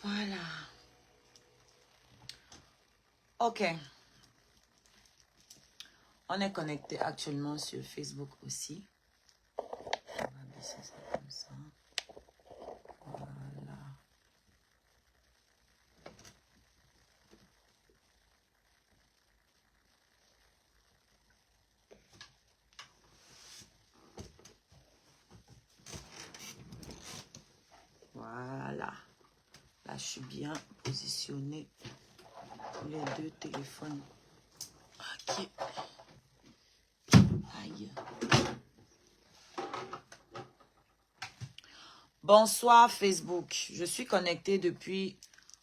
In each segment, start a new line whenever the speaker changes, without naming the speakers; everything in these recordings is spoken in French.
Voilà. Ok. On est connecté actuellement sur Facebook aussi. On va baisser ça comme ça. Voilà. Voilà. Là, je suis bien positionnée pour les deux téléphones. Ok. Aïe. Bonsoir Facebook. Je suis connectée depuis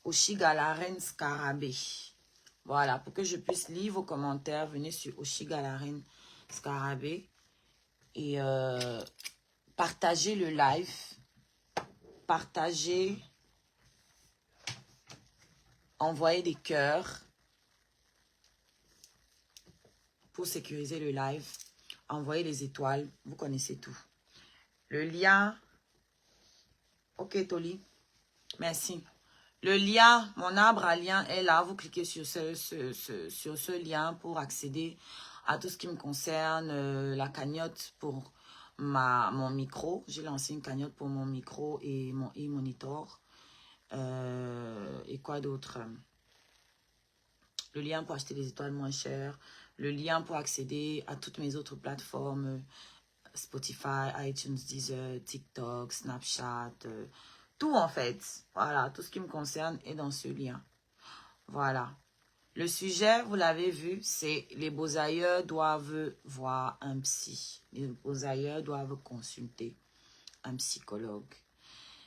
Oshigalaren Scarabée. Voilà, pour que je puisse lire vos commentaires, venez sur Oshigalaren Scarabée et partagez le live. Partagez, envoyez des cœurs pour sécuriser le live. Envoyez les étoiles, vous connaissez tout. Le lien, ok Toli, merci. Le lien, mon arbre à lien est là. Vous cliquez sur sur ce lien pour accéder à tout ce qui me concerne. La cagnotte pour mon micro. J'ai lancé une cagnotte pour mon micro et mon e-monitor. Et quoi d'autre? Le lien pour acheter des étoiles moins chères. Le lien pour accéder à toutes mes autres plateformes. Spotify, iTunes, Deezer, TikTok, Snapchat. Tout en fait. Voilà, tout ce qui me concerne est dans ce lien. Voilà. Le sujet, vous l'avez vu, c'est les beaux ailleurs doivent voir un psy. Les beaux ailleurs doivent consulter un psychologue.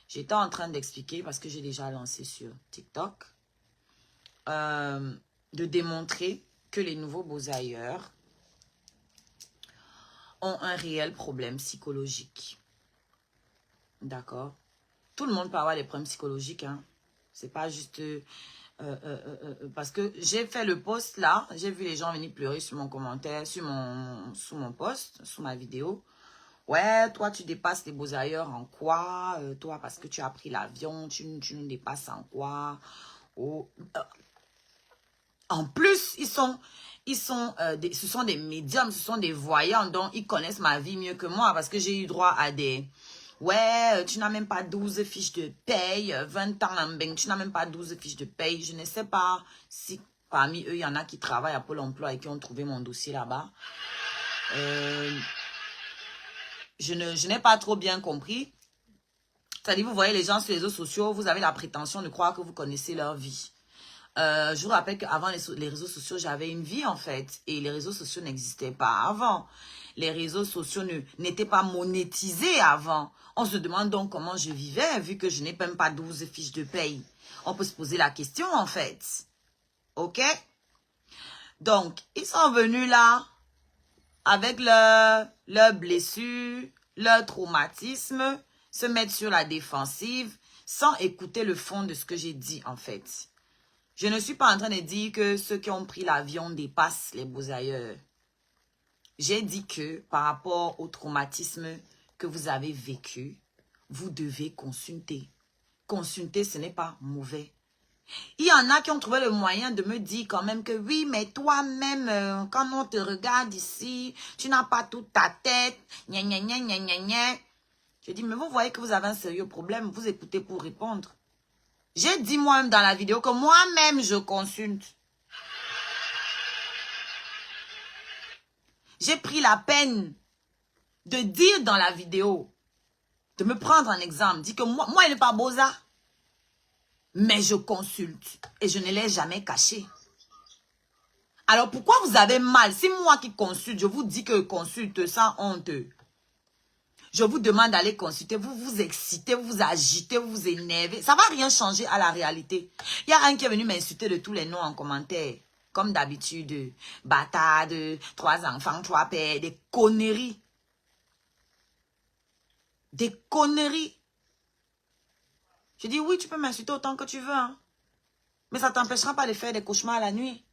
J'étais en train d'expliquer, parce que j'ai déjà lancé sur TikTok, de démontrer que les nouveaux beaux ailleurs ont un réel problème psychologique. D'accord? Tout le monde peut avoir des problèmes psychologiques. Hein? C'est pas juste... parce que j'ai fait le post là, j'ai vu les gens venir pleurer sur mon commentaire, sous mon post, sous ma vidéo. Ouais, toi tu dépasses les beaux ailleurs en quoi? Toi parce que tu as pris l'avion, tu nous dépasses en quoi? Oh, en plus, ce sont des médiums, ce sont des voyants, donc ils connaissent ma vie mieux que moi parce que j'ai eu droit à des... Ouais, tu n'as même pas 12 fiches de paye, 20 ans en tu n'as même pas 12 fiches de paye. Je ne sais pas si parmi eux, il y en a qui travaillent à Pôle emploi et qui ont trouvé mon dossier là-bas. Je n'ai pas trop bien compris. C'est-à-dire, vous voyez les gens sur les réseaux sociaux, vous avez la prétention de croire que vous connaissez leur vie. Je vous rappelle qu'avant les réseaux sociaux, j'avais une vie en fait. Et les réseaux sociaux n'existaient pas avant. Les réseaux sociaux n'étaient pas monétisés avant. On se demande donc comment je vivais vu que je n'ai même pas 12 fiches de paye. On peut se poser la question en fait. Ok? Donc, ils sont venus là avec leurs blessures, leur traumatisme, se mettre sur la défensive sans écouter le fond de ce que j'ai dit en fait. Je ne suis pas en train de dire que ceux qui ont pris l'avion dépassent les beaux ailleurs. J'ai dit que par rapport au traumatisme que vous avez vécu, vous devez consulter. Consulter, ce n'est pas mauvais. Il y en a qui ont trouvé le moyen de me dire quand même que oui, mais toi-même, quand on te regarde ici, tu n'as pas toute ta tête. Gna, gna, gna, gna, gna, gna. Je dis, mais vous voyez que vous avez un sérieux problème, vous écoutez pour répondre. J'ai dit moi-même dans la vidéo que moi-même je consulte. J'ai pris la peine de dire dans la vidéo, de me prendre un exemple, dire que moi il n'est pas beau ça, mais je consulte et je ne l'ai jamais caché. Alors pourquoi vous avez mal? Si moi qui consulte, je vous dis que consulte sans honte, je vous demande d'aller consulter, vous vous excitez, vous vous agitez, vous vous énervez, ça ne va rien changer à la réalité. Il y a un qui est venu m'insulter de tous les noms en commentaire. Comme d'habitude, bâtard, 3 enfants, 3 pères, des conneries. Des conneries. Je dis, oui, tu peux m'insulter autant que tu veux, hein. Mais ça ne t'empêchera pas de faire des cauchemars la nuit.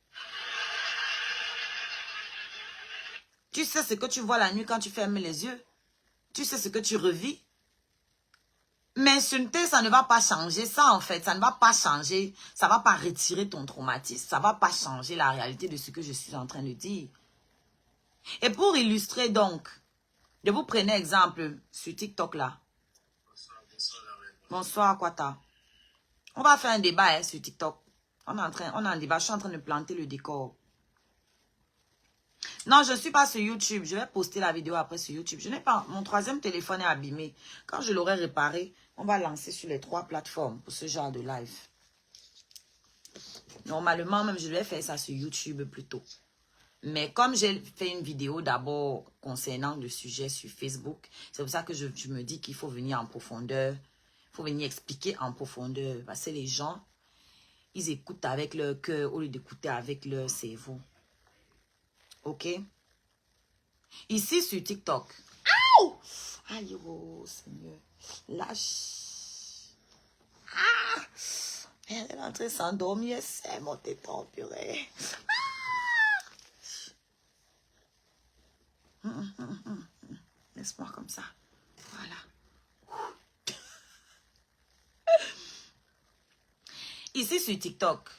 Tu sais ce que tu vois la nuit quand tu fermes les yeux. Tu sais ce que tu revis. M'insulter, ça ne va pas changer ça, en fait. Ça ne va pas changer. Ça ne va pas retirer ton traumatisme. Ça ne va pas changer la réalité de ce que je suis en train de dire. Et pour illustrer donc, je vous prenais exemple sur TikTok là. Bonsoir, Kwata. On va faire un débat sur TikTok. On a un débat. Je suis en train de planter le décor. Non, je ne suis pas sur YouTube. Je vais poster la vidéo après sur YouTube. Je n'ai pas... Mon troisième téléphone est abîmé. Quand je l'aurai réparé, on va lancer sur les 3 plateformes pour ce genre de live. Normalement, même, je devais faire ça sur YouTube plutôt. Mais comme j'ai fait une vidéo d'abord concernant le sujet sur Facebook, c'est pour ça que je me dis qu'il faut venir en profondeur. Il faut venir expliquer en profondeur. Parce que les gens, ils écoutent avec leur cœur au lieu d'écouter avec leur cerveau. Ok? Ici sur TikTok. Aouh! Aïe, oh Seigneur. Lâche. Ah! Elle est en train de s'endormir. C'est mon téton, purée. Laisse-moi comme ça. Voilà. Ici sur TikTok,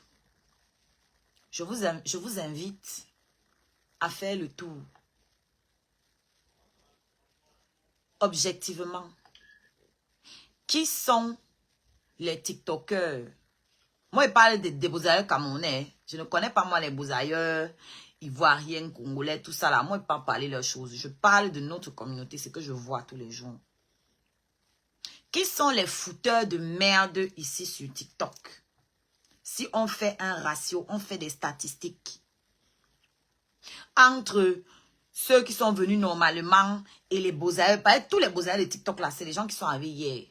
je vous invite à faire le tour. Objectivement, qui sont les TikTokers? Moi, je parle des beaux-ailleurs camerounais. Je ne connais pas, moi, les beaux-ailleurs ivoiriens, congolais, tout ça là. Moi, je ne parle pas parler leurs choses. Je parle de notre communauté, c'est que je vois tous les jours. Qui sont les fouteurs de merde ici sur TikTok? Si on fait un ratio, on fait des statistiques entre ceux qui sont venus normalement et les beaux-ailleurs. Tous les beaux-ailleurs de TikTok là, c'est les gens qui sont arrivés hier.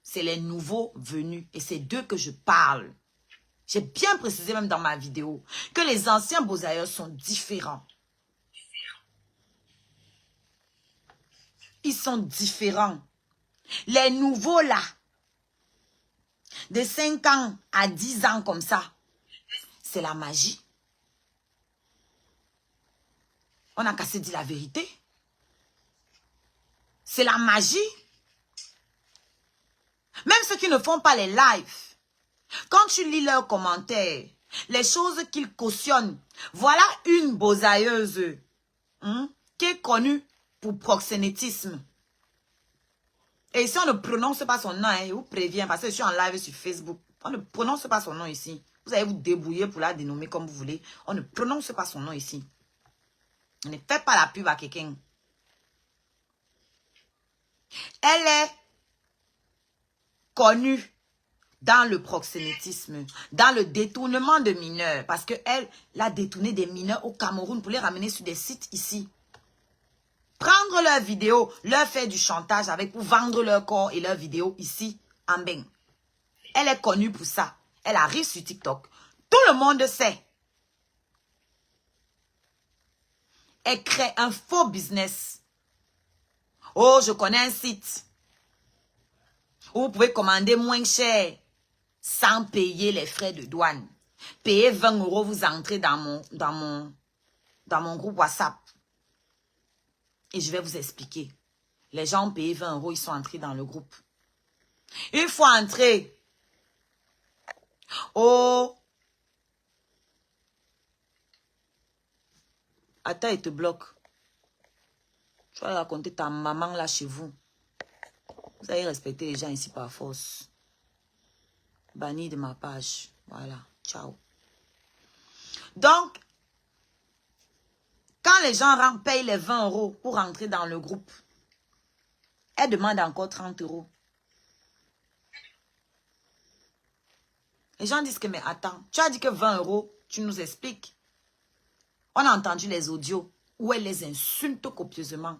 C'est les nouveaux venus. Et c'est d'eux que je parle. J'ai bien précisé même dans ma vidéo que les anciens beaux-ailleurs sont différents. Ils sont différents. Les nouveaux là, de 5 ans à 10 ans comme ça, c'est la magie. On n'a qu'à se dire la vérité. C'est la magie. Même ceux qui ne font pas les lives, quand tu lis leurs commentaires, les choses qu'ils cautionnent, voilà une beausailleuse qui est connue pour proxénétisme. Et si on ne prononce pas son nom, je vous préviens, parce que je suis en live sur Facebook, on ne prononce pas son nom ici. Vous allez vous débrouiller pour la dénommer comme vous voulez. On ne prononce pas son nom ici. On ne fait pas la pub à quelqu'un. Elle est connue dans le proxénétisme, dans le détournement de mineurs, parce qu'elle a détourné des mineurs au Cameroun pour les ramener sur des sites ici. Prendre leurs vidéos, leur faire du chantage avec pour vendre leur corps et leurs vidéos ici, en Beng. Elle est connue pour ça. Elle arrive sur TikTok. Tout le monde sait. Elle crée un faux business. Oh, je connais un site où vous pouvez commander moins cher sans payer les frais de douane. Payez 20 €, vous entrez dans mon groupe WhatsApp. Et je vais vous expliquer. Les gens ont payé 20 €, ils sont entrés dans le groupe. Une fois entrés, oh, attends, il te bloque. Tu vas raconter ta maman là chez vous. Vous allez respecter les gens ici par force. Banni de ma page. Voilà, ciao. Donc, quand les gens payent les 20 € pour rentrer dans le groupe, elles demandent encore 30 €. Les gens disent que, mais attends, tu as dit que 20 €, tu nous expliques. On a entendu les audios où elle les insulte copieusement.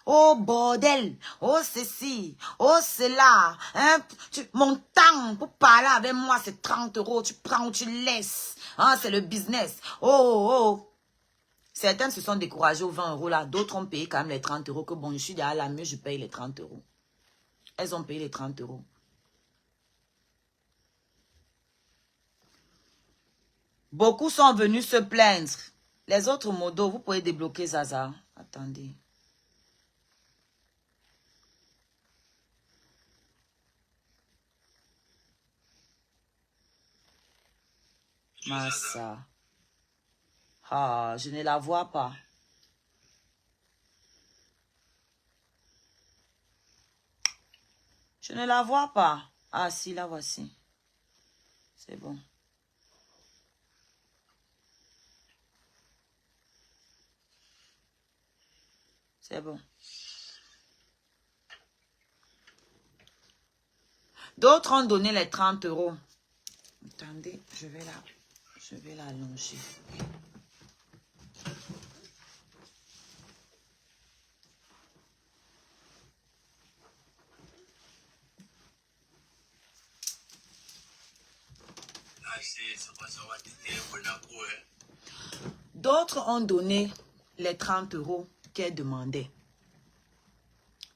Oh bordel, oh ceci, oh cela. Hein? Mon temps pour parler avec moi, c'est 30 €. Tu prends ou tu laisses. Hein? C'est le business. Oh, oh. Certains se sont découragés aux 20 € là. D'autres ont payé quand même les 30 € que bon, je suis derrière la mieux, je paye les 30 €. Elles ont payé les 30 €. Beaucoup sont venus se plaindre. Les autres modos, vous pouvez débloquer Zaza. Attendez. Massa. Ah, je ne la vois pas. Je ne la vois pas. Ah, si, la voici. C'est bon. C'est bon. D'autres ont donné les 30 euros. Attendez, je vais l'allonger. D'autres ont donné les 30 euros qu'elle demandait.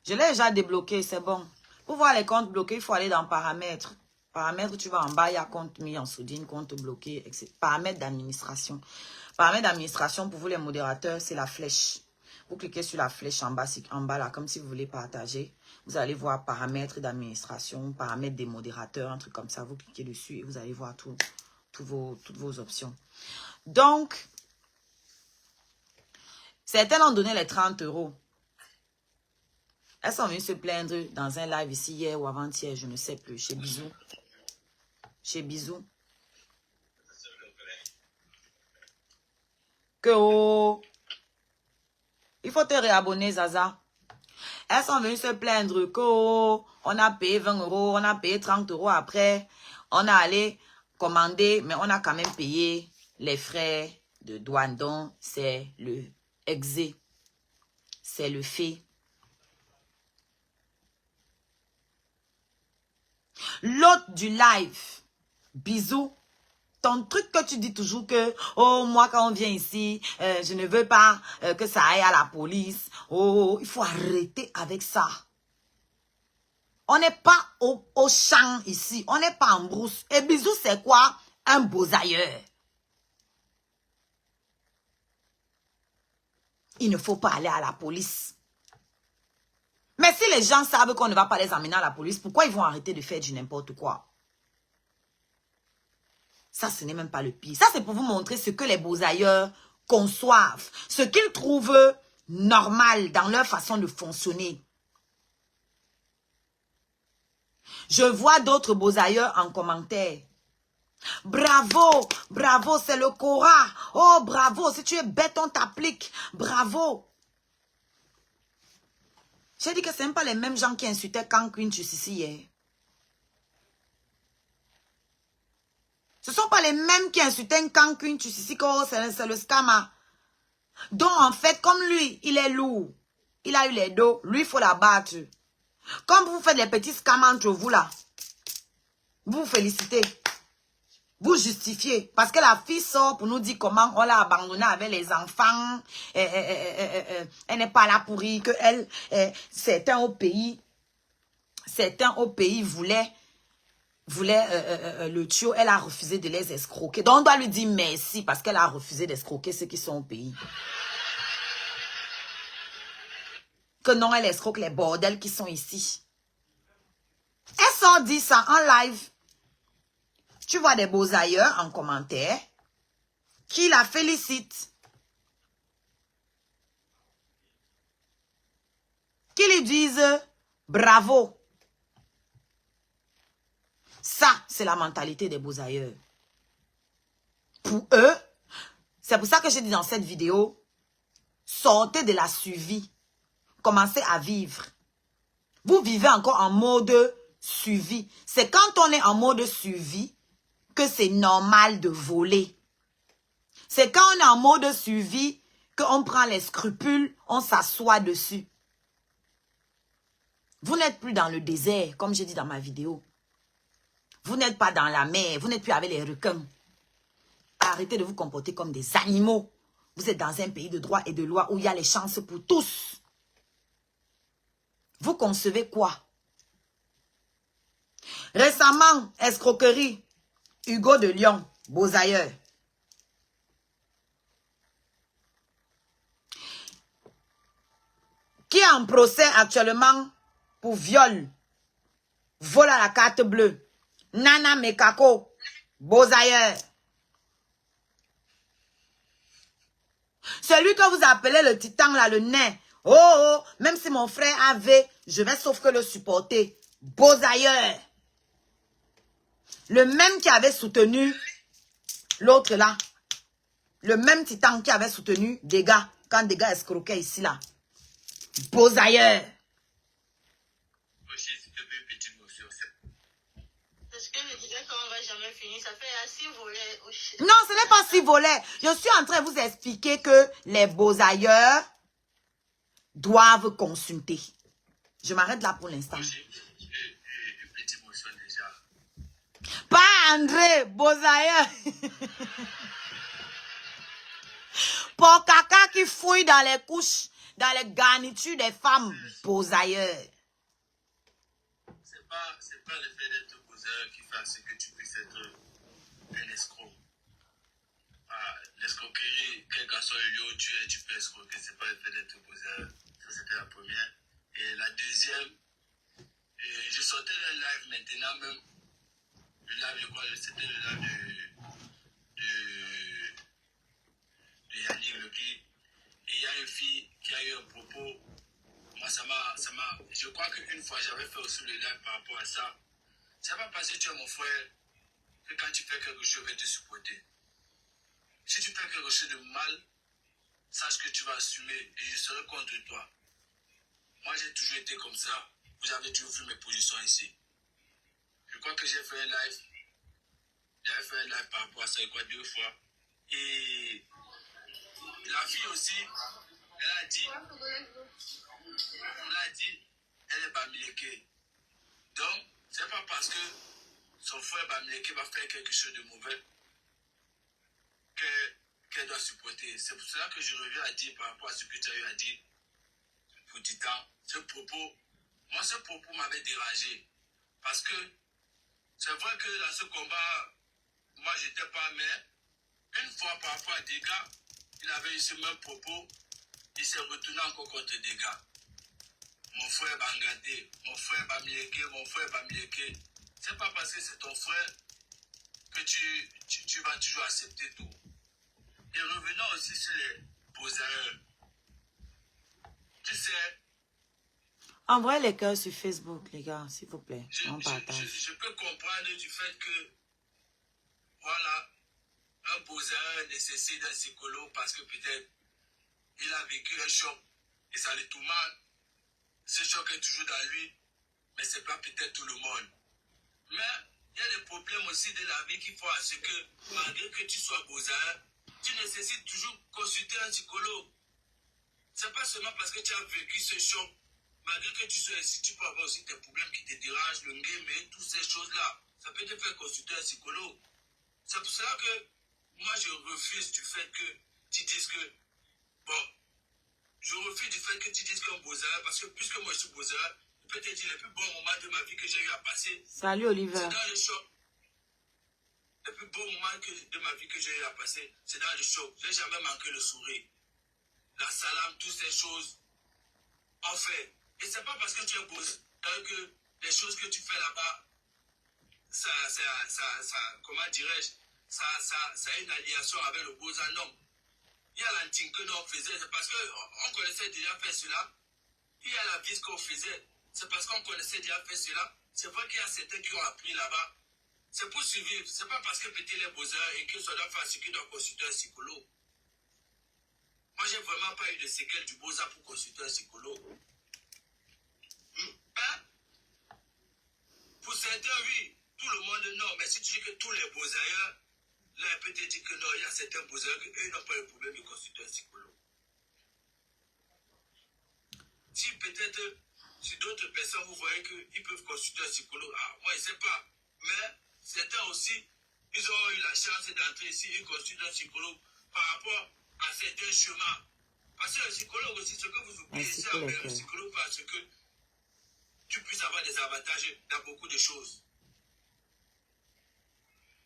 Je l'ai déjà débloqué, c'est bon. Pour voir les comptes bloqués, il faut aller dans paramètres. Paramètres, tu vas en bas, il y a compte mis en soudine, compte bloqué, etc. Paramètres d'administration. Paramètres d'administration, pour vous les modérateurs, c'est la flèche. Vous cliquez sur la flèche en bas là, comme si vous voulez partager. Vous allez voir paramètres d'administration, paramètres des modérateurs, un truc comme ça. Vous cliquez dessus et vous allez voir toutes vos options. Donc, certains ont donné les 30 euros. Elles sont venues se plaindre dans un live ici hier ou avant-hier, je ne sais plus, chez Bisou. Chez Bisou. Que oh, il faut te réabonner, Zaza. Elles sont venues se plaindre que oh, on a payé 20 euros, on a payé 30 euros après. On a allé commander, mais on a quand même payé les frais de douane. Donc, c'est le exé. C'est le fait. L'autre du live, Bisou, ton truc que tu dis toujours que, oh, moi quand on vient ici, je ne veux pas que ça aille à la police. Oh, il faut arrêter avec ça. On n'est pas au champ ici, on n'est pas en brousse. Et Bisou, c'est quoi? Un bosailleur. Il ne faut pas aller à la police. Mais si les gens savent qu'on ne va pas les emmener à la police, pourquoi ils vont arrêter de faire du n'importe quoi? Ça, ce n'est même pas le pire. Ça, c'est pour vous montrer ce que les bosailleurs conçoivent. Ce qu'ils trouvent normal dans leur façon de fonctionner. Je vois d'autres bosailleurs en commentaire. Bravo, bravo, c'est le Cora. Oh, bravo, si tu es bête, on t'applique. Bravo. J'ai dit que ce n'est pas les mêmes gens qui insultaient quand Queen Tussisi hier. Ce ne sont pas les mêmes qui insultaient quand Queen Tussisi, c'est le scammer. Donc, en fait, comme lui, il est lourd. Il a eu les dos. Lui, il faut la battre. Comme vous faites les petits scams entre vous, là. Vous vous félicitez. Vous justifiez. Parce que la fille sort pour nous dire comment on l'a abandonnée avec les enfants. Elle n'est pas là pour rire. Que elle, certains au pays voulaient le tuer. Elle a refusé de les escroquer. Donc, on doit lui dire merci parce qu'elle a refusé d'escroquer ceux qui sont au pays. Que non, elle escroque les bordels qui sont ici. Elle sort dit ça en live. Tu vois des beaux ailleurs en commentaire qui la félicitent. Qui lui disent bravo. Ça, c'est la mentalité des beaux ailleurs. Pour eux, c'est pour ça que j'ai dit dans cette vidéo, sortez de la survie. Commencez à vivre. Vous vivez encore en mode survie. C'est quand on est en mode survie que c'est normal de voler. C'est quand on est en mode survie qu'on prend les scrupules, on s'assoit dessus. Vous n'êtes plus dans le désert, comme j'ai dit dans ma vidéo. Vous n'êtes pas dans la mer, vous n'êtes plus avec les requins. Arrêtez de vous comporter comme des animaux. Vous êtes dans un pays de droit et de loi où il y a les chances pour tous. Vous concevez quoi? Récemment, escroquerie, Hugo de Lyon, Beausailleur. Qui est en procès actuellement pour viol, vol à la carte bleue. Nana Mekako, Beausailleur. Celui que vous appelez le titan, là, le nain. Oh, oh, même si mon frère avait, je vais sauf que le supporter. Beaux ailleurs. Le même qui avait soutenu l'autre là. Le même titan qui avait soutenu Dega. Quand Dega escroquait ici là. Beaux ailleurs.
Parce que je disais qu'on va jamais finir. Ça fait assez voler.
Non, ce n'est pas si volet. Je suis en train de vous expliquer que les beaux ailleurs doivent consulter. Je m'arrête là pour l'instant. Pas André, beaux ailleurs. Pour caca qui fouille dans les couches, dans les garnitures des femmes, beaux ailleurs.
C'est pas le fait d'être poseur qui fait ce que tu puisses être un escroc. L'escroquerie, quel que soit le lieu où tu peux escroquer, c'est pas le fait d'être poseur. Ça, c'était la première. Et la deuxième, je sortais un live maintenant même. Le live, je crois, c'était le live de Yannick Lequi. Et il y a une fille qui a eu un propos. Moi, je crois qu'une fois, j'avais fait aussi le live par rapport à ça. C'est pas parce que tu es mon frère que quand tu fais quelque chose, je vais te supporter. Si tu fais quelque chose de mal, sache que tu vas assumer et je serai contre toi. Moi, j'ai toujours été comme ça. Vous avez toujours vu mes positions ici. Je crois que j'ai fait un live. J'avais fait un live par rapport à ça, je crois, 2 fois. Et la fille aussi, elle a dit, elle est Bamileke. Donc, c'est pas parce que son frère Bamileke va faire quelque chose de mauvais qu'elle doit supporter. C'est pour cela que je reviens à dire par rapport à ce que tu as eu à dire pour Titan. Ce propos m'avait dérangé. Parce que c'est vrai que dans ce combat, moi j'étais pas, mais une fois par rapport à des gars, il avait eu ce même propos, il s'est retourné encore contre des gars. Mon frère Bangate, mon frère Bamileke. C'est pas parce que c'est ton frère que tu vas toujours accepter tout. Et revenons aussi sur les beaux erreurs. Tu sais,
Envoyez les cœurs sur Facebook, les gars, s'il vous plaît. On partage.
je peux comprendre du fait que, voilà, un beau erreur nécessite un psychologue parce que peut-être il a vécu un choc et ça le tout mal. Ce choc est toujours dans lui, mais c'est pas peut-être tout le monde. Mais il y a des problèmes aussi de la vie qui font à ce que, malgré que tu sois beau erreur, tu nécessites toujours consulter un psychologue. C'est pas seulement parce que tu as vécu ce choc. Malgré que tu sois ici, tu peux avoir aussi des problèmes qui te dérangent, le game et toutes ces choses-là. Ça peut te faire consulter un psychologue. C'est pour cela que moi, je refuse du fait que tu dises que, bon, je refuse du fait que tu dises qu'un beau-arts, parce que puisque moi je suis beau-arts, je peux te dire le plus bon moment de ma vie que j'ai eu à passer.
Salut Oliver.
C'est dans le choc. Le plus beau moment de ma vie que j'ai eu à passer, c'est dans le choc. Je n'ai jamais manqué le sourire. La salame, toutes ces choses. En fait, et c'est pas parce que tu es beau que les choses que tu fais là-bas, comment dirais-je, ça a une alliation avec le beau-arts. Non. Il y a l'antine que nous on faisait, c'est parce qu'on connaissait déjà faire cela. Il y a la vis qu'on faisait, c'est parce qu'on connaissait déjà faire cela. C'est vrai qu'il y a certains qui ont appris là-bas. C'est pour survivre. C'est pas parce que peut-être les beaux-arts et que ça doit faire ce qu'ils doivent consulter un psychologue. Moi, j'ai vraiment pas eu de séquelles du beaux-arts pour consulter un psychologue. Hein? Pour certains, oui. Tout le monde, non. Mais si tu dis que tous les beaux-arts, là, elle peut te dire que non, il y a certains beaux-arts qui, eux, n'ont pas le problème de consulter un psychologue. Si peut-être, si d'autres personnes, vous voyez qu'ils peuvent consulter un psychologue, moi, je ne sais pas. Mais certains aussi, ils ont eu la chance d'entrer ici, ils consultent un psychologue par rapport à certains chemins. Parce que le psychologue aussi, ce que vous oubliez, c'est avec le psychologue parce que tu puisses avoir des avantages dans beaucoup de choses.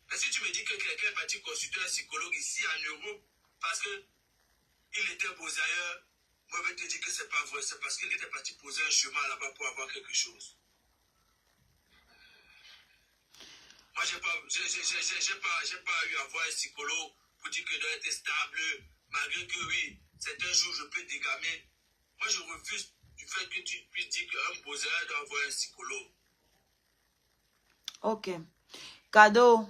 Mais si tu me dis que quelqu'un est parti consulter un psychologue ici en Europe parce qu'il était beau ailleurs, moi je vais te dire que c'est pas vrai. C'est parce qu'il était parti poser un chemin là-bas pour avoir quelque chose. Moi, j'ai pas eu à voir un psychologue pour dire que doit être stable, malgré que oui, certains jours je peux dégamer. Moi, je refuse du fait que tu puisses dire qu'un beau-zère doit avoir un psychologue.
Ok. Cadeau,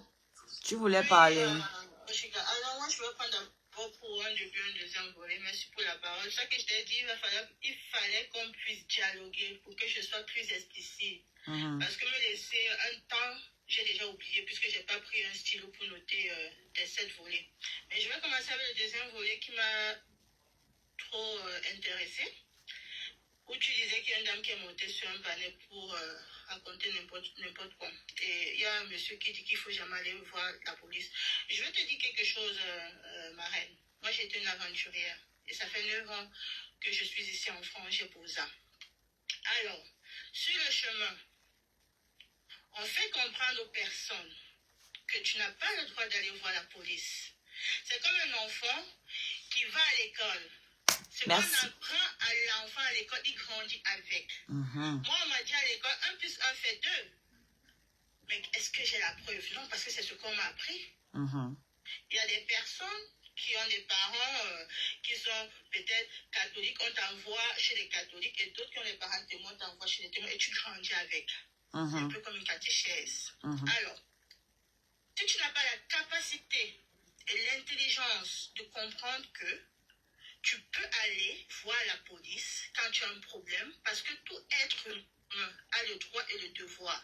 tu voulais parler.
Alors, moi, je vais prendre d'abord pour un début, un deuxième volet. Merci pour la parole. Ça que je t'ai dit, il fallait qu'on puisse dialoguer pour que je sois plus explicite. Parce que me laisser un temps, j'ai déjà oublié, puisque je n'ai pas pris un stylo pour noter tes 7 volets. Mais je vais commencer avec le deuxième volet qui m'a trop intéressée. Où tu disais qu'il y a une dame qui est montée sur un panneau pour raconter n'importe quoi. Et il y a un monsieur qui dit qu'il ne faut jamais aller voir la police. Je vais te dire quelque chose, ma reine. Moi, j'étais une aventurière. Et ça fait 9 ans que je suis ici en France, j'ai posé. Alors, sur le chemin, on fait comprendre aux personnes que tu n'as pas le droit d'aller voir la police. C'est comme un enfant qui va à l'école. Ce qu'on apprend à l'enfant à l'école, il grandit avec. Moi, on m'a dit à l'école, 1 plus 1 fait 2. Mais est-ce que j'ai la preuve? Non, parce que c'est ce qu'on m'a appris. Il y a des personnes qui ont des parents qui sont peut-être catholiques, on t'envoie chez les catholiques, et d'autres qui ont des parents témoins, t'envoient chez les témoins, et tu grandis avec. C'est un peu comme une catéchèse. Alors, si tu n'as pas la capacité et l'intelligence de comprendre que tu peux aller voir la police quand tu as un problème, parce que tout être humain a le droit et le devoir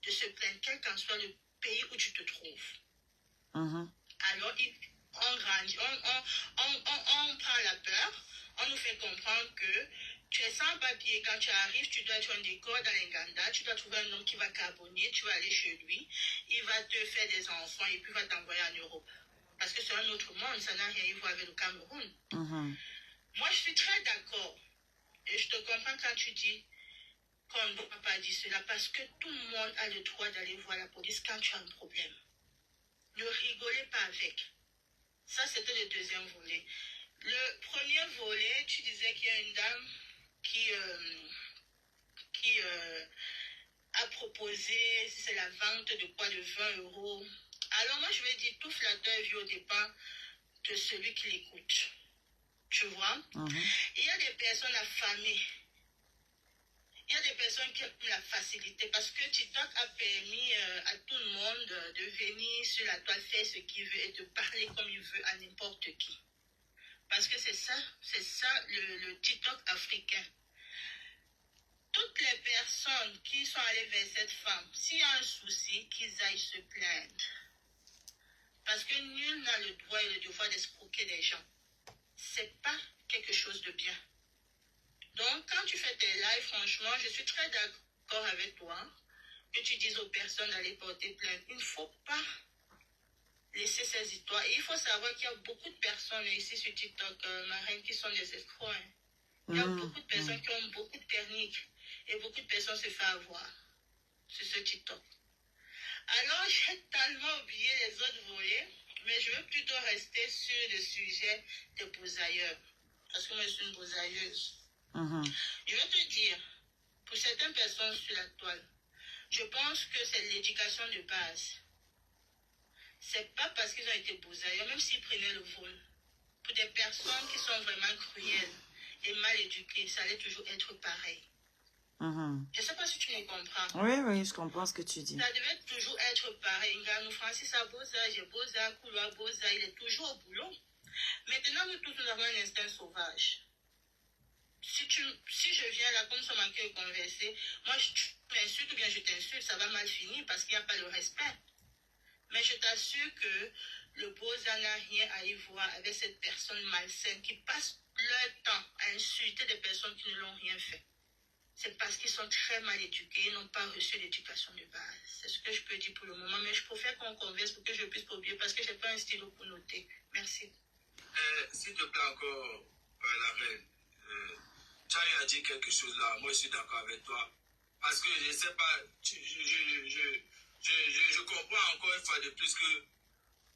de se plaindre, quel qu'en soit le pays où tu te trouves. Alors, on grandit, on prend la peur, on nous fait comprendre que tu es sans papier, quand tu arrives, tu dois être un décor dans les Nganda, tu dois trouver un homme qui va carbonner, tu vas aller chez lui, il va te faire des enfants et puis il va t'envoyer en Europe. Parce que c'est un autre monde, ça n'a rien à voir avec le Cameroun. Moi, je suis très d'accord. Et je te comprends quand tu dis qu'on ne doit pas dire cela, parce que tout le monde a le droit d'aller voir la police quand tu as un problème. Ne rigolez pas avec. Ça, c'était le deuxième volet. Le premier volet, tu disais qu'il y a une dame qui a proposé, c'est la vente de quoi, de 20 €. Alors moi, je vais dire, tout flatteur vit au dépend de celui qui l'écoute. Tu vois? Il y a des personnes affamées. Il y a des personnes qui ont la facilité parce que TikTok a permis à tout le monde de venir sur la toile faire ce qu'il veut et de parler comme il veut à n'importe qui. Parce que c'est ça le TikTok africain. Toutes les personnes qui sont allées vers cette femme, s'il y a un souci, qu'ils aillent se plaindre. Parce que nul n'a le droit et le devoir d'escroquer les gens. C'est pas quelque chose de bien. Donc, quand tu fais tes lives, franchement, je suis très d'accord avec toi que tu dises aux personnes d'aller porter plainte. Il ne faut pas laisser ces histoires. Et il faut savoir qu'il y a beaucoup de personnes ici sur TikTok, ma reine, qui sont des escrocs. Il y a beaucoup de personnes qui ont beaucoup de techniques et beaucoup de personnes se font avoir sur ce TikTok. Alors, j'ai tellement oublié les autres volets, mais je veux plutôt rester sur le sujet des beaux-ailleurs. Parce que moi, je suis une beaux-ailleuse. Je vais te dire, pour certaines personnes sur la toile, je pense que c'est l'éducation de base. C'est pas parce qu'ils ont été beaux-ailleurs, même s'ils prenaient le vol. Pour des personnes qui sont vraiment cruelles et mal éduquées, ça allait toujours être pareil. Je ne sais pas si tu me comprends.
Oui, je comprends ce que tu dis.
Ça devait toujours être pareil. Nous, Francis a beau-ça, j'ai beau-ça, Kouloa beau-ça, il est toujours au boulot. Maintenant, nous tous, nous avons un instinct sauvage. Si je viens là, comme ça m'a de converser, moi, tu m'insultes ou bien je t'insulte, ça va mal finir parce qu'il n'y a pas le respect. Mais je t'assure que le beau-ça n'a rien à y voir avec cette personne malsaine qui passe leur temps à insulter des personnes qui ne l'ont rien fait. C'est parce qu'ils sont très mal éduqués, ils n'ont pas reçu l'éducation de base. C'est ce que je peux dire pour le moment, mais je préfère qu'on converse pour que je puisse pas oublier parce que je n'ai pas un stylo pour noter. Merci.
S'il te plaît encore, la reine, Chai a dit quelque chose là, moi je suis d'accord avec toi. Parce que je ne sais pas, je comprends encore une fois de plus que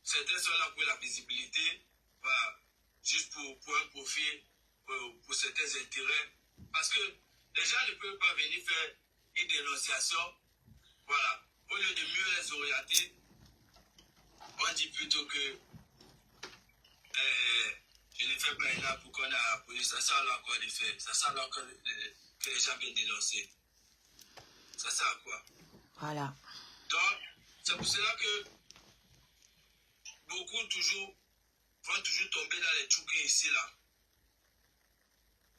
certains sont là pour la visibilité, voilà, juste pour un profit, pour certains intérêts. Parce que les gens ne peuvent pas venir faire une dénonciation, voilà. Au lieu de mieux les orienter, on dit plutôt que Je ne fais pas là pour qu'on ait à la police. Ça sert là quoi de faire. Ça sert là que les gens viennent dénoncer. Ça sert à quoi?
Voilà.
Donc, c'est pour cela que beaucoup vont toujours tomber dans les trucs ici là.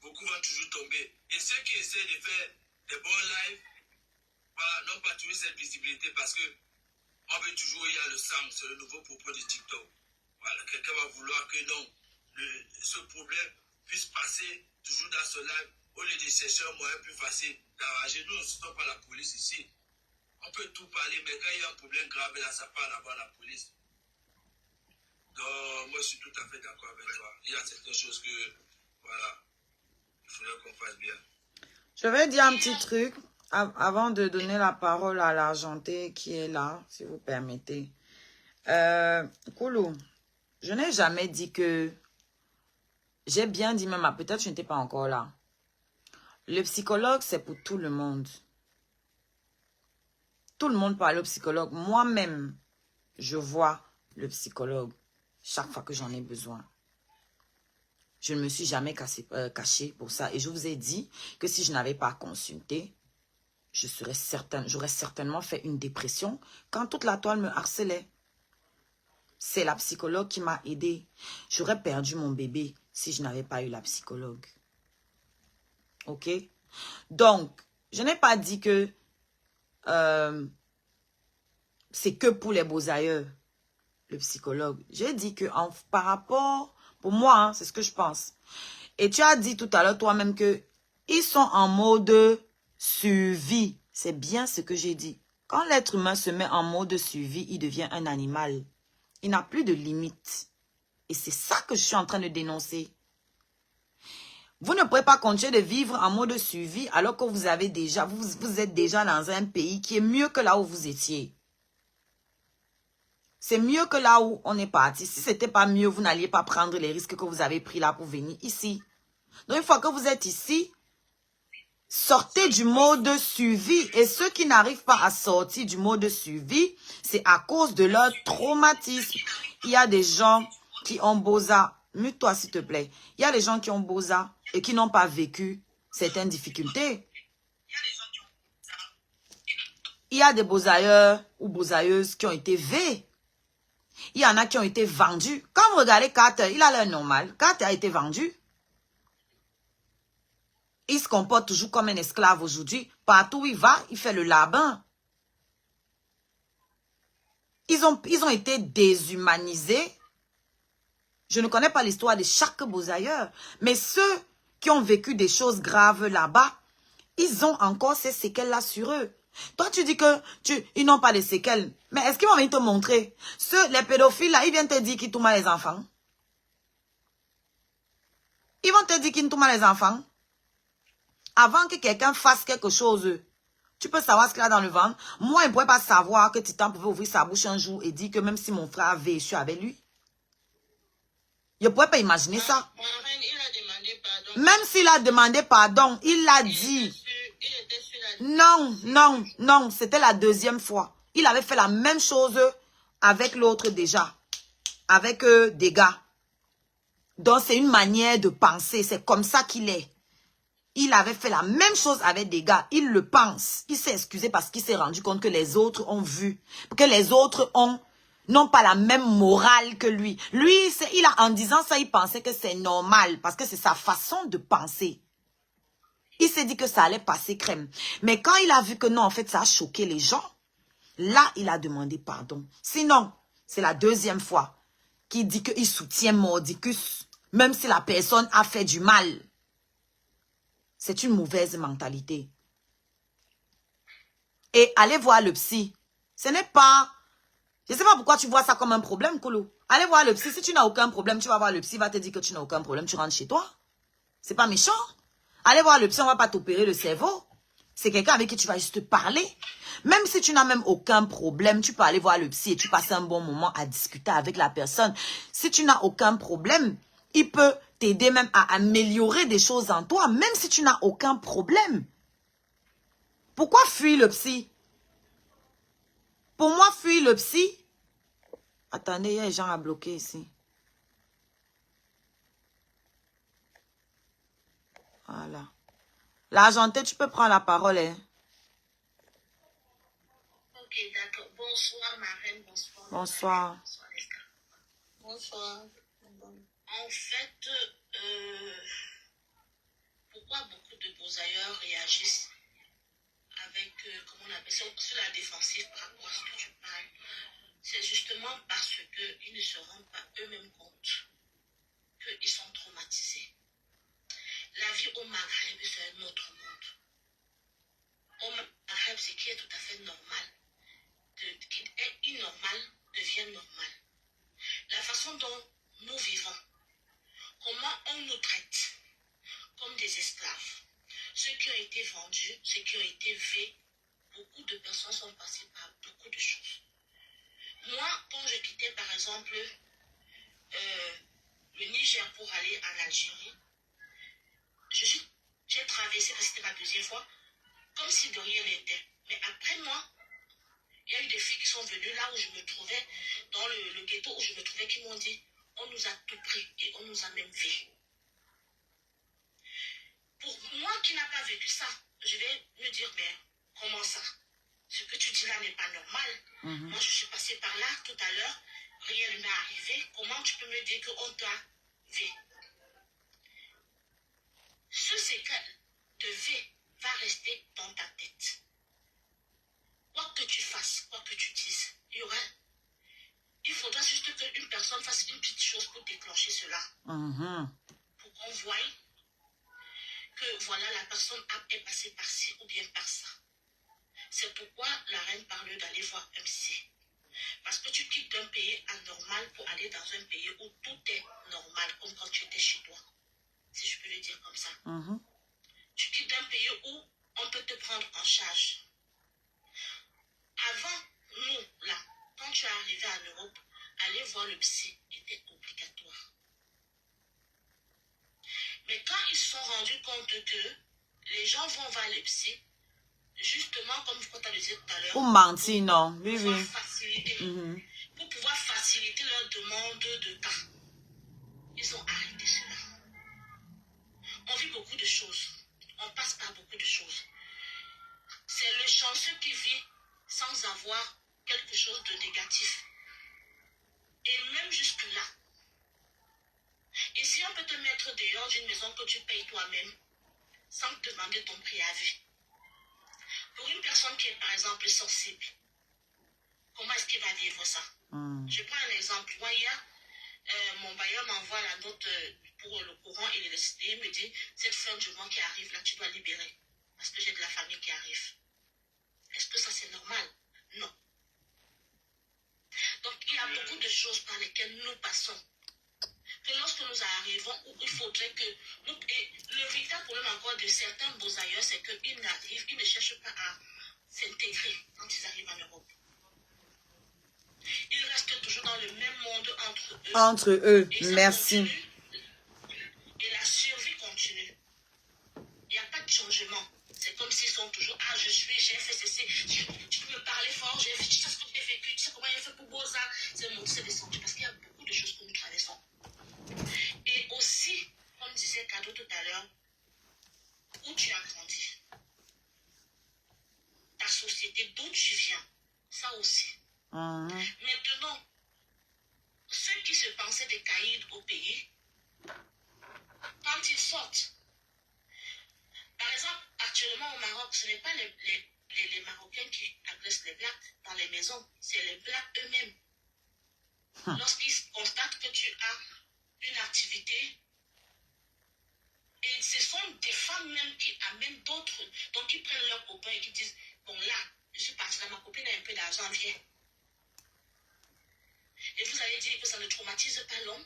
Beaucoup vont toujours tomber. Et ceux qui essaient de faire des bons lives, voilà, n'ont pas toujours cette visibilité parce que on veut toujours, il y a le sang, c'est le nouveau propos de TikTok. Voilà, quelqu'un va vouloir que non, ce problème puisse passer toujours dans ce live au lieu de chercher un moyen plus facile d'arranger. Nous ne sommes pas la police ici. On peut tout parler, mais quand il y a un problème grave, là, ça parle avant la police. Donc, moi, je suis tout à fait d'accord avec toi. Il y a certaines choses que, voilà, il faudrait qu'on fasse bien.
Je vais dire un petit truc avant de donner la parole à l'Argenté qui est là, si vous permettez. Koulou, je n'ai jamais dit que... J'ai bien dit même, peut-être je n'étais pas encore là. Le psychologue, c'est pour tout le monde. Tout le monde parle au psychologue. Moi-même, je vois le psychologue chaque fois que j'en ai besoin. Je ne me suis jamais caché pour ça. Et je vous ai dit que si je n'avais pas consulté, j'aurais certainement fait une dépression quand toute la toile me harcelait. C'est la psychologue qui m'a aidée. J'aurais perdu mon bébé si je n'avais pas eu la psychologue. Ok? Donc, je n'ai pas dit que c'est que pour les beaux ailleurs, le psychologue. J'ai dit que par rapport, pour moi, hein, c'est ce que je pense. Et tu as dit tout à l'heure toi-même que ils sont en mode survie. C'est bien ce que j'ai dit. Quand l'être humain se met en mode survie, il devient un animal. Il n'a plus de limites. Et c'est ça que je suis en train de dénoncer. Vous ne pouvez pas continuer de vivre en mode survie alors que vous êtes déjà dans un pays qui est mieux que là où vous étiez. C'est mieux que là où on est parti. Si ce n'était pas mieux, vous n'alliez pas prendre les risques que vous avez pris là pour venir ici. Donc une fois que vous êtes ici, sortez du mode survie. Et ceux qui n'arrivent pas à sortir du mode survie, c'est à cause de leur traumatisme. Il y a des gens qui ont beau ça. Mute-toi s'il te plaît. Il y a des gens qui ont beau ça et qui n'ont pas vécu certaines difficultés. Il y a des beaux-ailleurs ou beaux-ailleuses qui ont été vées. Il y en a qui ont été vendus. Quand vous regardez Carter, il a l'air normal. Carter a été vendu. Il se comporte toujours comme un esclave aujourd'hui. Partout où il va, il fait le labin. Ils ont été déshumanisés. Je ne connais pas l'histoire de chaque beaux-ailleurs. Mais ceux qui ont vécu des choses graves là-bas, ils ont encore ces séquelles-là sur eux. Toi, tu dis que ils n'ont pas de séquelles. Mais est-ce qu'ils vont venir te montrer? Les pédophiles, là, ils viennent te dire qu'ils touchent les enfants. Ils vont te dire qu'ils touchent les enfants. Avant que quelqu'un fasse quelque chose, tu peux savoir ce qu'il y a dans le ventre. Moi, je ne pourrais pas savoir que Titan pouvait ouvrir sa bouche un jour et dire que même si mon frère avait échoué avec lui. Je ne pourrais pas imaginer ça. Même s'il a demandé pardon, il l'a dit. Non, non, non, c'était la deuxième fois. Il avait fait la même chose avec l'autre déjà. Avec des gars. Donc c'est une manière de penser, c'est comme ça qu'il est. Il avait fait la même chose avec des gars, il le pense. Il s'est excusé parce qu'il s'est rendu compte que les autres ont vu. Que les autres n'ont pas la même morale que lui. Lui, en disant ça, il pensait que c'est normal parce que c'est sa façon de penser. Il s'est dit que ça allait passer crème. Mais quand il a vu que non, en fait, ça a choqué les gens, là, il a demandé pardon. Sinon, c'est la deuxième fois qu'il dit qu'il soutient Mordicus, même si la personne a fait du mal. C'est une mauvaise mentalité. Et allez voir le psy. Ce n'est pas... Je ne sais pas pourquoi tu vois ça comme un problème, Koulou. Allez voir le psy. Si tu n'as aucun problème, tu vas voir le psy, il va te dire que tu n'as aucun problème, tu rentres chez toi. C'est pas méchant. Allez voir le psy, on ne va pas t'opérer le cerveau. C'est quelqu'un avec qui tu vas juste parler. Même si tu n'as même aucun problème, tu peux aller voir le psy et tu passes un bon moment à discuter avec la personne. Si tu n'as aucun problème, il peut t'aider même à améliorer des choses en toi, même si tu n'as aucun problème. Pourquoi fuir le psy? Pour moi, fuir le psy... Attendez, il y a des gens à bloquer ici. Voilà. L'argenté, tu peux prendre la parole. Hein.
Ok, d'accord. Bonsoir, ma reine. Bonsoir.
Bonsoir.
Bonsoir, les gars. Bonsoir. En fait, pourquoi beaucoup de beaux ailleurs réagissent avec, comment on appelle ça, sur la défensive par rapport à ce que tu parles? C'est justement parce qu'ils ne se rendent pas eux-mêmes compte qu'ils sont traumatisés. La vie au Maghreb, c'est un autre monde. Au Maghreb, ce qui est tout à fait normal, qui est innormal, devient normal. La façon dont nous vivons, comment on nous traite comme des esclaves, ceux qui ont été vendus, ceux qui ont été faits, beaucoup de personnes sont passées par beaucoup de choses. Moi, quand je quittais par exemple le Niger pour aller en Algérie, j'ai traversé, parce que c'était ma deuxième fois, comme si de rien n'était. Mais après moi, il y a eu des filles qui sont venues là où je me trouvais, dans le ghetto où je me trouvais, qui m'ont dit, on nous a tout pris et on nous a même fait. Pour moi qui n'a pas vécu ça, je vais me dire, mais comment ça? Ce que tu dis là n'est pas normal. Moi, je suis passée par là tout à l'heure, rien ne m'est arrivé. Comment tu peux me dire qu'on t'a vu? Ce séquel de V va rester dans ta tête. Quoi que tu fasses, quoi que tu dises, il faudra juste qu'une personne fasse une petite chose pour déclencher cela. Pour qu'on voie que voilà, la personne est passée par ci ou bien par ça. C'est pourquoi la reine parle d'aller voir un psy. Parce que tu quittes d'un pays anormal pour aller dans un pays où tout est normal, comme quand tu étais chez toi. Si je peux le dire comme ça. Tu quittes d'un pays où on peut te prendre en charge. Avant, nous, là, quand tu es arrivé en Europe, aller voir le psy était obligatoire. Mais quand ils se sont rendus compte que les gens vont voir le psy, justement, comme tu as dit tout à l'heure,
pour mentir, non. Oui, oui.
Pour pouvoir faciliter leur demande de cas, ils ont arrêté cela. On vit beaucoup de choses. On passe par beaucoup de choses. C'est le chanceux qui vit sans avoir quelque chose de négatif. Et même jusque-là, ici on peut te mettre dehors d'une maison que tu payes toi-même sans te demander ton préavis. Pour une personne qui est par exemple sensible, comment est-ce qu'il va vivre ça? Je prends un exemple. Moi, hier, mon bailleur m'envoie la note pour le courant et l'électricité. Il me dit, cette fin du mois qui arrive là, tu dois libérer. Parce que j'ai de la famille qui arrive. Est-ce que ça c'est normal? Non. Donc, il y a beaucoup de choses par lesquelles nous passons. Que lorsque nous arrivons, où il faudrait que nous... Et le véritable problème encore de certains beaux ailleurs, c'est qu'ils n'arrivent, ils ne cherchent pas à s'intégrer quand ils arrivent en Europe. Ils restent toujours dans le même monde entre eux.
Entre eux, merci.
Continue, et la survie continue. Il n'y a pas de changement. C'est comme s'ils sont toujours, ah, j'ai fait ceci, tu peux me parler fort, tu sais ce que j'ai vécu, tu sais comment il a fait pour Boza. C'est monter, c'est descendu, parce qu'il y a beaucoup de choses que nous traversons. Et aussi, comme disait Kado tout à l'heure, où tu as grandi, ta société, d'où tu viens, ça aussi. Maintenant, ceux qui se pensaient des caïds au pays, quand ils sortent, par exemple, actuellement au Maroc, ce n'est pas les Marocains qui agressent les Blacks dans les maisons, c'est les Blacks eux-mêmes. Lorsqu'ils constatent que tu as une activité, et ce sont des femmes même qui amènent d'autres, donc qui prennent leurs copains et qui disent, bon là, je suis partie là, ma copine a un peu d'argent, viens. Et vous allez dire que ça ne traumatise pas l'homme.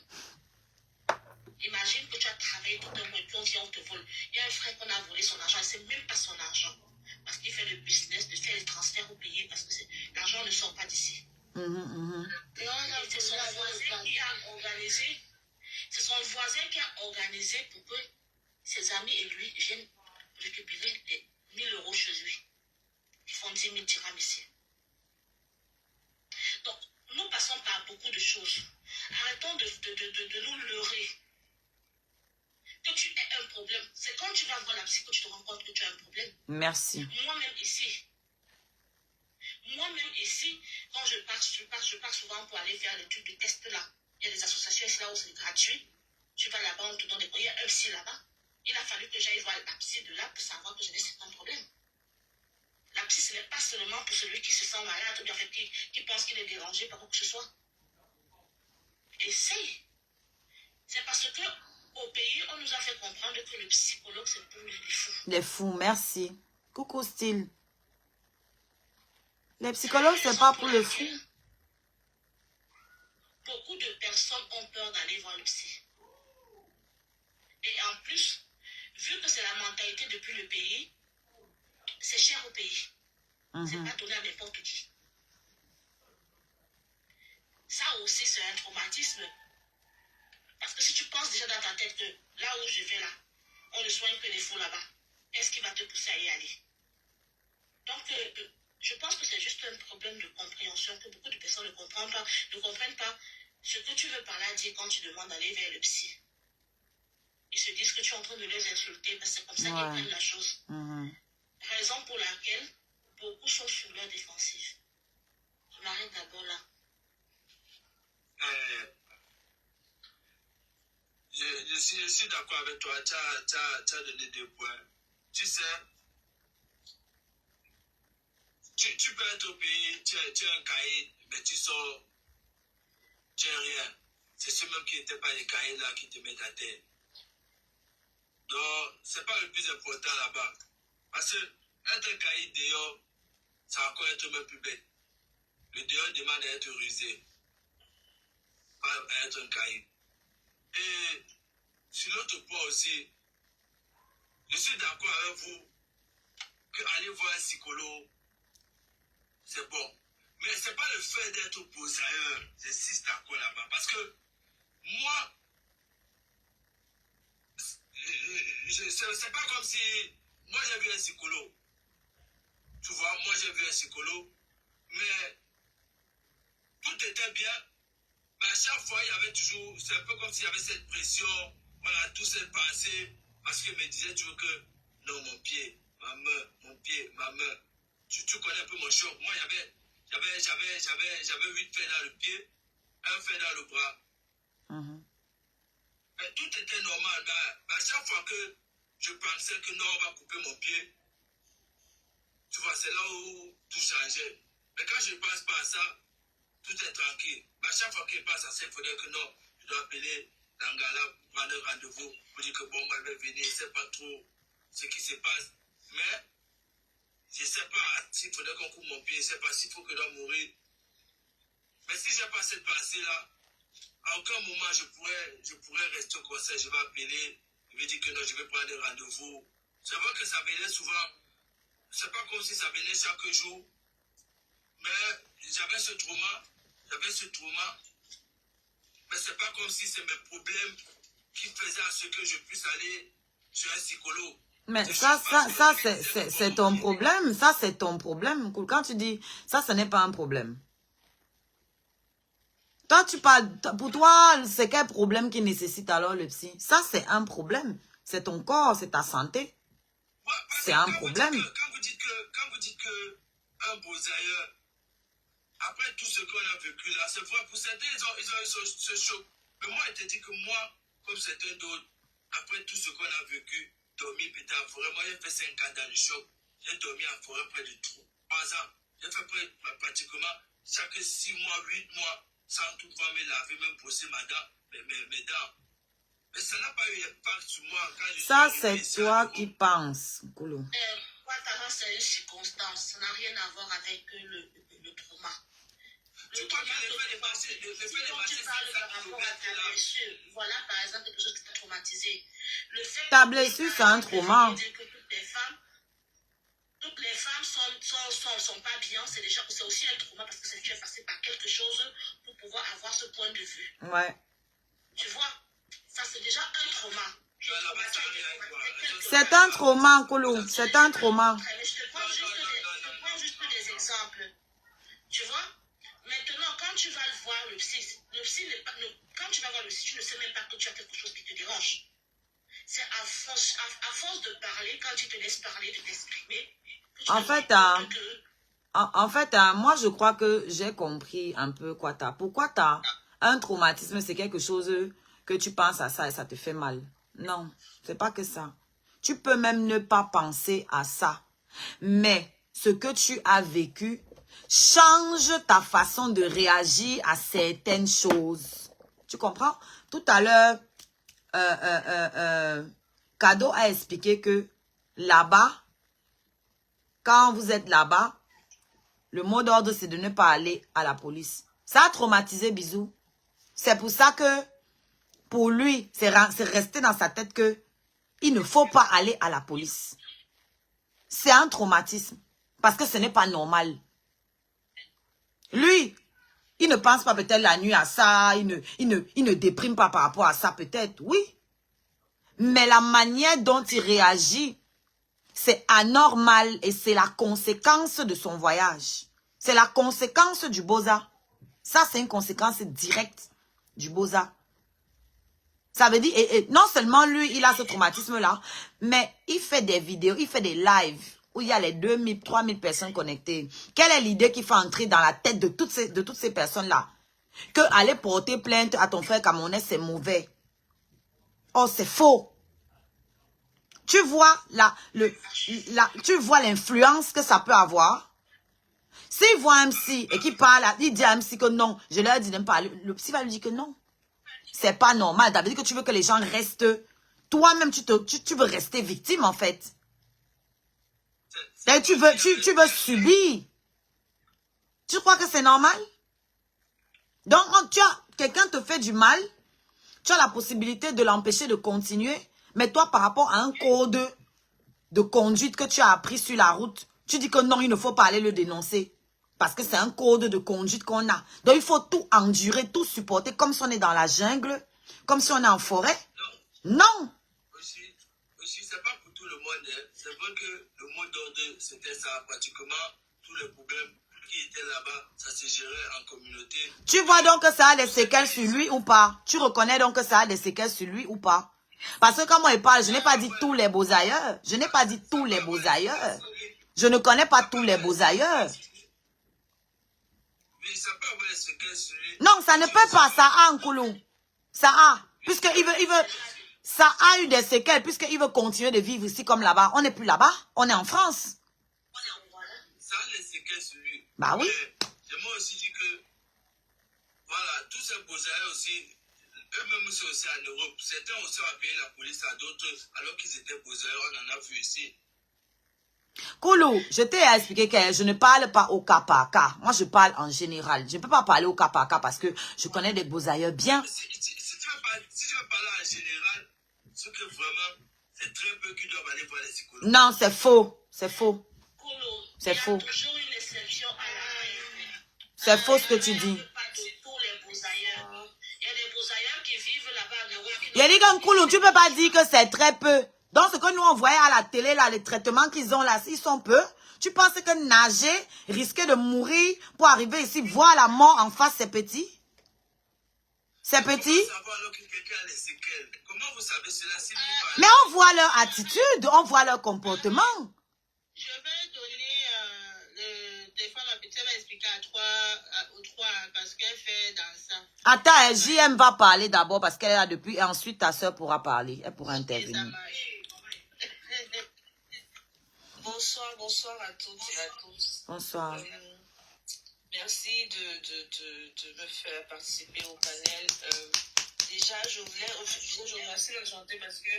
Imagine que tu as travaillé tout un mois et puis on vient, on te vole. Il y a un frère qu'on a volé son argent, c'est même pas son argent. Parce qu'il fait le business de faire les transferts au pays parce que l'argent ne sort pas d'ici. C'est son voisin qui a organisé. C'est son voisin qui a organisé pour que ses amis et lui viennent récupérer les 1000 € chez lui. Ils font 10 000 dirhams ici. Donc, nous passons par beaucoup de choses. Arrêtons de nous leurrer. Que tu aies un problème. C'est quand quand tu vas voir la psycho, tu te rends compte que tu as un problème.
Merci.
Moi-même ici, quand je pars souvent pour aller faire le truc de test là. Il y a des associations ici là où c'est gratuit. Tu vas là-bas, on te donne des... Il y a un psy là-bas. Il a fallu que j'aille voir la psy de là pour savoir que j'avais certains problèmes. La psy, ce n'est pas seulement pour celui qui se sent malade ou bien qui pense qu'il est dérangé par quoi que ce soit. Essaye. C'est parce que au pays, on nous a fait comprendre que le psychologue, c'est pour les fous.
Les fous, merci. Coucou, style. Les psychologues, c'est pas pour les fous.
Beaucoup de personnes ont peur d'aller voir le psy. Et en plus, vu que c'est la mentalité depuis le pays, c'est cher au pays. C'est pas donné à n'importe qui. Ça aussi, c'est un traumatisme. Parce que si tu penses déjà dans ta tête que là où je vais là, on ne soigne que les fous là-bas, qu'est-ce qui va te pousser à y aller? Donc, je pense que c'est juste un problème de compréhension que beaucoup de personnes ne comprennent pas ce que tu veux par là dire quand tu demandes d'aller vers le psy. Ils se disent que tu es en train de les insulter, parce que c'est comme ça qu'ils prennent la chose. Raison pour laquelle beaucoup sont sur leur défensive. Je m'arrête d'abord là.
Je suis d'accord avec toi, tu as donné des points. Tu sais, tu peux être au pays, tu as un cahier, mais tu sors, tu n'as rien. C'est ceux même qui n'étaient pas les cahiers là qui te mettent à terre. Donc, ce n'est pas le plus important là-bas. Parce que être un cahier dehors, ça va encore être même plus bête. Le dehors demande à être rusé, pas à être un cahier. Et sur l'autre point aussi, je suis d'accord avec vous que aller voir un psychologue, c'est bon. Mais ce n'est pas le fait d'être opposé à eux, j'insiste d'accord là-bas. Parce que moi, c'est pas comme si moi j'ai vu un psychologue. Tu vois, moi j'ai vu un psychologue, mais tout était bien. Mais à chaque fois, il y avait toujours, c'est un peu comme s'il y avait cette pression, voilà, toute cette pensée, parce qu'il me disait toujours que, non, mon pied, ma main, tu connais un peu mon choc. Moi, j'avais 8 faits dans le pied, un fait dans le bras. Mais tout était normal. Mais à chaque fois que je pensais que non, on va couper mon pied, tu vois, c'est là où tout changeait. Mais quand je ne pense pas à ça, tout est tranquille. Mais à chaque fois qu'il passe à ça, il faudrait que non, je dois appeler Dangala pour prendre un rendez-vous, pour dire que bon, moi, je vais venir, je ne sais pas trop ce qui se passe. Mais je ne sais pas s'il faudrait qu'on coupe mon pied, je ne sais pas s'il faut que je dois mourir. Mais si je n'ai pas cette pensée-là, à aucun moment je pourrais rester au conseil, je vais appeler, je vais dire que non, je vais prendre un rendez-vous. C'est vrai que ça venait souvent, c'est pas comme si ça venait chaque jour, mais j'avais ce trauma, mais c'est pas comme si c'est mes problèmes qui faisaient à ce que je puisse aller sur un psychologue.
Mais ça c'est ton problème. Ça, c'est ton problème. Quand tu dis ça, ce n'est pas un problème. Toi, tu parles, pour toi, c'est quel problème qui nécessite alors le psy? Ça, c'est un problème. C'est ton corps, c'est ta santé.
Ouais,
c'est un problème.
Quand vous dites que un beau-ailleurs, après tout ce qu'on a vécu là, c'est vrai, pour certains, ils ont eu ce choc. Mais moi, je te dis que moi, comme certains d'autres, après tout ce qu'on a vécu, dormi peut-être en forêt, moi, j'ai fait 5 ans dans le choc. J'ai dormi en forêt près de 3 ans. J'ai fait pratiquement chaque 6 mois, 8 mois, sans toutefois me laver, même brosser mes dents. Mais ça n'a pas eu d'impact sur moi quand je
Ça,
suis
c'est toi qui penses, Koulou.
C'est une circonstance. Ça n'a rien à voir avec le trauma.
Tu crois que l'effet des marchés, c'est ça qui là.
Voilà, par exemple, quelque chose qui t'a traumatisé.
Ta blessure, c'est un trauma.
Toutes les femmes sont pas bien, c'est aussi un trauma parce que tu es passé par quelque chose pour pouvoir avoir ce point de vue.
Ouais.
Tu vois, ça c'est déjà un trauma.
C'est un trauma, Koulou. C'est un trauma.
Je te prends juste des exemples. Tu vois, maintenant, quand tu vas voir le psy quand tu vas voir le psy, tu ne sais même pas que tu as quelque chose qui te dérange. c'est à force de parler, quand tu te laisses parler, de t'exprimer.
En fait, moi, je crois que j'ai compris un peu quoi t'as. Pourquoi t'as un traumatisme, c'est quelque chose que tu penses à ça et ça te fait mal. Non, c'est pas que ça. Tu peux même ne pas penser à ça. Mais ce que tu as vécu change ta façon de réagir à certaines choses. Tu comprends? Tout à l'heure, Kado a expliqué que là-bas, quand vous êtes là-bas, le mot d'ordre, c'est de ne pas aller à la police. Ça a traumatisé Bisou. C'est pour ça que, pour lui, c'est resté dans sa tête que il ne faut pas aller à la police. C'est un traumatisme. Parce que ce n'est pas normal. Lui, il ne pense pas peut-être la nuit à ça. Il ne déprime pas par rapport à ça, peut-être. Oui. Mais la manière dont il réagit, c'est anormal et c'est la conséquence de son voyage. C'est la conséquence du Boza. Ça, c'est une conséquence directe du Boza. Ça veut dire, et non seulement lui, il a ce traumatisme-là, mais il fait des vidéos, il fait des lives où il y a les 2000, 3000 personnes connectées. Quelle est l'idée qui fait entrer dans la tête de toutes ces personnes-là? Que aller porter plainte à ton frère Camerounais, c'est mauvais. Oh, c'est faux. Tu vois tu vois l'influence que ça peut avoir. S'il voit un psy et qu'il parle, il dit à un psy que non, je leur dis de me parler, le psy va lui dire que non. C'est pas normal. Ça veut dire que tu veux que les gens restent, toi-même tu veux rester victime en fait. Et tu veux subir. Tu crois que c'est normal? Donc, quelqu'un te fait du mal, tu as la possibilité de l'empêcher de continuer, mais toi, par rapport à un code de conduite que tu as appris sur la route, tu dis que non, il ne faut pas aller le dénoncer. Parce que c'est un code de conduite qu'on a. Donc, il faut tout endurer, tout supporter, comme si on est dans la jungle, comme si on est en forêt. Non.
Aussi, c'est pas pour tout le monde. Hein. C'est vrai que le mot d'ordre, c'était ça. Pratiquement, tous les problèmes qui étaient là-bas, ça se gérait en communauté.
Tu vois donc que ça a des séquelles sur lui ou pas? Tu reconnais donc que ça a des séquelles sur lui ou pas? Parce que quand moi il parle, je n'ai pas dit tous les beaux ailleurs. Je n'ai pas dit tous les beaux ailleurs. Je ne connais pas tous les beaux ailleurs.
Mais ça peut avoir des séquelles sur lui.
Non, ça ne peut pas. Ça a un coulou. Ça a. Puisqu'il veut, ça a eu des séquelles, puisqu'il veut continuer de vivre ici comme là-bas. On n'est plus là-bas. On est en France.
Ça a des séquelles sur lui.
Bah oui.
J'aimerais aussi dire que, voilà, tous ces beaux ailleurs aussi, eux-mêmes c'est aussi en Europe. Certains aussi ont payé la police à d'autres, alors qu'ils étaient beaux ailleurs. On en a vu ici.
Koulou, je t'ai expliqué que je ne parle pas au cas par cas. Moi, je parle en général. Je ne peux pas parler au cas par cas parce que je connais des beaux ailleurs bien.
Si tu veux parler en général, c'est que vraiment, c'est très peu qui doivent aller voir les psychologues.
Non, c'est faux. C'est faux. C'est faux. C'est faux ce que tu dis. Il y a des gens, Koulou, tu ne peux pas dire que c'est très peu. Donc, ce que nous on voyait à la télé, là, les traitements qu'ils ont là, ils sont peu. Tu penses que nager, risquer de mourir pour arriver ici, voir la mort en face, c'est petit? C'est petit?
Comment vous savez cela?
Mais on voit leur attitude, on voit leur comportement.
Je vais donner le téléphone à petite, elle va expliquer aux trois parce qu'elle fait dans ça.
Attends, JM va parler d'abord parce qu'elle est là depuis et ensuite ta soeur pourra parler. Elle pourra intervenir.
Bonsoir à toutes et à tous.
Bonsoir.
Merci de me faire participer au panel. Déjà, je remercie la chanteuse parce que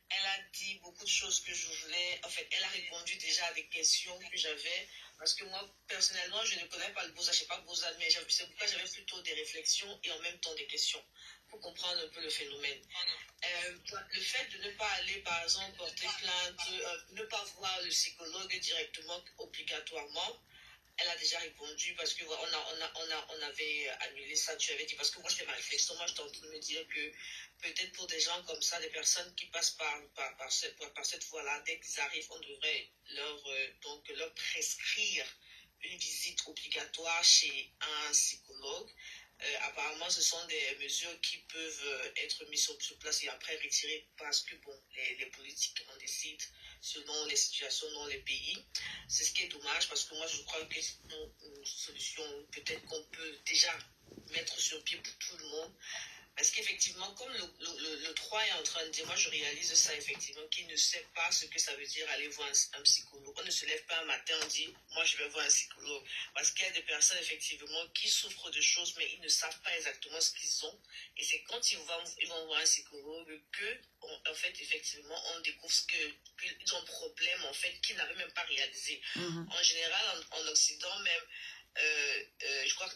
elle a dit beaucoup de choses que je voulais. En fait, elle a répondu déjà à des questions que j'avais. Parce que moi, personnellement, je ne connais pas le Boza, je ne sais pas Boza, mais c'est pourquoi j'avais plutôt des réflexions et en même temps des questions pour comprendre un peu le phénomène. Le fait de ne pas aller, par exemple, porter plainte, ne pas voir le psychologue directement, obligatoirement, elle a déjà répondu parce que on avait annulé ça. Tu avais dit, parce que moi, c'était ma réflexion. Moi, j'étais en train de me dire que peut-être pour des gens comme ça, des personnes qui passent par cette voie-là, dès qu'ils arrivent, on devrait leur prescrire une visite obligatoire chez un psychologue. Apparemment, ce sont des mesures qui peuvent être mises sur place et après retirées parce que bon, les politiques en décident selon les situations dans les pays. C'est ce qui est dommage parce que moi, je crois que c'est une solution peut-être qu'on peut déjà mettre sur pied pour tout le monde. Parce qu'effectivement, comme le 3 est en train de dire, moi je réalise ça effectivement, qu'il ne sait pas ce que ça veut dire aller voir un psychologue. On ne se lève pas un matin, on dit, moi je vais voir un psychologue. Parce qu'il y a des personnes effectivement qui souffrent de choses, mais ils ne savent pas exactement ce qu'ils ont. Et c'est quand ils vont voir un psychologue que, en fait, effectivement, on découvre qu'ils ont un problème, en fait, qu'ils n'avaient même pas réalisé. En général, en Occident même, je crois que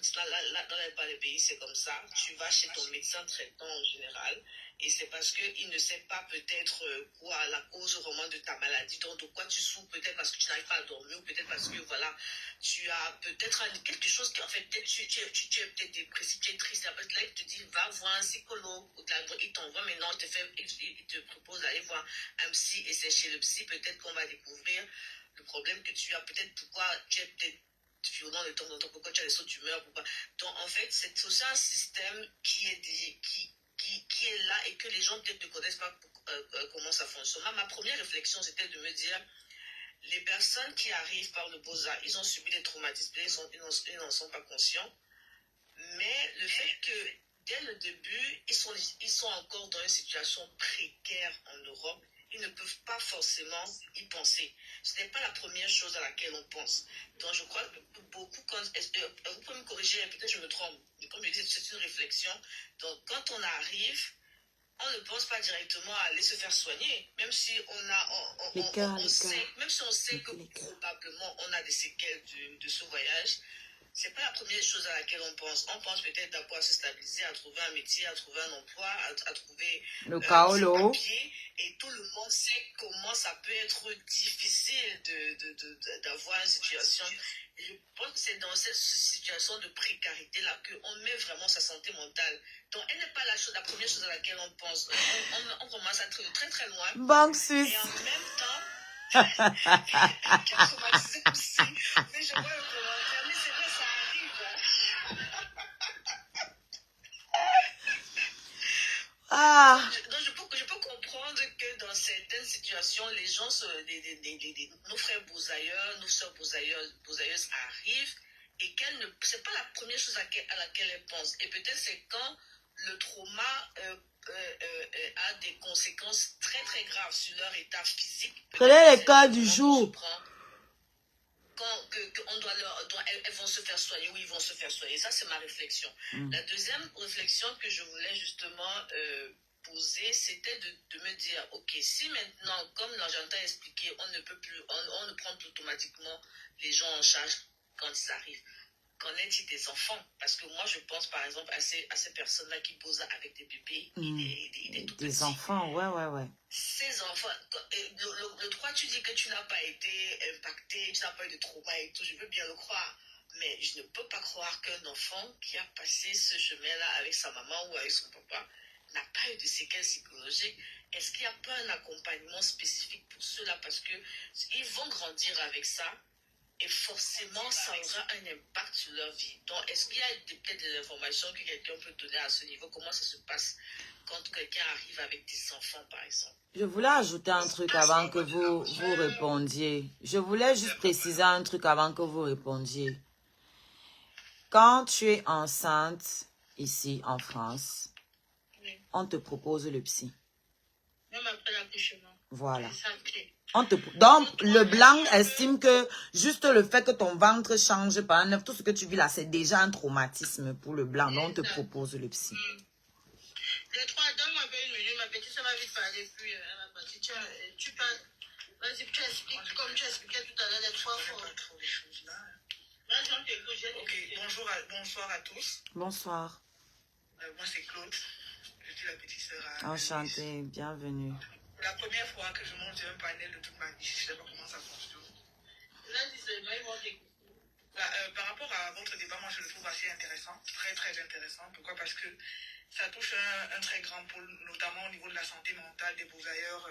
dans les pays, c'est comme ça. Tu vas chez ton médecin traitant en général et c'est parce qu'il ne sait pas peut-être quoi la cause vraiment de ta maladie, donc de quoi tu souffres, peut-être parce que tu n'arrives pas à dormir ou peut-être parce que voilà, tu as peut-être quelque chose qui en fait, peut-être tu es peut-être dépressif, tu es triste. Là, il te dit, va voir un psychologue. Il t'envoie maintenant, il te propose d'aller voir un psy et c'est chez le psy peut-être qu'on va découvrir le problème que tu as, peut-être pourquoi tu es peut-être violent de temps en temps, pourquoi tu as des sauts d'humeur, pourquoi. Donc en fait, c'est aussi un système qui est là et que les gens peut-être ne connaissent pas comment ça fonctionne. Ma première réflexion, c'était de me dire, les personnes qui arrivent par le Beaux-Arts, ils ont subi des traumatismes, ils n'en sont pas conscients, mais le fait que dès le début, ils sont encore dans une situation précaire en Europe, ils ne peuvent pas forcément y penser. Ce n'est pas la première chose à laquelle on pense. Donc je crois que beaucoup, vous pouvez me corriger, peut-être je me trompe, mais comme je dis, c'est une réflexion. Donc quand on arrive, on ne pense pas directement à aller se faire soigner, même si on sait, même si on sait que probablement on a des séquelles de ce voyage. C'est pas la première chose à laquelle on pense. On pense peut-être d'abord à se stabiliser, à trouver un métier, à trouver un emploi, à trouver
le
ses
kaolo.
papiers. Et tout le monde sait comment ça peut être difficile d'avoir une situation. Et je pense que c'est dans cette situation de précarité-là qu'on met vraiment sa santé mentale. Donc, elle n'est pas la première chose à laquelle on pense. On commence à être très très loin.
Banque suisse.
Et en même temps, qui a traumatisé aussi. Mais je vois le commentaire, mais c'est vrai, ça arrive.
Ah.
Donc, je peux comprendre que dans certaines situations, les gens, nos frères bousailleurs, nos soeurs bousailleuses arrivent et c'est pas la première chose à laquelle elles pensent. Et peut-être c'est quand le trauma a des conséquences très très graves sur leur état physique.
Prenez les cas du jour.
Elles vont se faire soigner ou ils vont se faire soigner. Ça, c'est ma réflexion. La deuxième réflexion que je voulais justement poser, c'était de me dire, ok, si maintenant, comme l'Argentin a expliqué, on ne prend plus automatiquement les gens en charge quand ils arrivent. Qu'en est-il des enfants? Parce que moi, je pense par exemple à ces personnes-là qui posent avec des bébés et des tout petits.
Des enfants, ouais.
Ces enfants, le 3, tu dis que tu n'as pas été impacté, tu n'as pas eu de trauma et tout, je veux bien le croire. Mais je ne peux pas croire qu'un enfant qui a passé ce chemin-là avec sa maman ou avec son papa n'a pas eu de séquelles psychologiques. Est-ce qu'il n'y a pas un accompagnement spécifique pour ceux-là? Parce qu'ils vont grandir avec ça. Et forcément, ça aura un impact sur leur vie. Donc, est-ce qu'il y a peut-être des informations que quelqu'un peut donner à ce niveau? Comment ça se passe quand quelqu'un arrive avec des enfants, par exemple?
Je voulais ajouter un truc avant que vous répondiez. Je voulais juste préciser un truc avant que vous répondiez. Quand tu es enceinte, ici en France, on te propose le psy.
Même après l'accouchement.
Voilà.
Donc,
Donc, le blanc estime que juste le fait que ton ventre change par un œuf, tout ce que tu vis là, c'est déjà un traumatisme pour le blanc. Donc, on te propose le psy.
Les 3, donne-moi une minute, ma petite, ça va vite parler plus. Tu parles, vas-y, tu expliques comme tu expliquais tout à l'heure les 3 fois. Vas-y, on t'écoute. Ok, bonsoir à tous.
Bonsoir.
Moi, c'est Claude. Je suis la petite sœur à
Enchantée, bienvenue.
La première fois que je monte sur un panel de toute ma vie, je ne sais pas comment ça fonctionne. Là, ils vont t'écouter. Par rapport à votre débat, moi je le trouve assez intéressant, très très intéressant. Pourquoi? Parce que ça touche un très grand pôle, notamment au niveau de la santé mentale des bousailleurs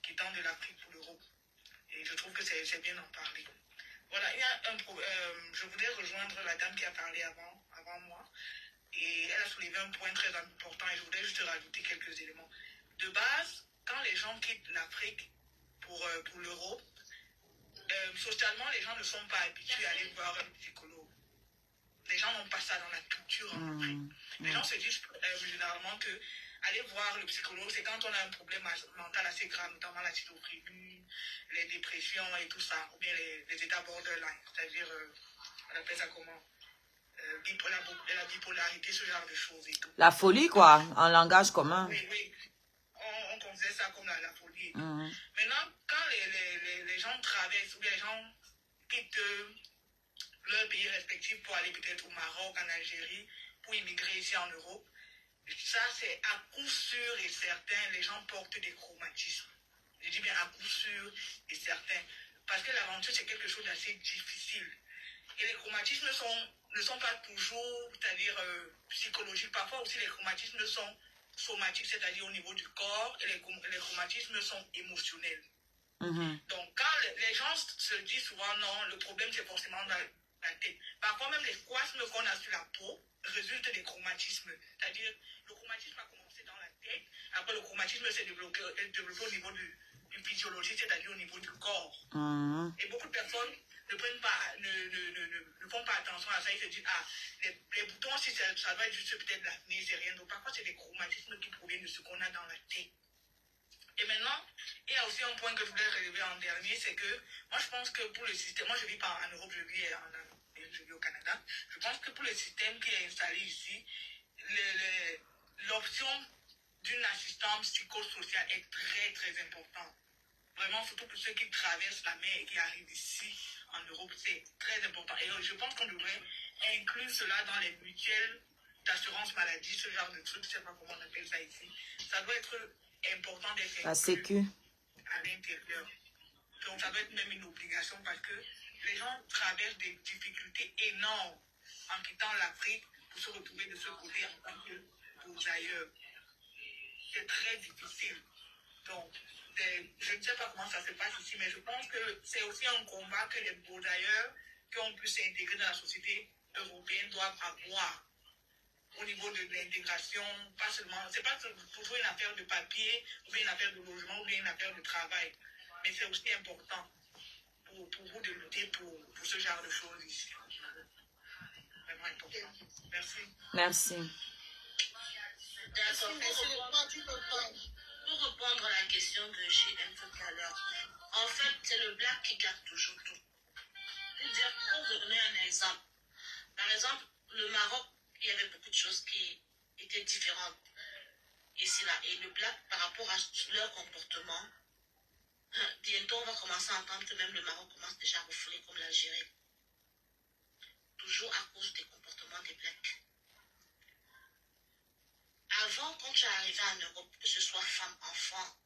qui tendent de l'Afrique pour l'Europe. Et je trouve que c'est bien d'en parler. Voilà, il y a un problème. Je voudrais rejoindre la dame qui a parlé avant moi. Et elle a soulevé un point très important et je voudrais juste rajouter quelques éléments. De base, quand les gens quittent l'Afrique pour l'Europe, socialement, les gens ne sont pas habitués à aller voir un psychologue. Les gens n'ont pas ça dans la culture en Afrique. Les gens se disent généralement que aller voir le psychologue, c'est quand on a un problème mental assez grave, notamment la schizophrénie, les dépressions et tout ça, ou bien les états borderline, c'est-à-dire, on appelle ça comment, la bipolarité, ce genre de choses et tout.
La folie, quoi, en langage commun.
Oui, oui. On considère ça comme la folie. Et tout. Maintenant, quand les gens traversent, ou bien les gens quittent leur pays respectif pour aller peut-être au Maroc, en Algérie, pour immigrer ici en Europe, ça c'est à coup sûr et certain, les gens portent des traumatismes. Je dis bien à coup sûr et certain. Parce que l'aventure c'est quelque chose d'assez difficile. Et les traumatismes ne sont pas toujours, c'est-à-dire psychologiques. Parfois aussi les traumatismes sont somatiques, c'est-à-dire au niveau du corps, et les traumatismes sont émotionnels. Donc quand les gens se disent souvent non, le problème c'est forcément dans la tête. Parfois même les spasmes qu'on a sur la peau résultent des traumatismes. C'est-à-dire le traumatisme a commencé dans la tête, après le traumatisme s'est développé au niveau du physiologie, c'est-à-dire au niveau du corps. Et beaucoup de personnes ne font pas attention à ça, ils se disent ah, les boutons, si ça doit être juste peut-être de l'acné, c'est rien d'autre. Parfois c'est des traumatismes qui proviennent de ce qu'on a dans la tête. Et maintenant, il y a aussi un point que je voulais relever en dernier, c'est que moi je pense que pour le système, moi je vis pas en Europe, je vis au Canada, je pense que pour le système qui est installé ici, l'option d'une assistance psychosociale est très très importante. Vraiment, surtout pour ceux qui traversent la mer et qui arrivent ici en Europe, c'est très important. Et je pense qu'on devrait inclure cela dans les mutuelles d'assurance maladie, ce genre de trucs, je ne sais pas comment on appelle ça ici. Ça doit être important d'être
La sécu
à l'intérieur. Donc ça doit être même une obligation parce que les gens traversent des difficultés énormes en quittant l'Afrique pour se retrouver de ce côté en tant que pourvoyeurs. C'est très difficile. Donc, je ne sais pas comment ça se passe ici, mais je pense que c'est aussi un combat que les pourvoyeurs qui ont pu s'intégrer dans la société européenne doivent avoir. Au niveau de l'intégration, pas seulement, c'est pas toujours une affaire de papier, ou bien une affaire de logement, ou bien une affaire de travail. Mais c'est aussi important pour vous de lutter pour ce genre de choses ici. Vraiment important. Merci.
Merci.
D'accord. Pour répondre à la question de JM tout à l'heure, en fait, c'est le black qui garde toujours tout. Pour vous donner un exemple, par exemple, le Maroc, il y avait beaucoup de choses qui étaient différentes ici là. Et le black, par rapport à leur comportement, bientôt on va commencer à entendre que même le Maroc commence déjà à refouler comme l'Algérie. Toujours à cause des comportements des blacks. Avant, quand tu arrivais en Europe, que ce soit femme, enfant,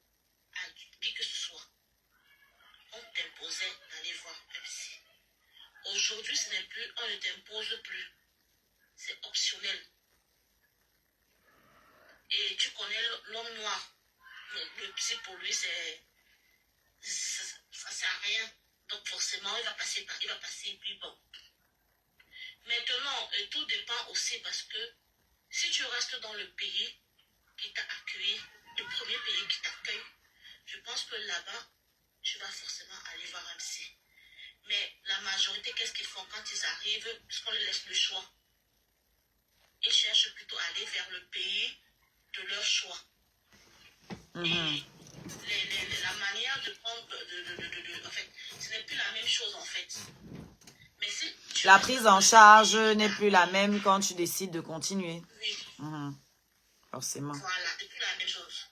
adulte, qui que ce soit, on t'imposait d'aller voir un psy. Aujourd'hui, ce n'est plus, on ne t'impose plus. C'est optionnel. Et tu connais l'homme noir. Le psy pour lui, ça sert à rien. Donc forcément, il va passer et puis bon. Maintenant, tout dépend aussi parce que si tu restes dans le pays qui t'a accueilli, le premier pays qui t'accueille, je pense que là-bas, tu vas forcément aller voir un psy. Mais la majorité, qu'est-ce qu'ils font quand ils arrivent, puisqu'on leur laisse le choix? Ils cherchent plutôt à aller vers le pays de leur choix. Et la manière de prendre, en fait, ce n'est plus la même chose en fait. Mais si
la prise en charge n'est plus la même quand tu décides de continuer.
Oui.
Forcément.
Voilà, c'est plus la même chose.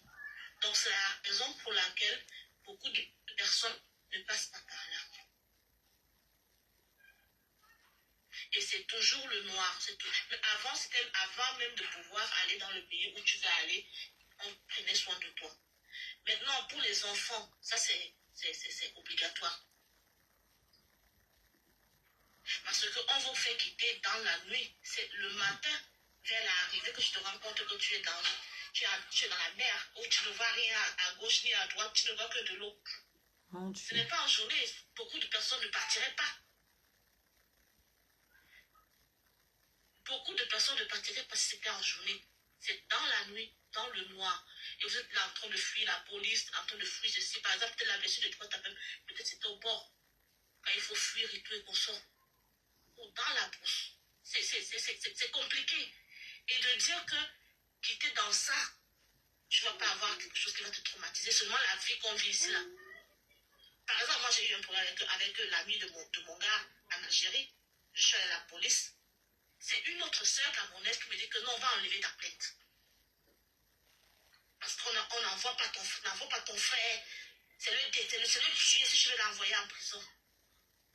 Donc c'est la raison pour laquelle beaucoup de personnes ne passent pas par là. Et c'est toujours le noir. Mais avant même de pouvoir aller dans le pays où tu vas aller, on prenait soin de toi. Maintenant, pour les enfants, ça c'est obligatoire. Parce qu'on vous fait quitter dans la nuit. C'est le matin, vers l'arrivée, que tu te rends compte que tu es dans la mer, où tu ne vois rien à gauche ni à droite, tu ne vois que de l'eau. Ce n'est pas en journée. Beaucoup de personnes ne partiraient pas. Beaucoup de personnes ne partirait parce que c'était en journée. C'est dans la nuit, dans le noir. Et vous êtes là en train de fuir la police, en train de fuir ceci. Par exemple, peut-être la blessure de trois tapins, peut-être c'était au bord. Quand il faut fuir et tout et qu'on sort. Ou dans la brousse. C'est compliqué. Et de dire que quitter dans ça, tu ne vas pas avoir quelque chose qui va te traumatiser. Seulement la vie qu'on vit ici là. Par exemple, moi j'ai eu un problème avec l'ami de mon gars en Algérie. Je suis allée à la police. C'est une autre sœur camerounaise qui me dit que non, on va enlever ta plainte. Parce qu'on n'envoie pas ton frère. C'est le tuer si je vais l'envoyer en prison.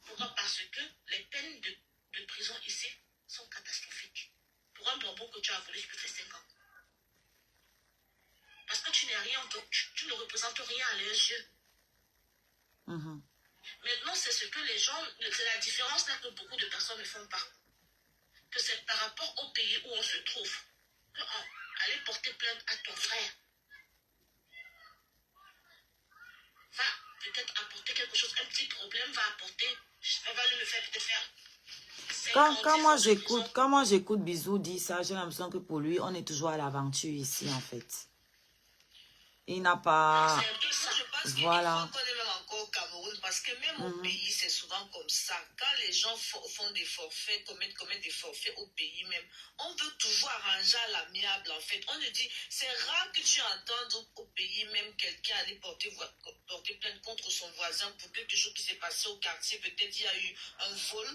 Pourquoi? Parce que les peines de prison ici sont catastrophiques. Pour un bonbon que tu as volé, tu peux faire 5 ans. Parce que tu n'es rien, donc tu ne représentes rien à leurs yeux. Maintenant, c'est ce que les gens, c'est la différence là que beaucoup de personnes ne font pas. Que c'est par rapport au pays où on se trouve. Que aller porter plainte à ton frère va peut-être apporter quelque chose, un petit problème va apporter, va le faire peut-être faire.
Quand moi j'écoute Bisou dire ça, j'ai l'impression que pour lui, on est toujours à l'aventure ici en fait. Il n'a pas...
Je pense
Voilà.
qu'il faut qu'on est même encore au Cameroun parce que même au pays, c'est souvent comme ça. Quand les gens font des forfaits, commettent des forfaits au pays même, on veut toujours arranger à l'amiable en fait. On nous dit, c'est rare que tu entendes au pays même quelqu'un aller porter plainte contre son voisin pour quelque chose qui s'est passé au quartier. Peut-être il y a eu un vol.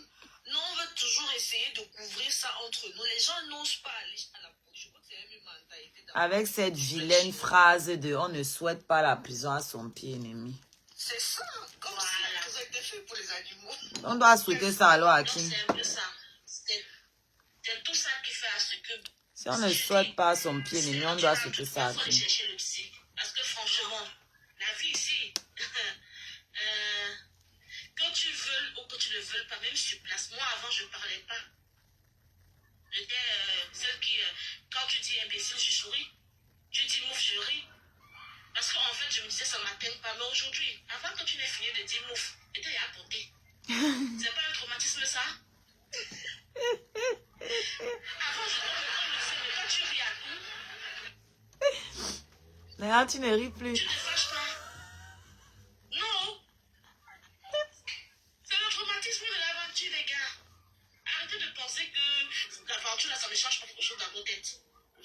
Non, on veut toujours essayer de couvrir ça entre nous. Les gens n'osent pas aller à la police. Je crois que c'est la même mentalité.
Avec cette vilaine phrase de « on ne souhaite pas la prison à son pied ennemi ».
C'est ça, comme si ça a été fait pour les animaux.
On doit souhaiter ça alors à qui?
C'est un peu ça. C'est tout ça qui fait à ce que...
Si on ne souhaite pas son pied ennemi, on doit souhaiter ça à
Il faut
qui?
chercher le psy. Parce que franchement, la vie ici, que tu veuilles ou que tu ne veuilles pas, même sur place. Moi, avant, je ne parlais pas. J'étais celle qui, quand tu dis imbécile, je souris. Tu dis mouf, je ris. Parce qu'en fait, je me disais, ça ne m'atteint pas. Mais aujourd'hui, avant que tu n'aies fini de dire mouf, et tu es à côté. C'est pas un traumatisme, ça? Avant, on le sait, mais quand tu ris à tout,
Maintenant, tu ne ris plus.
tu ne te fâches pas. Non. C'est le traumatisme de l'aventure, les gars. Arrêtez de penser que l'aventure, là, ça ne change pas quelque chose dans vos têtes.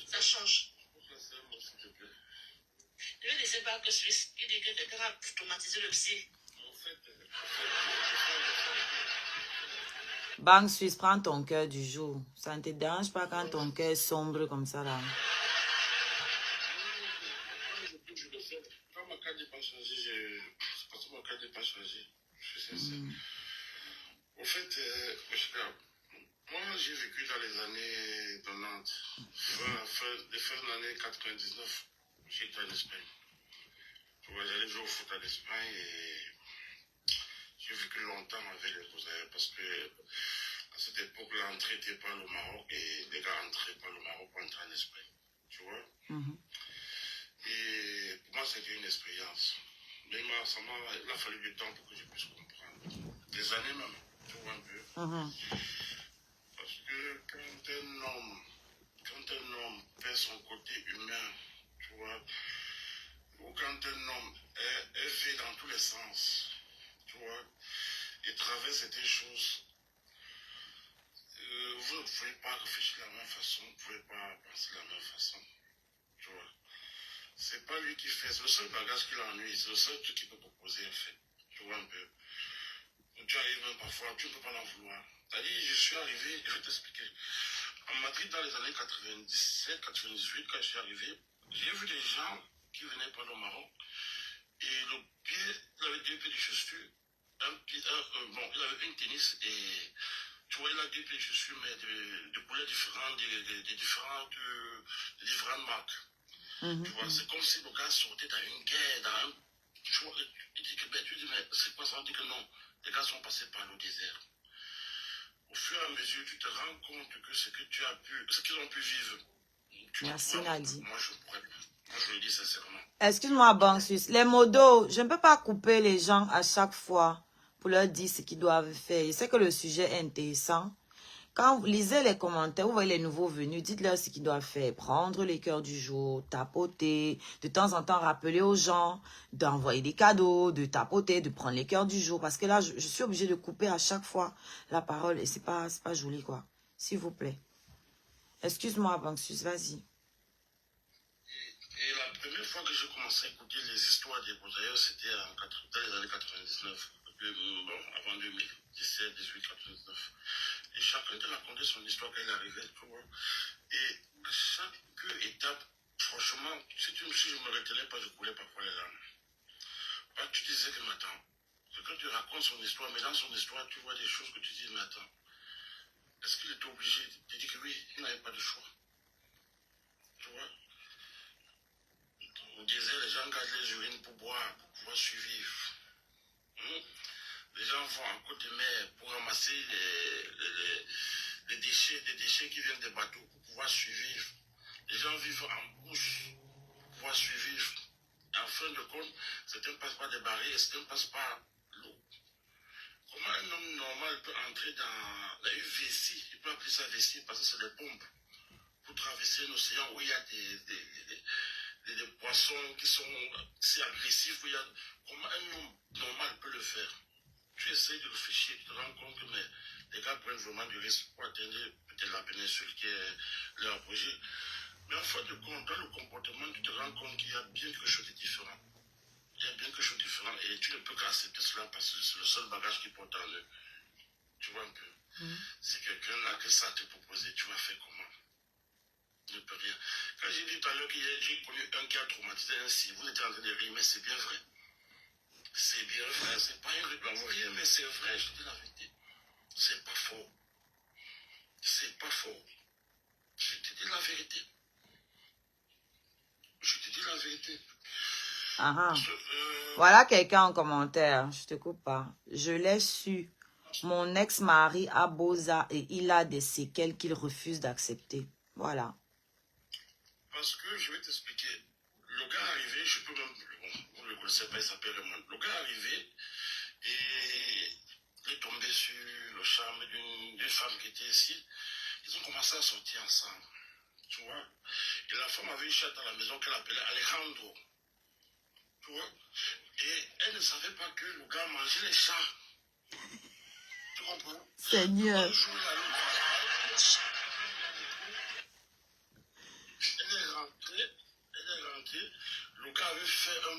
Ça change. Je ne laisser pas que Suisse, il dit que quelqu'un va traumatiser le psy.
Banque Suisse, prends ton cœur du jour. Ça ne te dérange pas quand ton cœur est sombre comme ça là?
Quand ma carte n'est pas changée, c'est parce que ma carte n'est pas changée. Je suis sincère. Au fait, moi j'ai vécu dans les années 90, les fins de l'année 99, j'étais en Espagne. J'allais jouer au foot en Espagne et j'ai vécu longtemps avec les cousins parce que à cette époque, l'entrée n'était pas le Maroc et les gars entraient par le Maroc pour entrer en Espagne. Tu vois? Et pour moi, c'était une expérience. Mais il a fallu du temps pour que je puisse comprendre. Des années même, tu vois un peu. Parce que quand un homme perd son côté humain, tu vois, ou quand un homme est fait dans tous les sens, tu vois, et traverse certaines choses, vous ne pouvez pas réfléchir de la même façon, vous ne pouvez pas penser de la même façon, tu vois. C'est pas lui qui fait, c'est le seul bagage qui l'ennuie, c'est le seul truc qu'il peut proposer en fait, tu vois un peu. Tu arrives même parfois, tu ne peux pas l'en vouloir. C'est-à-dire, je suis arrivé, je vais t'expliquer. En Madrid, dans les années 97, 98, quand je suis arrivé, j'ai vu des gens qui venaient par le Maroc. Et le pied, il avait 2 pieds de chaussures. Il avait une tennis et tu vois, il a 2 pieds de chaussures, mais de couleurs différentes, de différentes marques. Tu vois, c'est comme si le gars sortait dans une guerre, dans un. Tu vois, il dit que, tu dis, mais c'est pas ça? On dit que non. Les gars sont passés par le désert. Au fur et à mesure, tu te rends compte que ce qu'ils ont pu vivre.
Merci Nadi.
Moi, je le dis sincèrement.
Excuse-moi, Banque Suisse. Les modos, je ne peux pas couper les gens à chaque fois pour leur dire ce qu'ils doivent faire. Je sais que le sujet est intéressant. Quand vous lisez les commentaires, vous voyez les nouveaux venus, dites-leur ce qu'ils doivent faire. Prendre les cœurs du jour, tapoter, de temps en temps rappeler aux gens, d'envoyer des cadeaux, de tapoter, de prendre les cœurs du jour. Parce que là, je suis obligée de couper à chaque fois la parole et c'est pas joli, quoi. S'il vous plaît. Excuse-moi, Banxus, vas-y.
Et la première fois que j'ai commencé à écouter les histoires des Bosailleurs, c'était dans les années 99, avant 2017, 18, 99. Et chacun te racontait son histoire quand il arrivait, tu vois. Et à chaque étape, franchement, si je ne me retenais pas, je coulais parfois les larmes. Parce que tu disais que, mais attends, quand tu racontes son histoire, mais dans son histoire, tu vois des choses que tu dis, mais attends, est-ce qu'il était obligé de dire que oui, il n'avait pas de choix? Tu vois? On disait, les gens gardent les urines pour boire, pour pouvoir survivre. Les gens vont en côte de mer pour ramasser les déchets qui viennent des bateaux pour pouvoir survivre. Les gens vivent en bouche pour pouvoir survivre. En fin de compte, certains ne passent pas des barrières, certains ne passent pas l'eau. Comment un homme normal peut entrer dans une vessie, il peut appeler ça vessie parce que c'est des pompes, pour traverser un océan où il y a des poissons qui sont si agressifs. Comment un homme normal peut le faire? Tu essayes de réfléchir, tu te rends compte que les gars prennent vraiment du risque pour atteindre peut-être la péninsule qui est leur apogée. Mais en fin de compte, dans le comportement, tu te rends compte qu'il y a bien quelque chose de différent. Il y a bien quelque chose de différent et tu ne peux qu'accepter cela parce que c'est le seul bagage qu'ils portent en eux. Tu vois un peu. Si quelqu'un n'a que ça à te proposer, tu vas faire comment? Tu ne peux rien. Quand j'ai dit tout à l'heure que j'ai connu un qui a traumatisé ainsi, vous êtes en train de rire, mais c'est bien vrai. C'est bien vrai, c'est pas une rébellion, vous riez, mais c'est vrai, je dis la vérité. C'est pas faux. C'est pas faux. Je te dis la vérité. Je te dis la vérité.
Voilà quelqu'un en commentaire, je te coupe pas. Je l'ai su. Mon ex-mari a Boza et il a des séquelles qu'il refuse d'accepter. Voilà.
Parce que je vais t'expliquer. Le gars est arrivé, je peux même. Vous ne le connaissez pas, il s'appelle Raymond. Le gars est arrivé et il est tombé sur le charme d'une femme qui était ici. Ils ont commencé à sortir ensemble. Tu vois? Et la femme avait une chatte à la maison qu'elle appelait Alejandro. Tu vois? Et elle ne savait pas que le gars mangeait les chats. Tu comprends?
Seigneur.
Un jour, elle est rentrée. Le gars avait fait un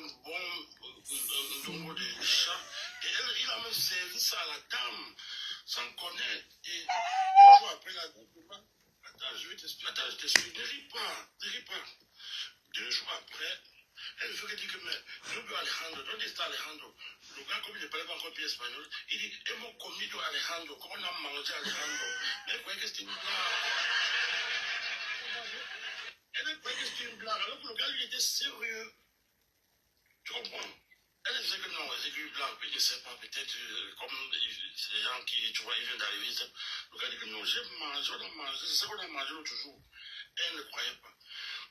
nombre de chats. Et il a même servi ça à la dame, sans connaître. Et un jour après, la dame, attends, je t'explique. Ne ris pas. 2 jours après, elle veut dire que, mais, je veux Alejandro, ¿dónde está Alejandro? Le gars, comme il ne parlait pas encore bien espagnol, il dit, hemos comido Alejandro, comment on a mangé Alejandro? Mais elle croyait que c'était une blague. Elle croyait que c'était une blague, alors que le gars, lui, était sérieux. Tu comprends? Elle disait que non, c'est une blague, il ne sait pas, peut-être, comme c'est les gens qui, tu vois, ils viennent d'arriver, le gars dit que non, j'ai mangé, on a mangé, c'est ça qu'on a mangé l'autre jour. Elle ne croyait pas.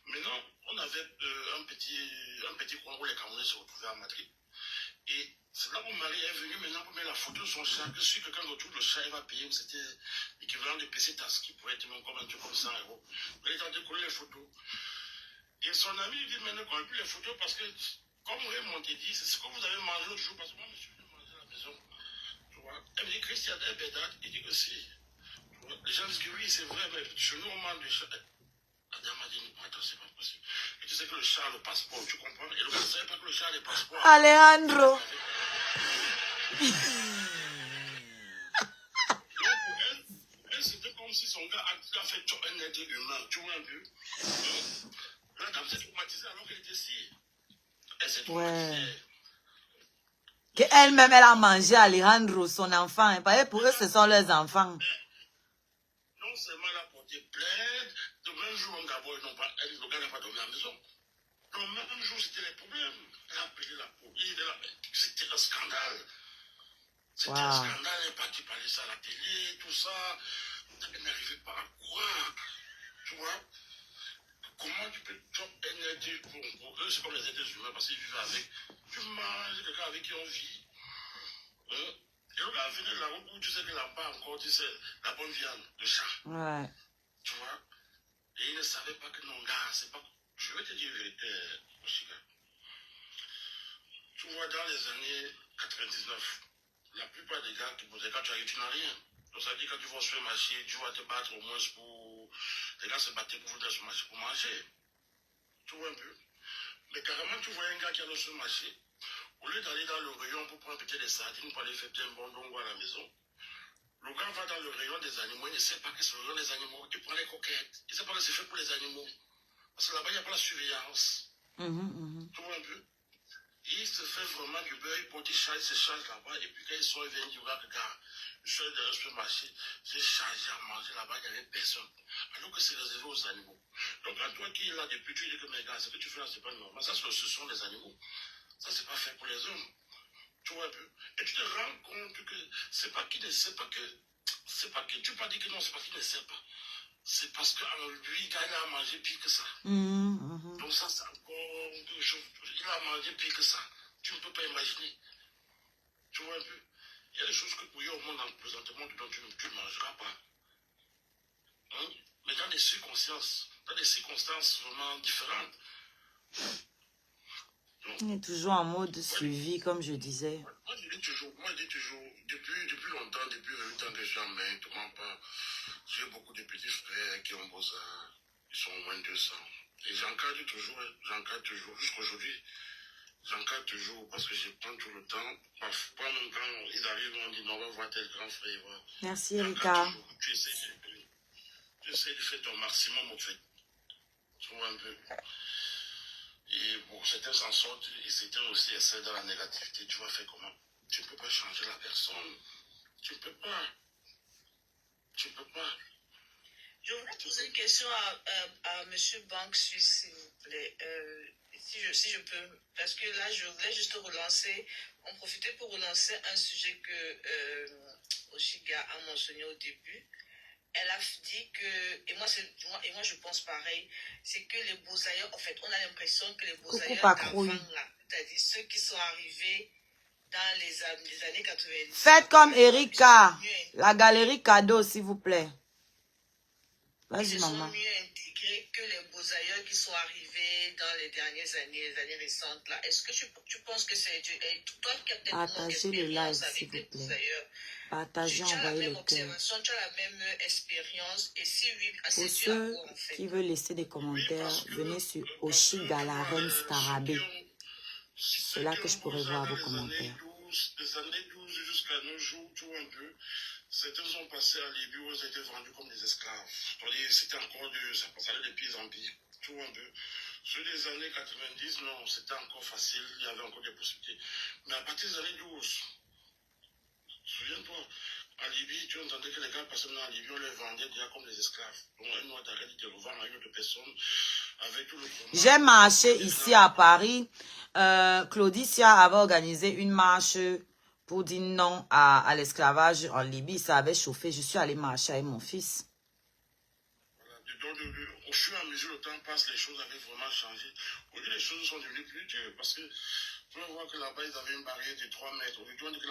Maintenant, on avait un petit coin où les Camerounais se retrouvaient à Madrid. Et c'est là où Marie est venue maintenant pour mettre la photo de son chat. Que si quelqu'un retrouve le chat, il va payer. C'était l'équivalent de PC-TAS qui pourrait être même comme un truc comme 100 €. Elle est en train de coller les photos. Et son ami lui dit maintenant qu'on n'a plus les photos parce que, comme Raymond te dit, c'est ce que vous avez mangé l'autre jour. Parce que moi, je suis venu manger à la maison. Tu vois? Elle me dit, Christian, il dit que si. Tu vois? Les gens disent que oui, c'est vrai, mais chez nous, on mange du chat. Adam m'a dit, attends, c'est pas possible. Et tu sais que le chat a le passeport, tu comprends? Et le gars ne savait pas que le chat a le passeport.
Alejandro.
Donc pour elle, c'était comme si son gars a fait un être humain, tu vois un peu? La dame s'est traumatisée alors qu'elle était ici. Elle s'est traumatisée.
Qu'elle-même, elle a mangé Alejandro, son enfant. Hein. Parce que pour eux, ce sont leurs enfants.
Non seulement elle a porté plainte, le même jour, d'abord, le gars n'a pas dormi à la maison. Le même jour, c'était les problèmes. Elle a appelé la police. C'était un scandale. C'était un scandale. Elle est partie parler ça à la télé, tout ça. Elle n'arrivait pas à croire. Tu vois? Comment tu peux un être pour eux, c'est comme les êtres humains parce qu'ils vivent avec. Tu manges quelqu'un avec qui on vit. Et le gars venir de la route où tu sais que là-bas encore, tu sais, la bonne viande, le chat.
Ouais.
Tu vois? Et il ne savait pas que non, gars, c'est pas... Je vais te dire la vérité, Oshiga. Tu vois, dans les années 99, la plupart des gars qui posaient, quand tu arrives, tu n'as rien. Donc ça veut dire quand tu vas sur le marché, tu vas te battre au moins pour... Les gars se battaient pour venir sur le marché pour manger. Tu vois un peu. Mais carrément, tu vois un gars qui allait sur le marché, au lieu d'aller dans le rayon pour prendre peut-être des sardines pour aller faire un bon dongo à la maison, le gars va dans le rayon des animaux, il ne sait pas que c'est le rayon des animaux, il prend les coquettes, il ne sait pas que c'est fait pour les animaux. Parce que là-bas, il n'y a pas la surveillance. Tu vois un peu. Il se fait vraiment du beurre, il porte, il se charge là-bas, et puis quand il sort, il vient dire, regarde, je suis allé dans le supermarché, j'ai chargé à manger là-bas, il n'y avait personne. Alors que c'est réservé aux animaux. Donc, à toi qui est là depuis, tu dis que, mes gars, ce que tu fais là, c'est pas normal. Ça, ce sont les animaux. Ça, c'est pas fait pour les hommes. Tu vois un peu. Et tu te rends compte que c'est pas qu'il ne sait pas que. C'est pas que. Tu peux pas dire que non, c'est pas qu'il ne sait pas. C'est parce qu'en lui, il a mangé pire que ça. Donc ça, c'est encore quelque chose. Il a mangé pire que ça. Tu ne peux pas imaginer. Tu vois un peu. Il y a des choses que pour eux au monde présentement dont tu ne mangeras pas. Hein? Mais dans des circonstances vraiment différentes. Donc,
On est toujours en mode suivi, comme je disais.
Moi, je dis toujours, depuis longtemps, depuis 8 ans que je suis en main, tout le monde parle. J'ai beaucoup de petits frères qui ont bossé, ils sont au moins 200. Et j'encadre toujours, jusqu'aujourd'hui. J'encadre toujours parce que je prends tout le temps. Parfois, même quand ils arrivent, on dit non, on va voir tel grand frère.
Merci, Erika.
Tu essaies de faire ton maximum, en fait. Tu vois un peu. Et bon, certains s'en sortent et certains aussi essaient dans la négativité. Tu vas faire comment? Tu ne peux pas changer la personne. Tu ne peux pas. Tu ne peux pas.
Je voudrais poser une question à M. Banque Suisse, s'il vous plaît. Si je peux, parce que là, je voulais juste relancer, en profiter pour relancer un sujet que Oshiga a mentionné au début. Elle a dit que, et moi je pense pareil, c'est que les Bosailleurs, en fait, on a l'impression que les Bosailleurs d'avant, c'est-à-dire ceux qui sont arrivés dans les années 90.
Faites comme Erika, la galerie cadeau, s'il vous plaît. Vas-y, maman.
Ils sont mieux intégrés que les Bosailleurs qui sont arrivés dans les dernières années, les années récentes là. Est-ce que tu penses que c'est toi qui as peut-être
partagez le live, s'il vous plaît. Partagez, envoyez le cœur.
Tu as la même expérience et si oui,
pour ceux qui veulent laisser des commentaires, venez sur Oshiga, la reine Starabé. C'est là que je pourrais voir vos commentaires.
Les années 12 jusqu'à nos jours, tout un peu, certains ont passé à Libye où ils étaient vendus comme des esclaves. C'était encore ça allait de pire en pire, tout un peu. Sur les années 90, non, c'était encore facile, il y avait encore des possibilités. Mais à partir des années 12, souviens-toi, en Libye, tu entendais que les gars passaient en Libye, on les vendait déjà comme des esclaves. Donc, un mois d'arrêt de revendre à une autre personne avec tout le monde.
J'ai marché ici à Paris. Claudicia avait organisé une marche pour dire non à l'esclavage en Libye. Ça avait chauffé. Je suis allée marcher avec mon fils.
Voilà. Donc, au fur et à mesure, le temps passe, les choses avaient vraiment changé. Aujourd'hui, les choses sont devenues plus dures parce que tu vas voir que là-bas, ils avaient une barrière de 3 mètres. Aujourd'hui, on dit que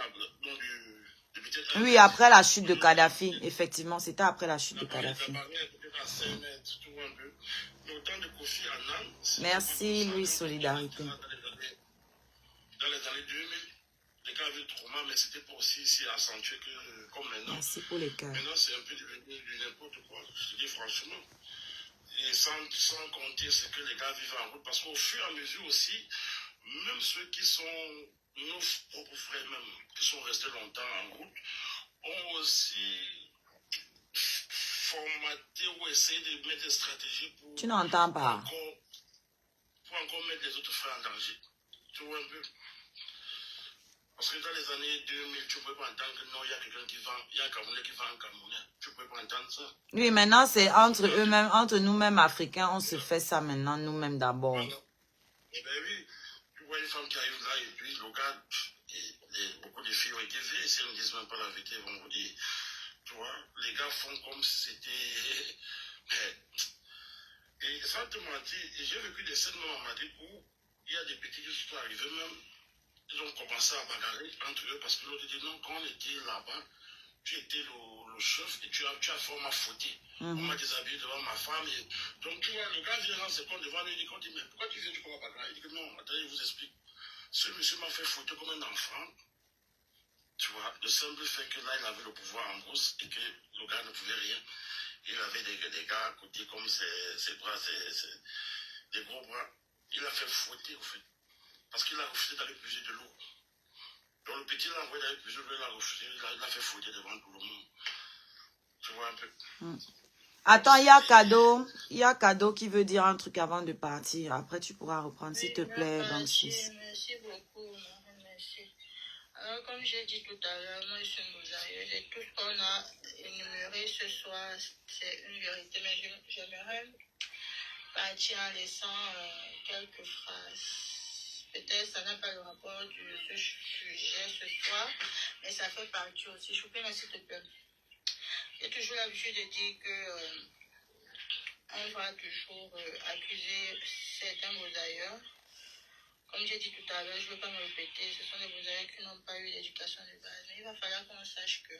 oui, après la chute de Kadhafi. Effectivement, c'était après la chute de Kadhafi. Merci, Louis Solidarité.
Dans les années 2000, les gars avaient trop mal, mais c'était pour aussi accentuer que, comme maintenant.
Merci pour les cœurs.
Maintenant, c'est un peu devenu du n'importe quoi, je te dis franchement. Et sans compter ce que les gars vivent en route, parce qu'au fur et à mesure aussi, même ceux qui sont nos propres frères même, qui sont restés longtemps en route, ont aussi formaté ou essayé de mettre des stratégies pour...
Tu n'entends pas.
Pour encore mettre les autres frères en danger. Tu vois un peu? Parce que dans les années 2000, tu ne pouvais pas entendre que non, il y a quelqu'un qui vend, il y a un Camerounais qui vend un Camerounais. Tu ne pouvais pas entendre ça.
Oui, maintenant, c'est entre eux-mêmes, entre nous-mêmes Africains, on se fait ça maintenant, nous-mêmes d'abord.
Voilà. Eh bien oui, tu vois une femme qui arrive là et puis le gars, beaucoup de filles ont été vieilles, si elles ne disent même pas la vérité, ils vont vous dire. Tu vois, les gars font comme si c'était... Et sans te mentir, j'ai vécu des scènes même en Madrid où il y a des petits qui sont arrivés même Ils ont commencé à bagarrer entre eux parce que l'autre dit non, quand on était là-bas, tu étais le chef et tu as fait ma faute. On m'a déshabillé devant ma femme. Donc tu vois, le gars vient dans ses comptes devant lui et dit, mais pourquoi tu viens du combat bagarre? Il dit que non, attendez, je vous explique. Ce monsieur m'a fait foutre comme un enfant. Tu vois, le simple fait que là, il avait le pouvoir en brousse et que le gars ne pouvait rien. Il avait des gars à côté comme ses bras, des gros bras. Il a fait fouetter, au fait. Parce qu'il a refusé d'aller puiser de l'eau. Donc le petit l'a envoyé d'aller puiser de l'eau, il a refusé, il a fait fouetter devant tout le monde. Tu vois un peu.
Attends, il y a Cadeau. Il y a Cadeau qui veut dire un truc avant de partir. Après, tu pourras reprendre, s'il te plaît, Banksy.
Merci beaucoup, merci. Alors, comme j'ai dit tout à l'heure, moi, je suis mosaïeuse et tout ce qu'on a énuméré ce soir, c'est une vérité. Mais j'aimerais partir en laissant quelques phrases. Peut-être ça n'a pas le rapport de ce sujet ce soir, mais ça fait partie aussi. Choupina, s'il te plaît. J'ai toujours l'habitude de dire que on va toujours accuser certains mosaïeurs. Comme j'ai dit tout à l'heure, je ne veux pas me répéter, ce sont des mosaïeurs qui n'ont pas eu d'éducation de base. Mais il va falloir qu'on sache que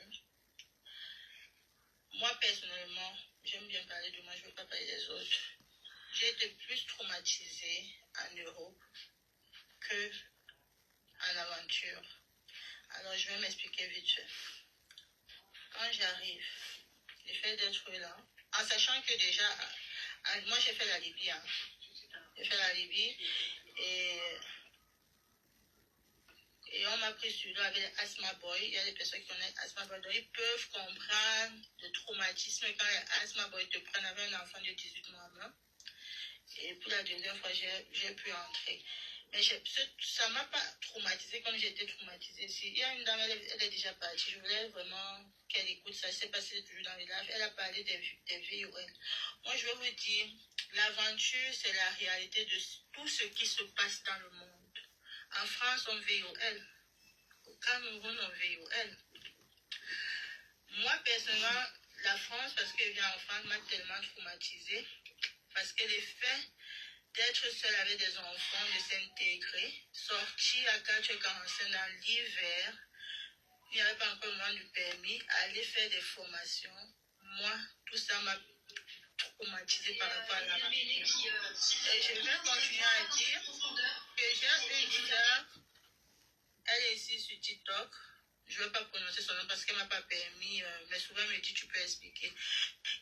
moi, personnellement, j'aime bien parler de moi, je ne veux pas parler des autres. J'ai été plus traumatisée en Europe qu'en aventure. Alors, je vais m'expliquer vite fait. Quand j'arrive, le fait d'être là, en sachant que déjà, moi j'ai fait la Libye. Hein. J'ai fait la Libye et on m'a pris sur l'eau avec les Asthma Boy. Il y a des personnes qui connaissent Asthma Boy. Donc ils peuvent comprendre le traumatisme quand les Asthma Boy te prennent avec un enfant de 18 mois. Hein. Et pour la deuxième fois, j'ai pu entrer. Mais ça ne m'a pas traumatisée comme j'étais traumatisée ici. Il y a une dame, elle est déjà partie. Je voulais vraiment qu'elle écoute ça. Je ne sais pas si elle est toujours dans les lives. Elle a parlé des VOL. Moi, je vais vous dire, l'aventure, c'est la réalité de tout ce qui se passe dans le monde. En France, on VOL. Au Cameroun, on VOL. Moi, personnellement, la France, parce que je viens en France, m'a tellement traumatisée. Parce que les faits d'être seul avec des enfants, de s'intégrer, sortir à 4h45 dans l'hiver, il n'y avait pas encore le moment du permis, aller faire des formations. Moi, tout ça m'a traumatisé par rapport à la nature. Et je vais continuer à dire que j'ai une sœur, elle est ici sur TikTok. Je ne vais pas prononcer son nom parce qu'elle ne m'a pas permis, mais souvent elle me dit tu peux expliquer.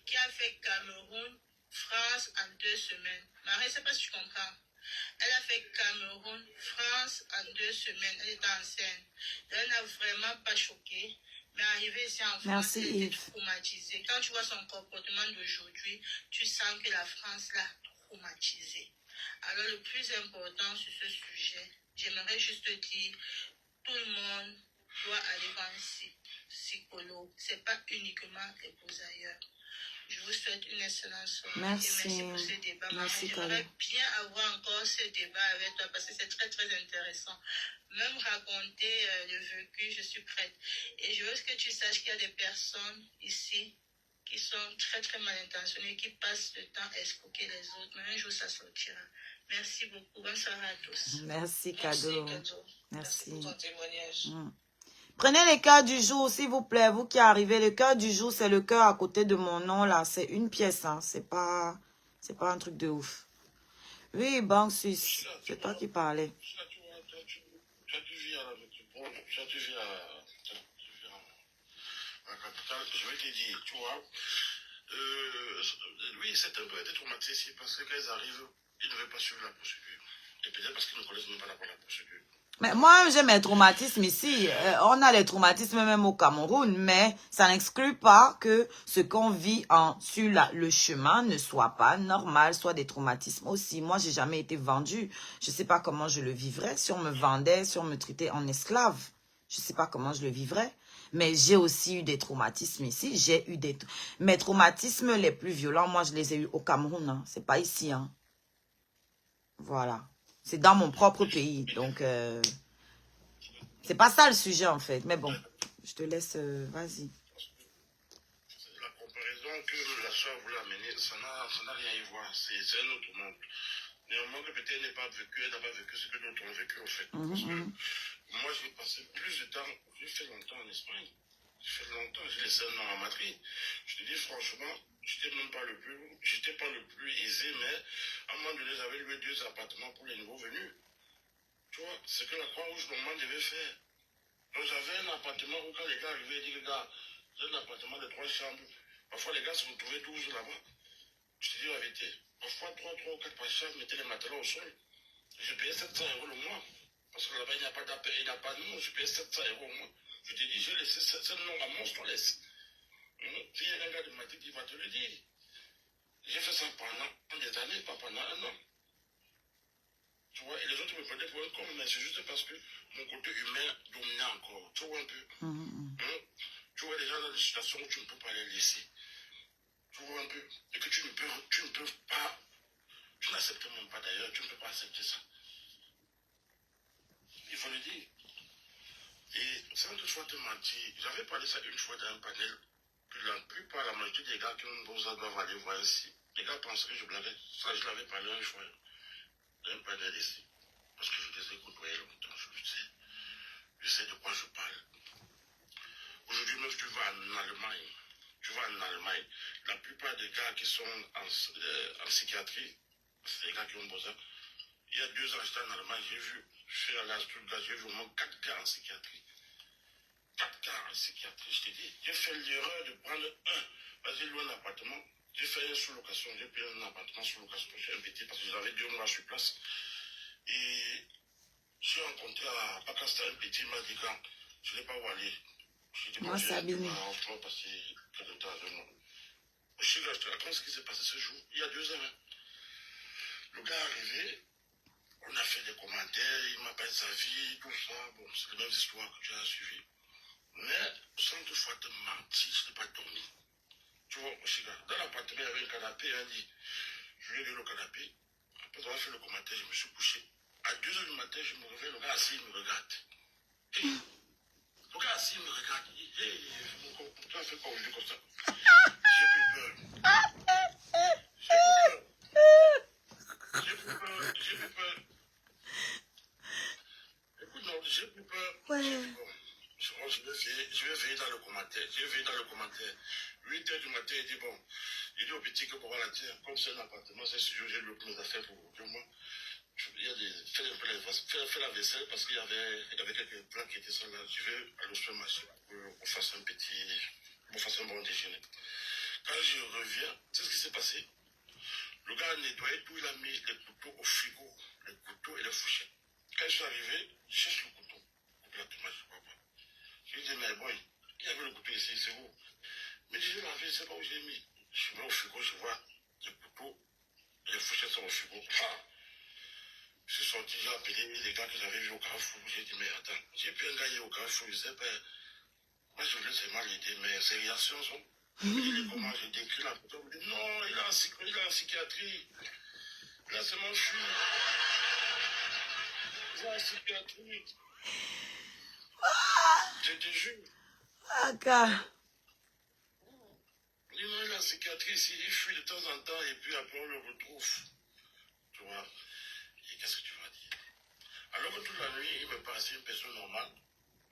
Qui a fait Cameroun, France en 2 semaines. Marie, je ne sais pas si tu comprends. Elle a fait Cameroun, France en 2 semaines. Elle était enceinte. Elle n'a vraiment pas choqué. Mais arrivée ici en France, elle était traumatisée. Quand tu vois son comportement d'aujourd'hui, tu sens que la France l'a traumatisée. Alors le plus important sur ce sujet, j'aimerais juste dire, tout le monde doit aller voir un psychologue. Ce n'est pas uniquement les ailleurs. Je vous souhaite une excellente soirée.
Merci.
Et merci pour ce débat.
Merci,
j'aimerais bien avoir encore ce débat avec toi parce que c'est très, très intéressant. Même raconter le vécu, je suis prête. Et je veux que tu saches qu'il y a des personnes ici qui sont très, très mal intentionnées, qui passent le temps à escroquer les autres. Mais un jour, ça sortira. Merci beaucoup. Bonne soirée à tous.
Merci, Cadeau.
Merci pour ton témoignage.
Prenez les cœurs du jour, s'il vous plaît, vous qui arrivez. Le cœur du jour, c'est le cœur à côté de mon nom, là. C'est une pièce, hein. C'est pas un truc de ouf. Oui, Banque Suisse. C'est toi qui parlais.
Tu as dû vivre à la métropole, tu as dû vivre à la capitale. Je vais te dire, tu vois, oui, c'est un peu été traumatisé ici parce que quand ils arrivent, ils ne veulent pas suivre la procédure. Et peut-être parce qu'ils ne connaissent même pas la procédure.
Mais moi, j'ai mes traumatismes ici. On a les traumatismes même au Cameroun, mais ça n'exclut pas que ce qu'on vit sur le chemin ne soit pas normal, soit des traumatismes aussi. Moi, j'ai jamais été vendue. Je sais pas comment je le vivrais si on me vendait, si on me traitait en esclave. Je sais pas comment je le vivrais. Mais j'ai aussi eu des traumatismes ici. J'ai eu mes traumatismes les plus violents, moi, je les ai eus au Cameroun. Hein. C'est pas ici. Hein. Voilà. C'est dans mon propre pays, donc c'est pas ça le sujet en fait. Mais bon, je te laisse, vas-y.
La comparaison que la soeur voulait amener, ça n'a rien à y voir. C'est un autre monde. Néanmoins, que peut-être elle n'a pas vécu ce que d'autres ont vécu, en fait. Parce que moi, j'ai passé plus de temps, j'ai fait longtemps en Espagne. J'ai fait longtemps, j'ai laissé un an à Madrid. Je te dis franchement, j'étais pas le plus aisé, mais à un moment donné, j'avais loué 2 appartements pour les nouveaux venus. Tu vois, c'est que la Croix-Rouge, normalement, devait faire. Donc j'avais un appartement où quand les gars arrivaient, ils disaient, les gars, j'ai un appartement de 3 chambres. Parfois, les gars se retrouvaient 12 là-bas. Je te dis la vérité. Parfois, 3 ou 4 par chambre mettaient les matelas au sol. Je payais 700 € le mois. Parce que là-bas, il n'y a pas d'appel, il n'y a pas de nom. Je payais 700 € au mois. Je te dis, j'ai laissé ce nom à monstre, on laisse. S'il y a un gars de Madrid qui va te le dire. J'ai fait ça pendant des années, pas pendant un an. Tu vois, et les autres me prenaient pour un con, mais c'est juste parce que mon côté humain dominait encore. Tu vois un peu. Tu vois les gens dans des situations où tu ne peux pas les laisser. Tu vois un peu. Et que tu ne peux pas. Tu n'acceptes même pas d'ailleurs, tu ne peux pas accepter ça. Il faut le dire. Et sans toutefois te mentir, j'avais parlé ça une fois dans un panel. Que la plupart, la majorité des gars qui ont besoin doivent aller voir ici. Les gars pensent que je blaguais. Ça, je l'avais parlé un fois dans un panel ici. Parce que je les ai côtoyés longtemps, je sais de quoi je parle. Aujourd'hui même, tu vas en Allemagne. La plupart des gars qui sont en psychiatrie, c'est des gars qui ont besoin. Il y a 2 ans, j'étais en Allemagne, je suis allé à Stuttgart, j'ai vu au moins 4 gars en psychiatrie. 4 gars en psychiatrie, je te dis. J'ai fait l'erreur de prendre j'ai loué un appartement. J'ai fait une sous-location, j'ai payé un appartement sous-location, j'ai un petit parce que j'avais 2 mois sur place. Et j'ai rencontré à Pakistan un petit, il m'a dit quand je n'ai pas où aller. J'ai dit, moi, Sabine. Je vais passer quelques temps avec moi. Je te raconte ce qui s'est passé ce jour, il y a 2 ans. Le gars est arrivé, on a fait des commentaires, il m'a parlé de sa vie, tout ça. Bon, c'est la même histoire que tu as suivi. Mais sans toutefois te mentir, je n'ai pas dormi. Tu vois, dans l'appartement, il y avait un canapé, un lit. Je lui ai donné le canapé. Après avoir fait le commentaire, je me suis couché. À 2 h du matin, je me réveille, le gars assis, il me regarde. Le gars assis, il me regarde. Il dit, hey, mon corps, tu as fait quoi aujourd'hui comme ça? J'ai plus peur. J'ai plus peur. Écoute, non, j'ai plus peur. Ouais. Je vais veiller dans le commentaire. 8 h du matin, il dit, bon, il dit au petit que pour la terre, comme c'est un appartement, c'est sûr, j'ai loué mes affaires pour 2 mois. Fais la vaisselle parce qu'il y avait quelques plats qui étaient sur là. Je vais aller au supermarché pour qu'on fasse un bon déjeuner. Quand je reviens, tu sais ce qui s'est passé? Le gars a nettoyé tout, il a mis les couteaux au frigo, les couteaux et les fourchettes. Quand je suis arrivé, je cherche le couteau. Coupe la tomate, je ne crois pas. Je lui ai dit, mais bon, il y avait le couteau ici, c'est où? Mais je l'ai lavé, je ne sais pas où je l'ai mis. Je mets au frigo, je vois les couteaux et les fourchettes sont au frigo. Je suis sorti, j'ai appelé les gars que j'avais vus au Carrefour. J'ai dit, mais attends, j'ai pu un gars au Carrefour. Je sais, ben, moi je voulais seulement l'aider, mais ses réactions sont. Il dit, comment j'ai décrit la photo? Il dit, non, il est en psychiatrie. Là, c'est mon fils. Il est en psychiatrie. Je te jure.
Ah, gars.
Il est en psychiatrie ici, il fuit de temps en temps et puis après on le retrouve. Tu vois? Et qu'est-ce que tu vas dire? Alors que toute la nuit, il me paraissait une personne normale,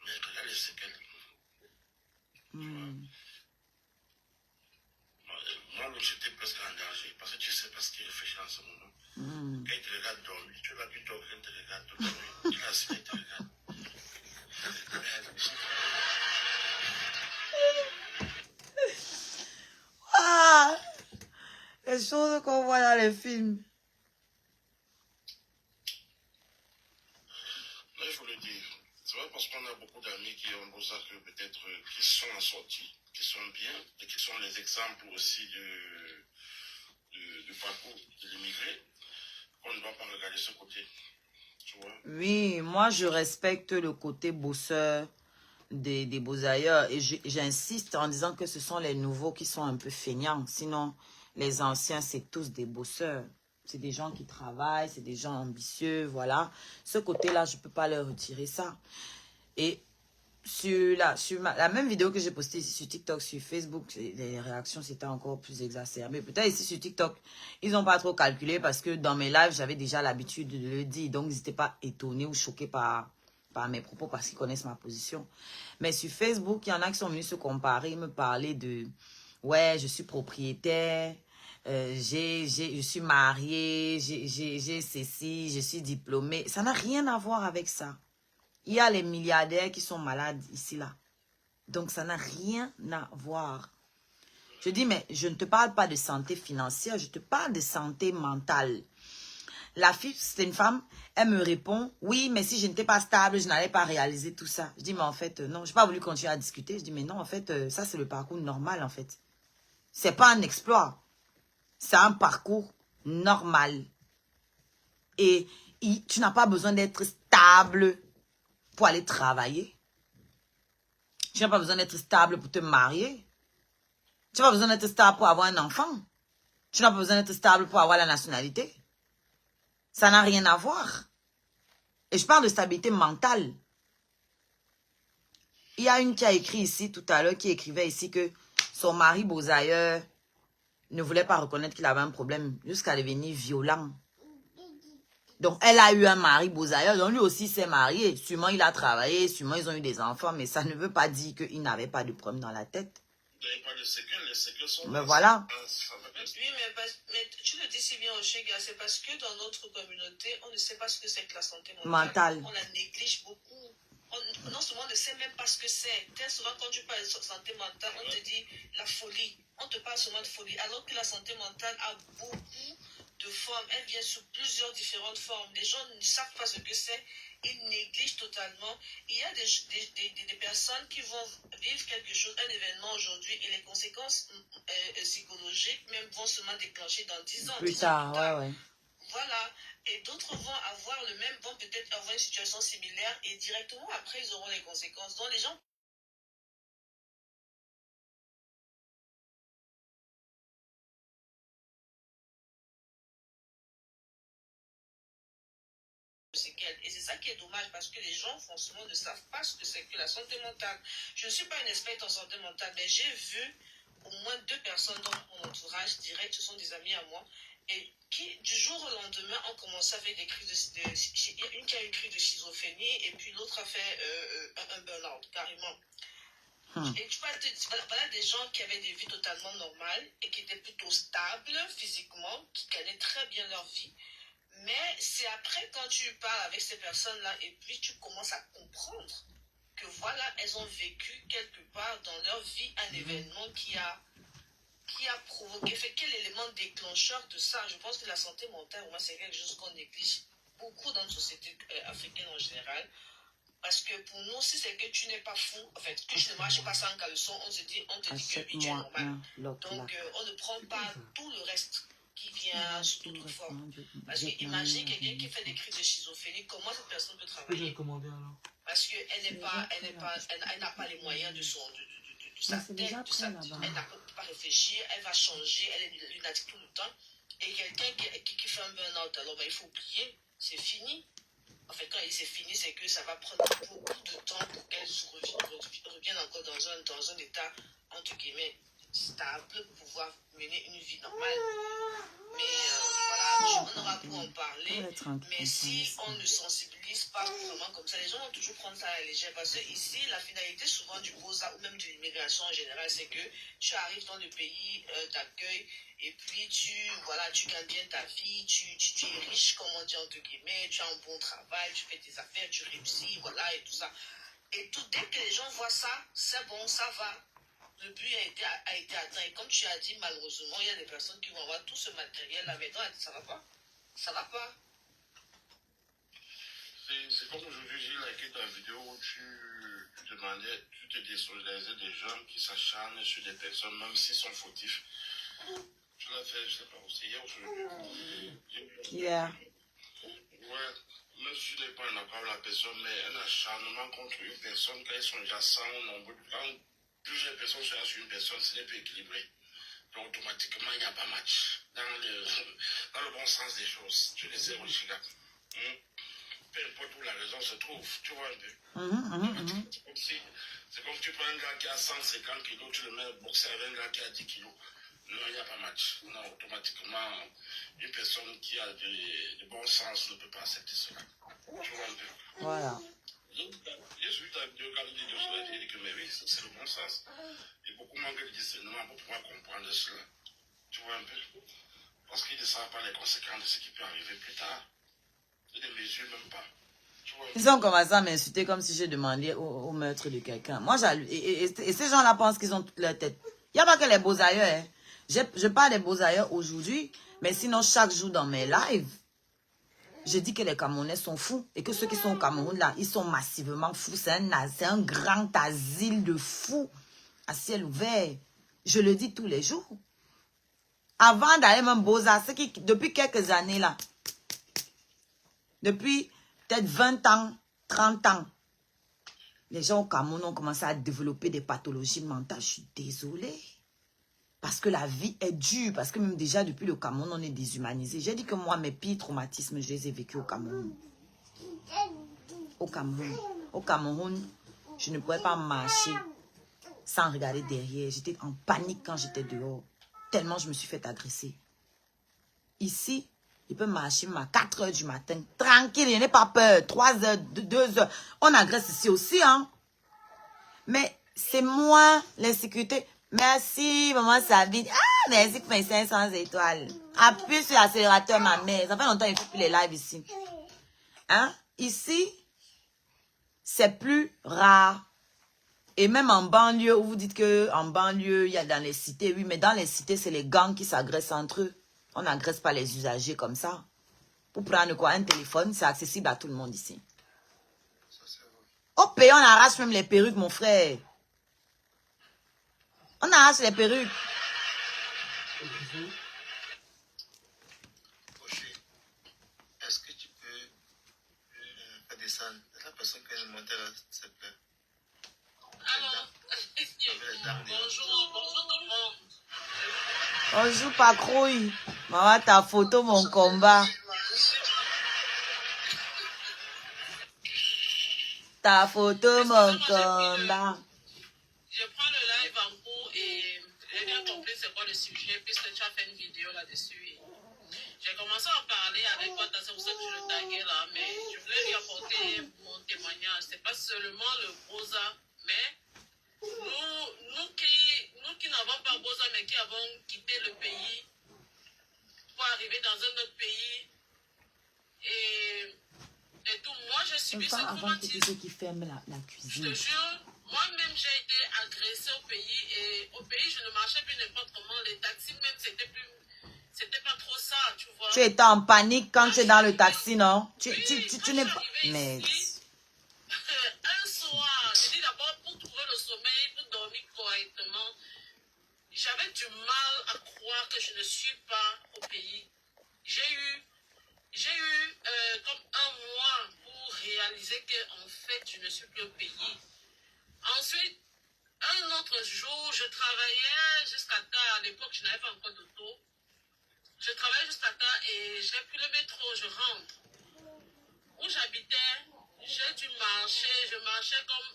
mais regarde les séquelles. Tu vois? Moi, j'étais presque engagé, parce que tu sais pas ce qu'il réfléchit en ce moment. Quand il te regarde dormir, tu vas plus dormir quand il te regarde toute la nuit. Il a assis, il te regarde.
Ah, les choses qu'on voit dans les films.
Là, il faut le dire. C'est vrai parce qu'on a beaucoup d'amis qui ont besoin que peut-être qui sont en sortie, qui sont bien, et qui sont les exemples aussi du parcours de l'immigré. On ne doit pas regarder ce côté. Tu vois?
Oui, moi je respecte le côté bosseur des bossailleurs et j'insiste en disant que ce sont les nouveaux qui sont un peu feignants. Sinon, les anciens, c'est tous des bosseurs. C'est des gens qui travaillent, c'est des gens ambitieux, voilà. Ce côté-là, je ne peux pas leur retirer ça. Et sur la même vidéo que j'ai postée ici sur TikTok, sur Facebook, les réactions c'était encore plus exacerbées. Peut-être ici sur TikTok, ils n'ont pas trop calculé parce que dans mes lives, j'avais déjà l'habitude de le dire. Donc, ils n'étaient pas étonnés ou choqués par mes propos parce qu'ils connaissent ma position. Mais sur Facebook, il y en a qui sont venus se comparer, me parler de « Ouais, je suis propriétaire, je suis mariée, j'ai ceci, je suis diplômée. » Ça n'a rien à voir avec ça. Il y a les milliardaires qui sont malades ici, là. Donc, ça n'a rien à voir. Je dis, mais je ne te parle pas de santé financière, je te parle de santé mentale. La fille, c'est une femme, elle me répond, oui, mais si je n'étais pas stable, je n'allais pas réaliser tout ça. Je dis, mais en fait, non, je n'ai pas voulu continuer à discuter. Je dis, mais non, en fait, ça, c'est le parcours normal, en fait. C'est pas un exploit. C'est un parcours normal. Et tu n'as pas besoin d'être stable pour aller travailler. Tu n'as pas besoin d'être stable pour te marier. Tu n'as pas besoin d'être stable pour avoir un enfant. Tu n'as pas besoin d'être stable pour avoir la nationalité. Ça n'a rien à voir. Et je parle de stabilité mentale. Il y a une qui a écrit ici tout à l'heure, qui écrivait ici que son mari Beauzailleur ne voulait pas reconnaître qu'il avait un problème jusqu'à devenir violent. Donc, elle a eu un mari Beauzailleur, donc lui aussi s'est marié. Sûrement, il a travaillé, sûrement, ils ont eu des enfants, mais ça ne veut pas dire qu'il n'avait pas de problème dans la tête.
Il n'y avait pas de séquelles, les séquelles sont...
Mais voilà.
Oui, mais tu le dis si bien, Oshega, c'est parce que dans notre communauté, on ne sait pas ce que c'est que la santé mentale. On la néglige beaucoup. Non seulement on ne sait même pas ce que c'est. Très souvent, quand tu parles de santé mentale, on te dit la folie. On te parle seulement de folie. Alors que la santé mentale a beaucoup de formes. Elle vient sous plusieurs différentes formes. Les gens ne savent pas ce que c'est. Ils négligent totalement. Il y a des personnes qui vont vivre quelque chose, un événement aujourd'hui, et les conséquences psychologiques même vont seulement déclencher dans 10 ans.
Plus tard, ouais.
Voilà. Et d'autres vont avoir le même, vont peut-être avoir une situation similaire et directement après, ils auront les conséquences. Donc, les gens et c'est ça qui est dommage parce que les gens, franchement, ne savent pas ce que c'est que la santé mentale. Je ne suis pas une experte en santé mentale, mais j'ai vu au moins 2 personnes dans mon entourage direct, ce sont des amis à moi, et qui, du jour au lendemain, ont commencé à faire des crises une qui a eu une crise de schizophrénie, et puis l'autre a fait un burn-out, carrément. Et tu voilà des gens qui avaient des vies totalement normales et qui étaient plutôt stables physiquement, qui gagnaient très bien leur vie. Mais c'est après quand tu parles avec ces personnes-là et puis tu commences à comprendre que voilà, elles ont vécu quelque part dans leur vie un événement qui a provoqué, fait quel élément déclencheur de ça. Je pense que la santé mentale, moi, c'est quelque chose qu'on néglige beaucoup dans nos sociétés africaines en général. Parce que pour nous, si c'est que tu n'es pas fou, en fait, que tu ne marches pas sans caleçon, on te dit que tu es normal. Donc, on ne prend pas tout le reste qui vient sous d'autres formes. Parce que imagine quelqu'un qui fait des crises de schizophrénie, comment cette personne peut travailler? Parce qu'elle n'a pas les moyens de sa tête, elle n'a pas réfléchir, elle va changer, elle est lunatique tout le temps. Et quelqu'un qui fait un burn-out, alors il faut oublier, c'est fini. En fait, quand c'est fini, c'est que ça va prendre beaucoup de temps pour qu'elle revienne encore dans un état, entre guillemets, stable, pour pouvoir mener une vie normale. Mais voilà, on aura pour en parler. Mais si on ne sensibilise pas vraiment comme ça, les gens vont toujours prendre ça à la légère. Parce que ici, la finalité souvent du BOSA ou même de l'immigration en général, c'est que tu arrives dans le pays d'accueil et puis tu gagnes bien ta vie, tu es riche, comme on dit entre guillemets, tu as un bon travail, tu fais tes affaires, tu réussis, voilà, et tout ça. Et dès que les gens voient ça, c'est bon, ça va. Le but a été atteint. Et comme tu as dit, malheureusement, il y a des personnes qui vont avoir tout ce matériel là maintenant. Ça va pas. Ça va pas.
C'est comme aujourd'hui, j'ai liké ta vidéo où tu te désolidarisais des gens qui s'acharnent sur des personnes, même s'ils sont fautifs. Tu l'as fait, je sais pas, c'est hier ou aujourd'hui.
Yeah.
Ouais, même si tu n'es pas un accord la personne, mais un acharnement contre une personne, quand ils sont déjà 100 au nombre, quand plusieurs personnes sont sur une personne, ce n'est pas équilibré. Donc automatiquement, il n'y a pas match. Dans le bon sens des choses. Tu le sais, Oshika. peu importe où la raison se trouve, tu vois un peu. C'est comme tu prends un gars qui a 150 kilos, tu le mets boxer avec un gars qui a 10 kilos. Non, il n'y a pas match. Non, automatiquement, une personne qui a de bon sens ne peut pas accepter cela. Tu vois un peu.
Voilà.
J'ai suivi ta vidéo quand il dit de cela, j'ai dit que mais oui, c'est le bon sens. Il y a beaucoup manque de discernement pour pouvoir comprendre cela. Tu vois un peu. Parce qu'ils ne savent pas les conséquences de ce qui peut arriver plus tard. Ils ne mesurent même pas.
Ils ont commencé à m'insulter comme si j'ai demandé au meurtre de quelqu'un. Moi, et ces gens-là pensent qu'ils ont toute leur tête. Il n'y a pas que les beaux ailleurs. Hein. Je parle des beaux ailleurs aujourd'hui, mais sinon, chaque jour dans mes lives, je dis que les Camerounais sont fous. Et que ceux qui sont au Cameroun, là, ils sont massivement fous. C'est un grand asile de fous à ciel ouvert. Je le dis tous les jours. Avant d'aller même Beaux-Arts, depuis quelques années, là, depuis peut-être 20 ans, 30 ans, les gens au Cameroun ont commencé à développer des pathologies mentales. Je suis désolée. Parce que la vie est dure. Parce que même déjà depuis le Cameroun, on est déshumanisé. J'ai dit que moi, mes pires traumatismes, je les ai vécus au Cameroun. Au Cameroun. Au Cameroun, je ne pouvais pas marcher sans regarder derrière. J'étais en panique quand j'étais dehors. Tellement je me suis fait agresser. Ici, il peut marcher à 4 h du matin. Tranquille, je n'ai pas peur. 3 heures, 2 heures. On agresse ici aussi, hein. Mais c'est moi, l'insécurité. Merci, maman Sabine. Ah, merci pour mes 500 étoiles. Appuie sur l'accélérateur, ma mère. Ça fait longtemps qu'il ne fait plus les lives ici. Hein? Ici, c'est plus rare. Et même en banlieue, où vous dites qu'en banlieue, il y a dans les cités. Oui, mais dans les cités, c'est les gangs qui s'agressent entre eux. On n'agresse pas les usagers comme ça. Pour prendre quoi? Un téléphone, c'est accessible à tout le monde ici. Au pays, on arrache même les perruques, mon frère. On arrache les perruques.
Est-ce que tu peux faire descendre la personne que je montais là, s'il te plaît?
Alors, bonjour tout le monde.
Bonjour, Pacrouille. Maman, ta photo, mon combat. Ta photo, mon combat.
Je prends le live en cours et j'ai bien compris c'est quoi le sujet puisque tu as fait une vidéo là-dessus. J'ai commencé à en parler avec toi, c'est pour ça que je le taguais là, mais je voulais lui apporter mon témoignage. C'est pas seulement le Boza, mais nous qui n'avons pas Boza, mais qui avons quitté le pays pour arriver dans un autre pays et tout. Moi, je subis ce traumatisme.
Qui ferment la cuisine.
Je te jure, moi-même, j'ai été agressée au pays et au pays, je ne marchais plus n'importe comment. Les taxis, même, c'était pas trop ça, tu vois.
Tu étais en panique quand tu es dans le taxi, non? Tu n'es pas... Mais...
Un soir, je dis d'abord pour trouver le sommeil, pour dormir correctement, j'avais du mal à croire que je ne suis pas au pays. J'ai eu comme un mois pour réaliser que en fait, je ne suis plus au pays. Ensuite, un autre jour, je travaillais jusqu'à tard. À l'époque, je n'avais pas encore d'auto. Je travaillais jusqu'à tard et j'ai pris le métro, je rentre. Où j'habitais, j'ai dû marcher. Je marchais comme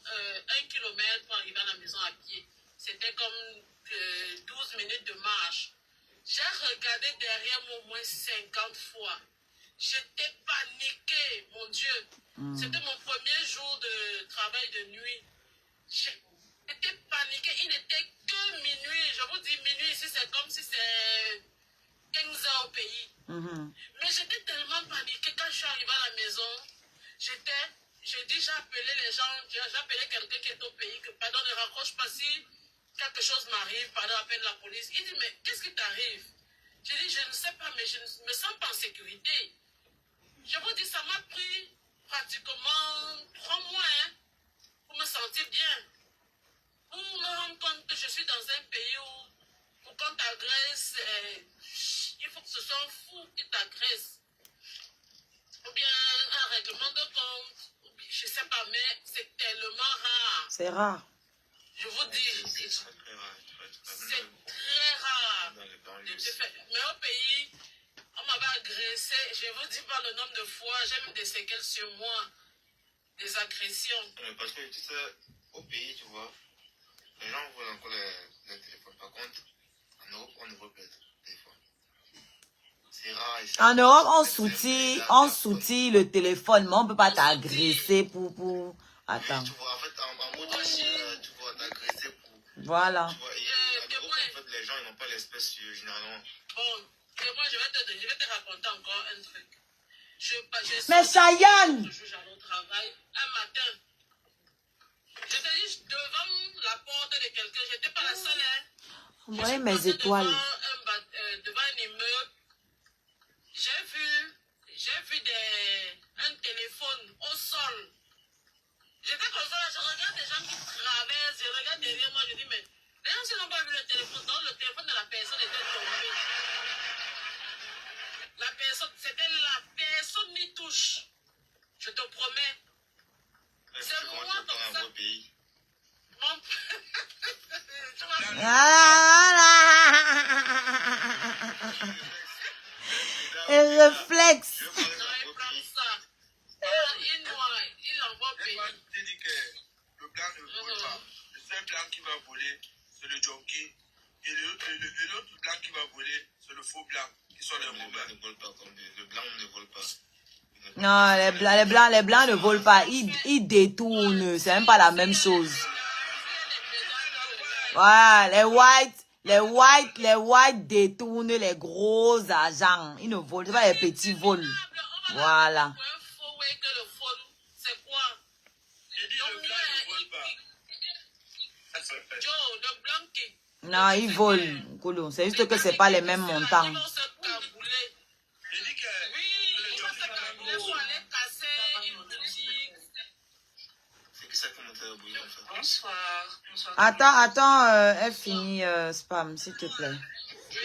1 kilomètre pour arriver à la maison à pied. C'était comme 12 minutes de marche. J'ai regardé derrière moi au moins 50 fois. J'étais paniquée, mon Dieu. C'était mon premier jour de travail de nuit. J'étais paniquée. Il n'était que minuit. Je vous dis minuit ici, c'est comme si c'est 15 heures au pays. Mais j'étais tellement paniquée quand je suis arrivée à la maison. J'ai dit, j'ai appelé les gens, j'ai appelé quelqu'un qui est au pays, que pardon, ne raccroche pas si quelque chose m'arrive, pardon, appelle la police. Il dit, mais qu'est-ce qui t'arrive? J'ai dit, je ne sais pas, mais je ne me sens pas en sécurité. Je vous dis, ça m'a pris pratiquement 3 mois pour me sentir bien. Pour me rendre compte que je suis dans un pays où quand on t'agresse, il faut que ce soit un fou qui t'agresse. Ou bien un règlement de compte, je ne sais pas, mais c'est tellement rare.
C'est rare.
Je vous dis, c'est très rare de te faire. Mais au pays, On m'avait agressé, je vous dis pas le nombre de fois, j'ai même des séquelles sur moi, des agressions.
Mais parce que tu sais, au pays, tu vois, les gens volent encore les téléphones. Par contre, en Europe, on ne vole pas les téléphones. C'est rare ici.
En Europe, on soutille le téléphone, mais on ne peut pas t'agresser pour... Attends.
Oui, tu vois, en fait, en mode, tu vois, t'agresser pour...
Voilà.
Tu vois, et en Europe, en fait, les gens, ils n'ont pas l'espèce, généralement.
Bon, et moi, je vais te raconter encore un truc.
Mais Chayane!
J'allais au travail, un matin, j'étais juste devant la porte de quelqu'un, j'étais pas la seule, hein.
Vous voyez mes étoiles.
Devant un immeuble, j'ai vu un téléphone au sol. J'étais comme ça, je regarde des gens qui traversent, je regarde derrière moi, je dis, mais les gens n'ont pas vu le téléphone, donc le téléphone de la personne était tombé. La personne, c'était la personne m'y touche. Je te promets. C'est moi comme ça.
Pays.
Mon...
Et réflexe.
Non, il prend ça. Il envoie au pays.
Je te dis que le blanc ne vole pas. Le seul blanc qui va voler, c'est le jockey. Et l'autre blanc qui va voler, c'est le faux blanc, qui sont les
Le blanc
romains.
ne vole pas, comme le blanc ne vole pas.
Non, les blancs ne volent pas. Ils détournent. C'est même pas la même chose. Voilà, les whites détournent les gros agents. Ils ne volent pas les petits vols. Voilà.
C'est quoi?
Je dis le blanc ne vole pas.
Joe, le blanc qui...
Non, ils volent, Kolo. C'est juste que c'est pas les mêmes montants.
Ils vont se cabouler.
Je dis que
Oui, ils vont se cabouler pour aller casser une boutique.
C'est qui ça qui monte au bouillon, en fait?
Bonsoir. Bonsoir.
Attends, elle finit spam, s'il te plaît.
Oui, donc, je vais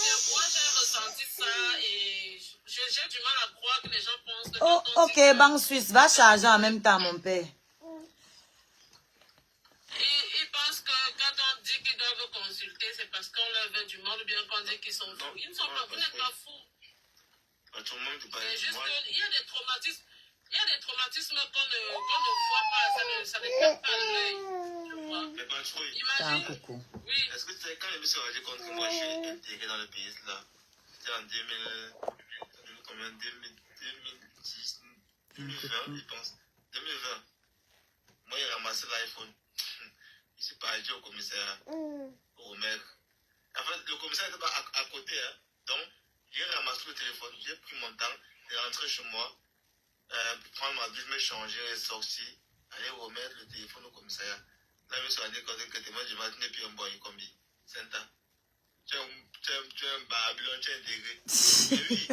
dire que moi, j'ai ressenti ça et j'ai du mal à croire que les gens pensent que...
Oh,
quand on dit
ok,
que-
Banque Suisse, va charger en même temps, mon père.
Ils pensent que quand on dit qu'ils doivent consulter, c'est parce qu'on leur veut du mal ou bien qu'on dit qu'ils sont fous. Ils ne sont pas, vous n'êtes pas fous.
Tout le monde ne peut pas
C'est
être
juste
moi.
qu'il y a des traumatismes. Il y a des traumatismes qu'on ne voit pas, ça ne capte pas l'œil. Tu vois?
Mais pas trop.
C'est un
Imagine,
coucou.
oui,
Est-ce que tu sais, quand je me suis rendu compte que moi, je suis intégré dans le pays, là, c'était en 2010, 2020, je pense. 2020. Moi, j'ai ramassé l'iPhone. Je suis parti au commissariat, au maire. En fait, le commissariat était pas à côté, hein. Donc, j'ai ramassé le téléphone, j'ai pris mon temps, j'ai rentré chez moi, prendre ma douche, me changer, sortir, aller remettre le téléphone au commissariat. Là, je me suis rendu compte que tu m'as dit, puis un bon, il combi. Senta. Tu es un Babylone, tu es intégré. Mais oui.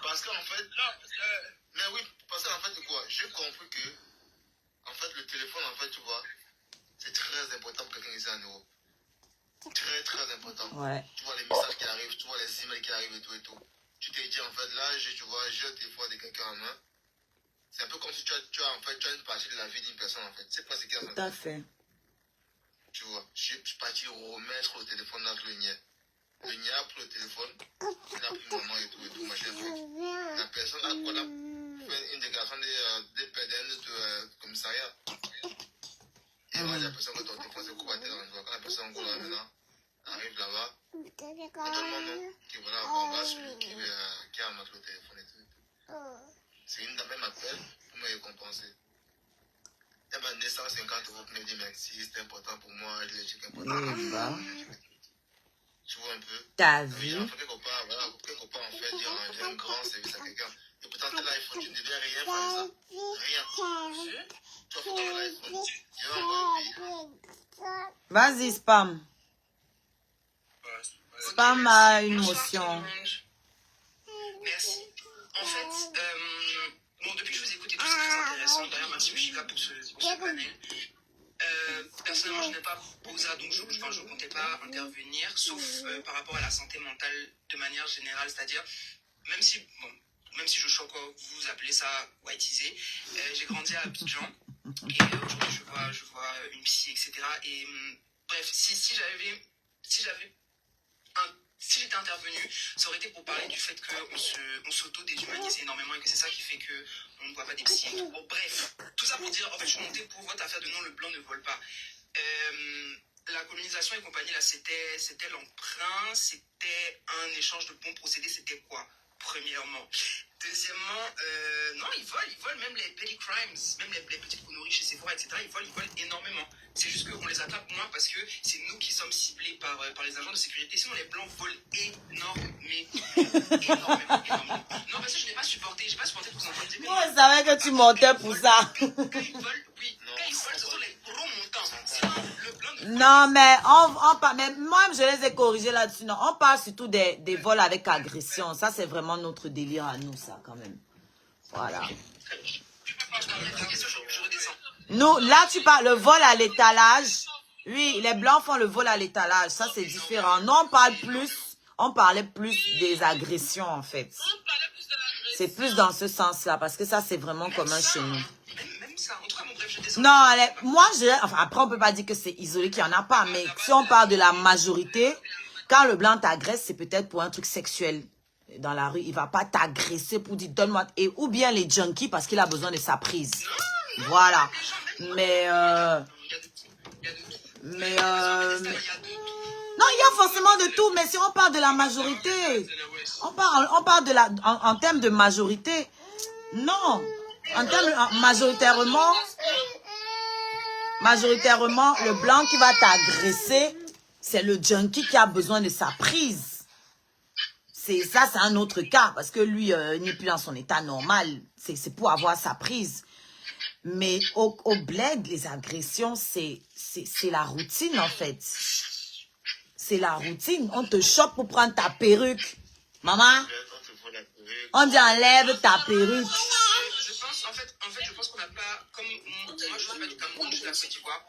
Parce qu'en fait, mais oui, parce qu'en fait, quoi, j'ai compris que, en fait, le téléphone, en fait, tu vois, c'est très important pour quelqu'un ici en Europe. Très, très important.
Ouais.
Tu vois les messages qui arrivent, tu vois les emails qui arrivent et tout et tout. Tu t'es dit, en fait, là, tu vois, j'ai le téléphone de quelqu'un en main. C'est un peu comme si tu as une partie de la vie d'une personne, en fait. C'est pas ce qu'il y a.
Tout à fait.
Tu vois, je suis parti remettre le téléphone dans le niais. Le niais a pris le téléphone, il a pris maman et tout, machin, truc. La personne a quoi, fait une déclaration des PDN de commissariat. Et moi, j'ai l'impression que ton téléphone s'est coupé à tel endroit. Quand la personne court là maintenant, arrive là-bas, on te demande non, qui voilà, on va celui qui a montré le téléphone et tout. C'est une dame, elle m'appelle pour me récompenser. Elle m'a donné 150 € pour me dire merci, c'était important pour moi, les trucs importants.
Oui, bah.
Tu vois un peu.
T'as
Oui,
vu?
en fait, quelque part, voilà, quelque part, en fait, j'ai rendu un grand service à quelqu'un. Et pourtant, t'es l'iPhone, tu ne devais rien faire ça. Rien. Tu vas foutre l'iPhone, je vais envoyer le pays.
Vas-y, spam. Spam a une motion.
Merci. En fait, bon, depuis que je vous écoute et tout, c'est très intéressant. D'ailleurs, merci Ushika pour ce panel. Personnellement, je n'ai pas posé à donc je ne comptais pas intervenir, sauf par rapport à la santé mentale de manière générale, c'est-à-dire, même si je suis encore, vous appelez ça whiteisé, j'ai grandi à Abidjan, et aujourd'hui je vois une psy, etc. Et bref, si j'étais intervenu, ça aurait été pour parler du fait qu'on s'auto-déshumanise énormément et que c'est ça qui fait qu'on ne voit pas des psys. Bon, bref, tout ça pour dire, en fait, je suis monté pour votre affaire de non, le blanc ne vole pas. La colonisation et compagnie, là, c'était l'emprunt, c'était un échange de bons procédés, c'était quoi, premièrement. Deuxièmement, non, ils volent même les petty crimes, même les petites conneries chez Sephora, etc. Ils volent énormément. C'est juste qu'on les attrape moins parce que c'est nous qui sommes ciblés par les agents de sécurité. Sinon, les blancs volent énormément. Non, parce que je n'ai pas supporté. J'ai pas supporté que vous entendiez.
Moi, je savais que tu mentais pour ça.
Quand ils volent, oui. Quand ils volent, ce sont les gros montants. Sinon, le blanc ne vole
Non, mais on parle, mais moi, je les ai corrigés là-dessus. Non, on parle surtout des vols avec agression. Ça, c'est vraiment notre délire à nous, ça, quand même. Voilà. Nous, là, tu parles le vol à l'étalage. Oui, les blancs font le vol à l'étalage. Ça, c'est différent. Nous, on parlait plus des agressions, en fait. C'est plus dans ce sens-là, parce que ça, c'est vraiment commun chez nous.
Même ça. En tout cas, mon bref, je descends.
Non, moi, enfin, après, on peut pas dire que c'est isolé qu'il n'y en a pas, mais si on parle de la majorité, quand le blanc t'agresse, c'est peut-être pour un truc sexuel. Dans la rue, il va pas t'agresser pour dire donne-moi, ou bien les junkies parce qu'il a besoin de sa prise. Voilà. Mais non, il y a forcément de tout, mais si on parle de la majorité, on parle de en termes de majorité, non. En termes majoritairement, le blanc qui va t'agresser, c'est le junkie qui a besoin de sa prise. C'est un autre cas, parce que lui, il n'est plus dans son état normal. C'est pour avoir sa prise. Mais au bled, les agressions, c'est la routine, en fait. C'est la routine. On te chope pour prendre ta perruque. Maman, on dit enlève ta perruque.
Je pense, en fait, je pense qu'on n'a pas, comme moi, je ne suis pas du Cameroun, je suis de la Côte d'Ivoire.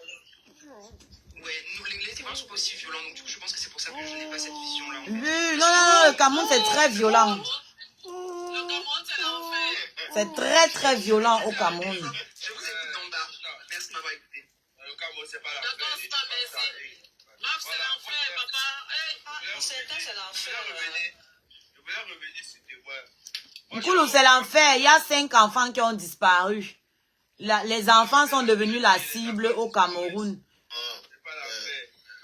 Ouais, les Ivoiriens sont pas aussi violents, donc du coup, je pense que c'est pour ça que je n'ai pas cette vision-là. En fait.
Oui, non, le Cameroun, c'est très violent.
Le Cameroun, c'est l'enfer.
C'est très, très violent au Cameroun.
Je vous écoute en bas. Merci de m'avoir écouté.
Le Cameroun, c'est pas la
D'accord, c'est pas merci. Marc, c'est l'enfer, papa. Pour certains, c'est l'enfer.
Je voulais revenir sur tes voix.
Koulou, c'est l'enfer. Il y a 5 enfants qui ont disparu. Les enfants sont devenus la cible au Cameroun.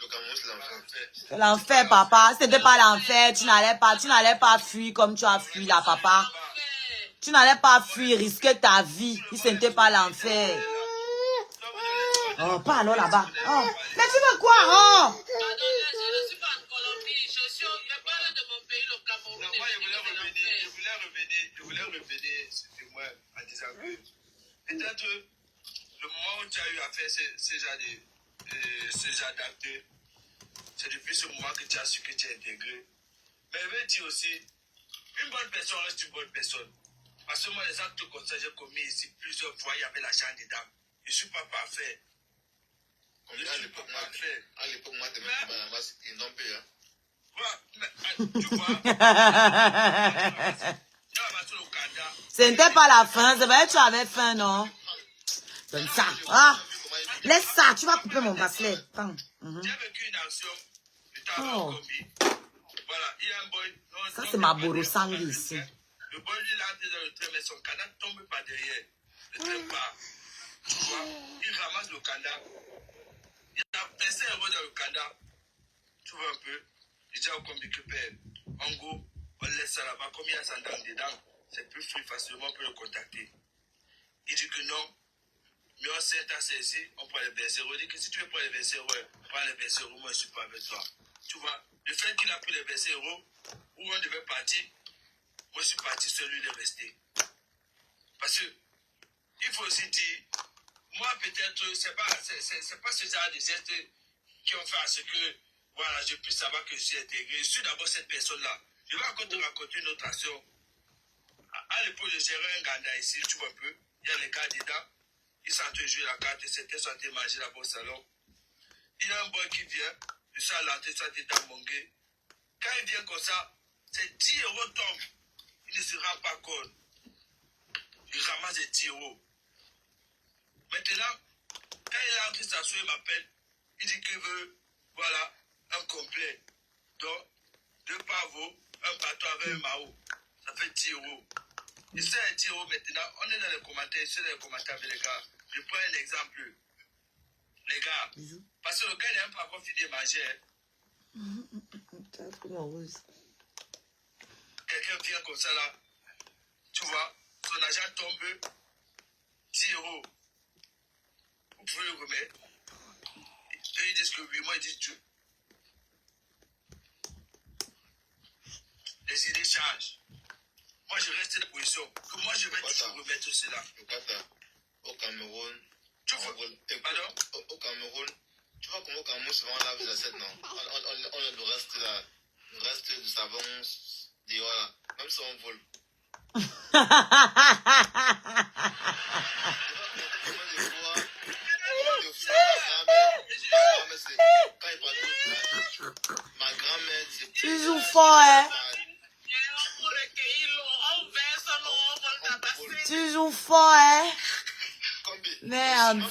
Le Cameroun, c'est l'enfer.
C'est l'enfer, papa. C'était pas l'enfer. Tu n'allais pas fuir comme tu as fui là, papa. Tu n'allais pas fuir, risquer ta vie. Ce n'était pas l'enfer. Oh, pas alors là-bas. Oh. Mais tu veux quoi, oh?
Pardon, je ne suis pas en Colombie. Je parle de mon pays, le Cameroun.
Non, moi, je voulais revenir sur tes mots en disant que peut-être le moment où tu as eu à faire ce genre d'acte, c'est depuis ce moment que tu as su que tu es intégré. Mais je veux dire aussi, une bonne personne reste une bonne personne. Parce que moi, les actes comme ça, j'ai commis ici plusieurs fois, il y avait l'argent dedans. Je ne suis pas parfait.
À l'époque, moi, tu ils n'ont payé.
Tu vois,
Ce n'était pas la fin. C'est vrai que tu avais faim, non? Donne ça. Ah. Laisse ça. Tu vas couper mon bracelet. Prends.
J'ai vécu une action.
Oh.
Voilà, il y a un boy.
Ça, c'est ma borosangui ici.
Le boy, lui, il a entré dans le train, mais son canard tombe par derrière. Le train part. Tu vois, il ramasse le canard. Il a versé un mot dans le canard. Tu vois un peu. Il dit au combi que père, en gros, on laisse ça là-bas. Comme il y a ça dedans, c'est plus facilement on peut le contacter. Il dit que non. Mais on s'est tassé ici, on prend les 20 euros. Il dit que si tu veux prendre les 20 euros, prends les 20 euros, moi je ne suis pas avec toi. Tu vois, le fait qu'il a pris les 20 euros, où on devait partir, moi je suis parti, celui de rester. Parce que, il faut aussi dire, moi peut-être, c'est pas ce genre de gestes qui ont fait à ce que, voilà, je puisse savoir que je suis intégré. Je suis d'abord cette personne-là. Je vais encore te raconter une autre action. À l'époque, je gérais un ganda ici, tu vois un peu, il y a les gars dedans. Ils sont en train de jouer la carte, c'était sont en train de manger là-bas au salon. Il y a un boy qui vient, je suis à l'entrée, soit dans mon gay. Quand il vient comme ça, c'est 10 euros tombent. Il ne se rend pas compte. Il ramasse les 10 euros. Maintenant, quand il est entré s'asseoir, il m'appelle. Il dit qu'il veut voilà, un complet. Donc, 2 pavots, un bateau avec un mao. Ça fait 10 euros. Et c'est 10 euros maintenant. On est dans les commentaires, c'est dans les commentaires avec les gars. Je prends un exemple. Les gars, parce que le gars n'aime pas encore fini de manger. Quelqu'un vient comme ça là, tu vois, son argent tombe, 10 euros. Vous pouvez le remettre. Et ils disent que oui, moi ils disent tu. Les idées changent. Moi je reste dans la position que moi je vais toujours remettre cela.
Au Cameroun,
Tu veux, pardon?
Au Cameroun, tu vois comment au Cameroun souvent on lave les assiettes, non? On a le reste là, le reste du savon, et voilà, même si on vole. Ma grand-mère, c'est
toujours fort, hein? Toujours fort, hein? Merde.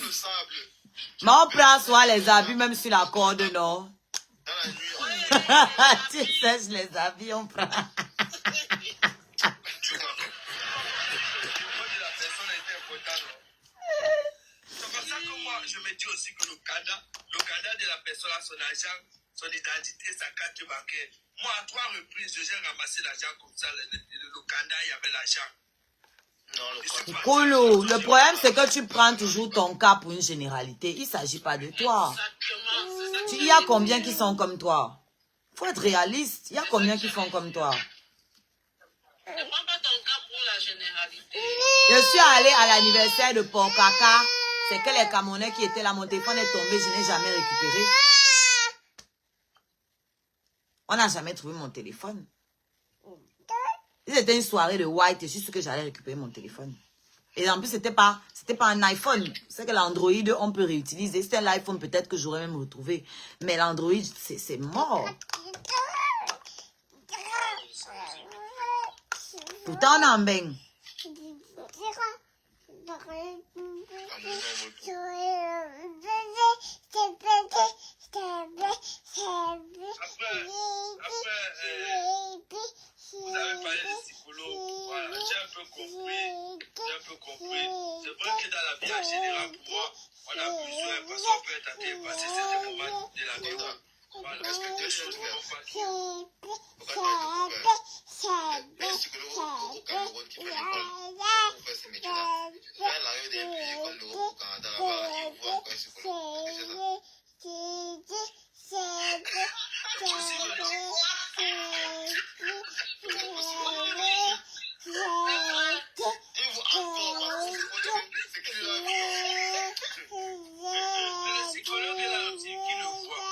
Mais on prend soit les habits, même sur la corde, non? Tu sèches les habits, on prend.
C'est pour ça que moi, je me dis aussi que le cadre de la personne a son argent, son identité, sa carte bancaire. Moi, à 3 reprises, j'ai ramassé l'argent comme ça. Le cadre, il y avait l'argent.
Kolo, le problème c'est que tu prends toujours ton cas pour une généralité. Il ne s'agit pas de toi. Il y a combien qui sont comme toi? Il faut être réaliste. Il y a combien qui font comme toi?
Ne prends pas ton cas pour la généralité.
Je suis allée à l'anniversaire de Port Kaka. C'est que les Camerounais qui étaient là, mon téléphone est tombé, je n'ai jamais récupéré. On n'a jamais trouvé mon téléphone. C'était une soirée de white, je suis sûre que j'allais récupérer mon téléphone. Et en plus, c'était pas un iPhone. C'est que l'Android, on peut réutiliser. C'était l'iPhone, peut-être que j'aurais même retrouvé. Mais l'Android, c'est mort. Tout le temps, on en baigne.
Vous avez parlé de psychologue, voilà, j'ai un peu compris. C'est vrai que dans la vie en général, pour moi, on a besoin, parce qu'on peut être dépassé certains moments de la vie. Voilà, parce que deux choses ne vont pas tout.
Les psychologues au Cameroun qui font l'école pour faire ces métiers-là. Quand elle arrive d'un pays comme l'Europe, au Canada, là-bas, ils voient encore un psychologue. C'est
Le psychologue est là aussi qui le voit.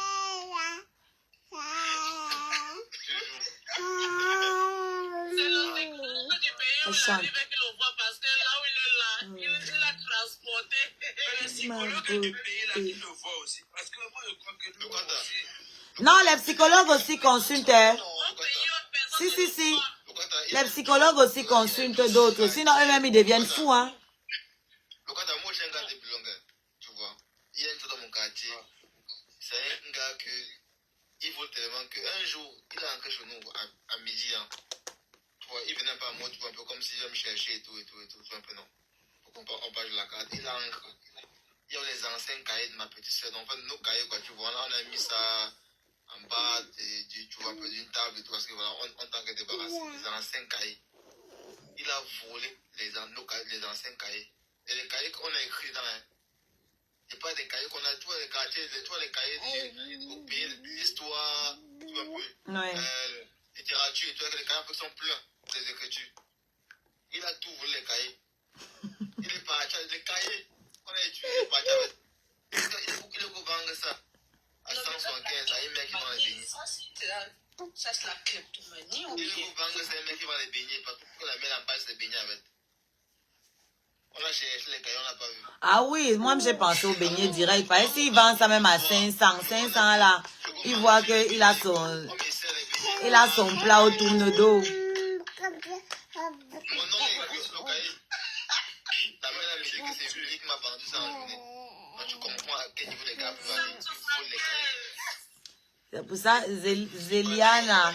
C'est le psychologue du pays où il arrive et qu'il le voit parce que là où il est là, il l'a transporté.
Mais le psychologue du pays là qui le voit aussi. Parce que moi je crois que nous aussi.
Non, les psychologues aussi consultent. Hein. Si. Les psychologues aussi consultent d'autres. Sinon, eux-mêmes, ils deviennent fous. Hein.
Moi, j'ai un gars de Bilonga, tu vois. Il y a une fois dans mon quartier. C'est un gars que il faut tellement qu'un jour, il est rentré chez nous à midi. Hein. Tu vois, il venait pas à moi, tu vois, un peu comme s'il allait me chercher et tout, tu vois, un peu non. Faut qu'on parle de la carte. Il entre. Il y a les anciens cahiers de ma petite soeur. En fait, nos cahiers, quoi, tu vois, là, on a mis ça en bas, tu vois, un peu d'une table et tout, parce que voilà, on t'a débarrassé des anciens cahiers. Il a volé les anciens cahiers. Et les cahiers qu'on a écrits dans, c'est pas des cahiers qu'on a, tu vois, les cahiers au pays, l'histoire, tu vois, littérature, tu vois, que les cahiers sont pleins des écritures. Il a tout volé les cahiers. Il est parti avec les cahiers qu'on a étudiés, il est parti avec. Il est vendre ça à 175, à un mec qui vend les beignets.
Ça, c'est la kleptomanie ou
Il
bien?
est vendre ça à un mec qui vend les beignets, parce qu'on a mis la base des beignets avec. On a cherché les cahiers, on n'a pas vu.
Ah oui, moi j'ai pensé au beignet direct. Parce que s'il vend ça même à 500 là, il voit qu'il a son plat au tourne-dos.
Mon nom est écrit sur le cahier. Ta mère a dit que c'est lui qui m'a vendu ça en journée. Quand tu comprends à quel niveau les gars peuvent aller, il faut les cahiers.
C'est pour ça, Zéliana.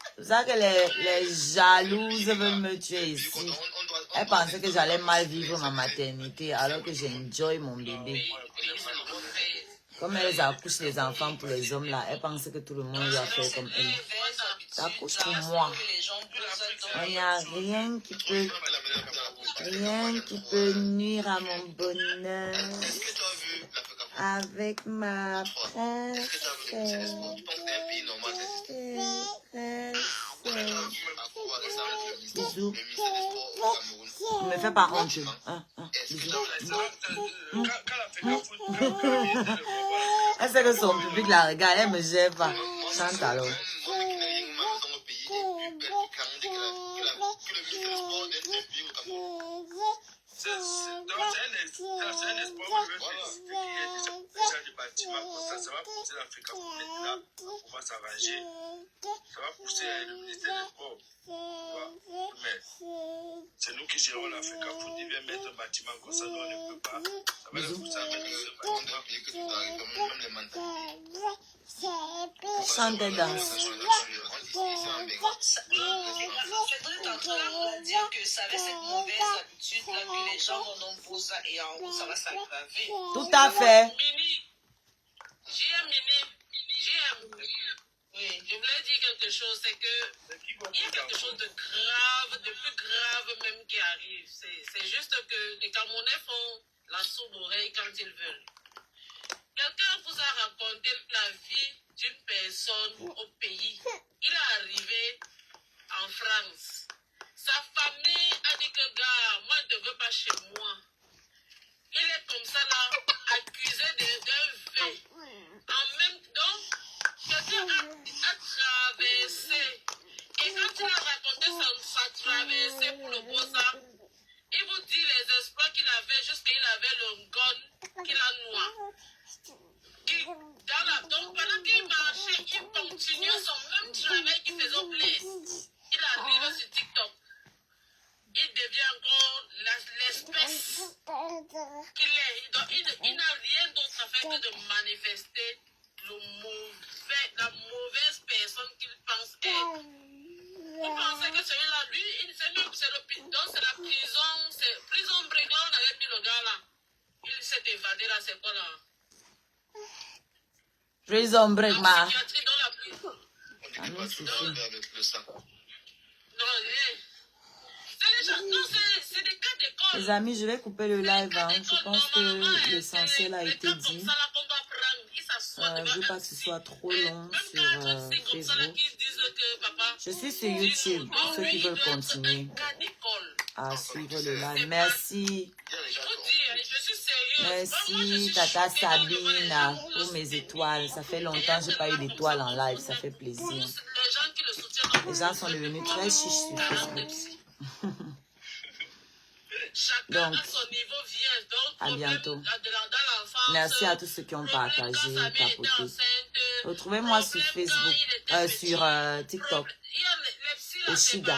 C'est pour ça que les jalouses veulent me tuer ici. Elles pensaient que j'allais mal vivre ma maternité alors que j'enjoy mon bébé. Comme elles accouchent les enfants pour les hommes là, elles pensaient que tout le monde doit faire comme elles. Ça accouche pour moi. Il n'y a rien qui peut nuire à mon bonheur.
Est-ce que tu as vu l'Afrique?
Avec ma princesse.
Est-ce que tu as vu? C'est le sport. Tu penses que c'est un pays normal?
Bisous.
Le ministère des Sports au Cameroun.
Ne me fais pas honte.
Est-ce que tu
Elle sait que son public la regarde, elle me gère pas. Chante alors.
C'est un espoir où je veux féliciter qu'il y ait déjà des bâtiments comme ça. Ça va pousser l'Afrique à là, on va s'arranger. Ça va pousser le ministère des Sports. Mais c'est nous qui gérons l'Afrique. Pour dire viens mettre un bâtiment comme ça, nous on ne peut pas. Ça va le pousser à mettre un bâtiment.
Chante et danse.
Faudrait t'entendre dire que ça avait cette mauvaise habitude-là, que les gens en ont beau ça et en haut, ça va s'aggraver.
Tout à fait.
Mini, oui, je voulais dire quelque chose, c'est que il y a quelque chose de grave, de plus grave même qui arrive. C'est juste que les Camerounais font la sourde oreille quand ils veulent. Quelqu'un vous a raconté la vie d'une personne au pays. Il est arrivé en France. Sa famille a dit que, gars, moi je ne te veux pas chez moi. Il est comme ça là, accusé d'un fait. En même temps, quelqu'un a traversé. Et quand il a raconté sa traversée pour le Bosa, il vous dit les espoirs qu'il avait jusqu'il avait le gun qu'il a noir. Donc pendant qu'il marchait, il continuait son même travail qu'il faisait au place. Il arrive sur TikTok. Il devient encore l'espèce qu'il est. Il n'a rien d'autre à faire que de manifester la mauvaise personne qu'il pense être. Vous pensez que celui-là, lui, c'est la prison, c'est prison Brégla, on avait mis le gars là. Il s'est évadé là, c'est quoi là?
Prison break, ma.
Psychiatrie dans la prison.
On dit pas tout avec le sang.
Non, c'est des cas d'école.
Les amis, je vais couper le live. Je pense que l'essentiel a été dit. Je ne veux pas que ce soit trop long sur Facebook. Je suis sur YouTube. Ceux qui veulent continuer à suivre le live. Merci. Merci, Tata Sabine, pour mes étoiles. Ça fait longtemps que je n'ai pas eu d'étoiles en live. Ça fait plaisir. Les gens sont devenus très chiches sur Facebook. Donc, à bientôt. Merci à tous ceux qui ont partagé, papoté. Retrouvez-moi sur Facebook, sur TikTok, Oshiga.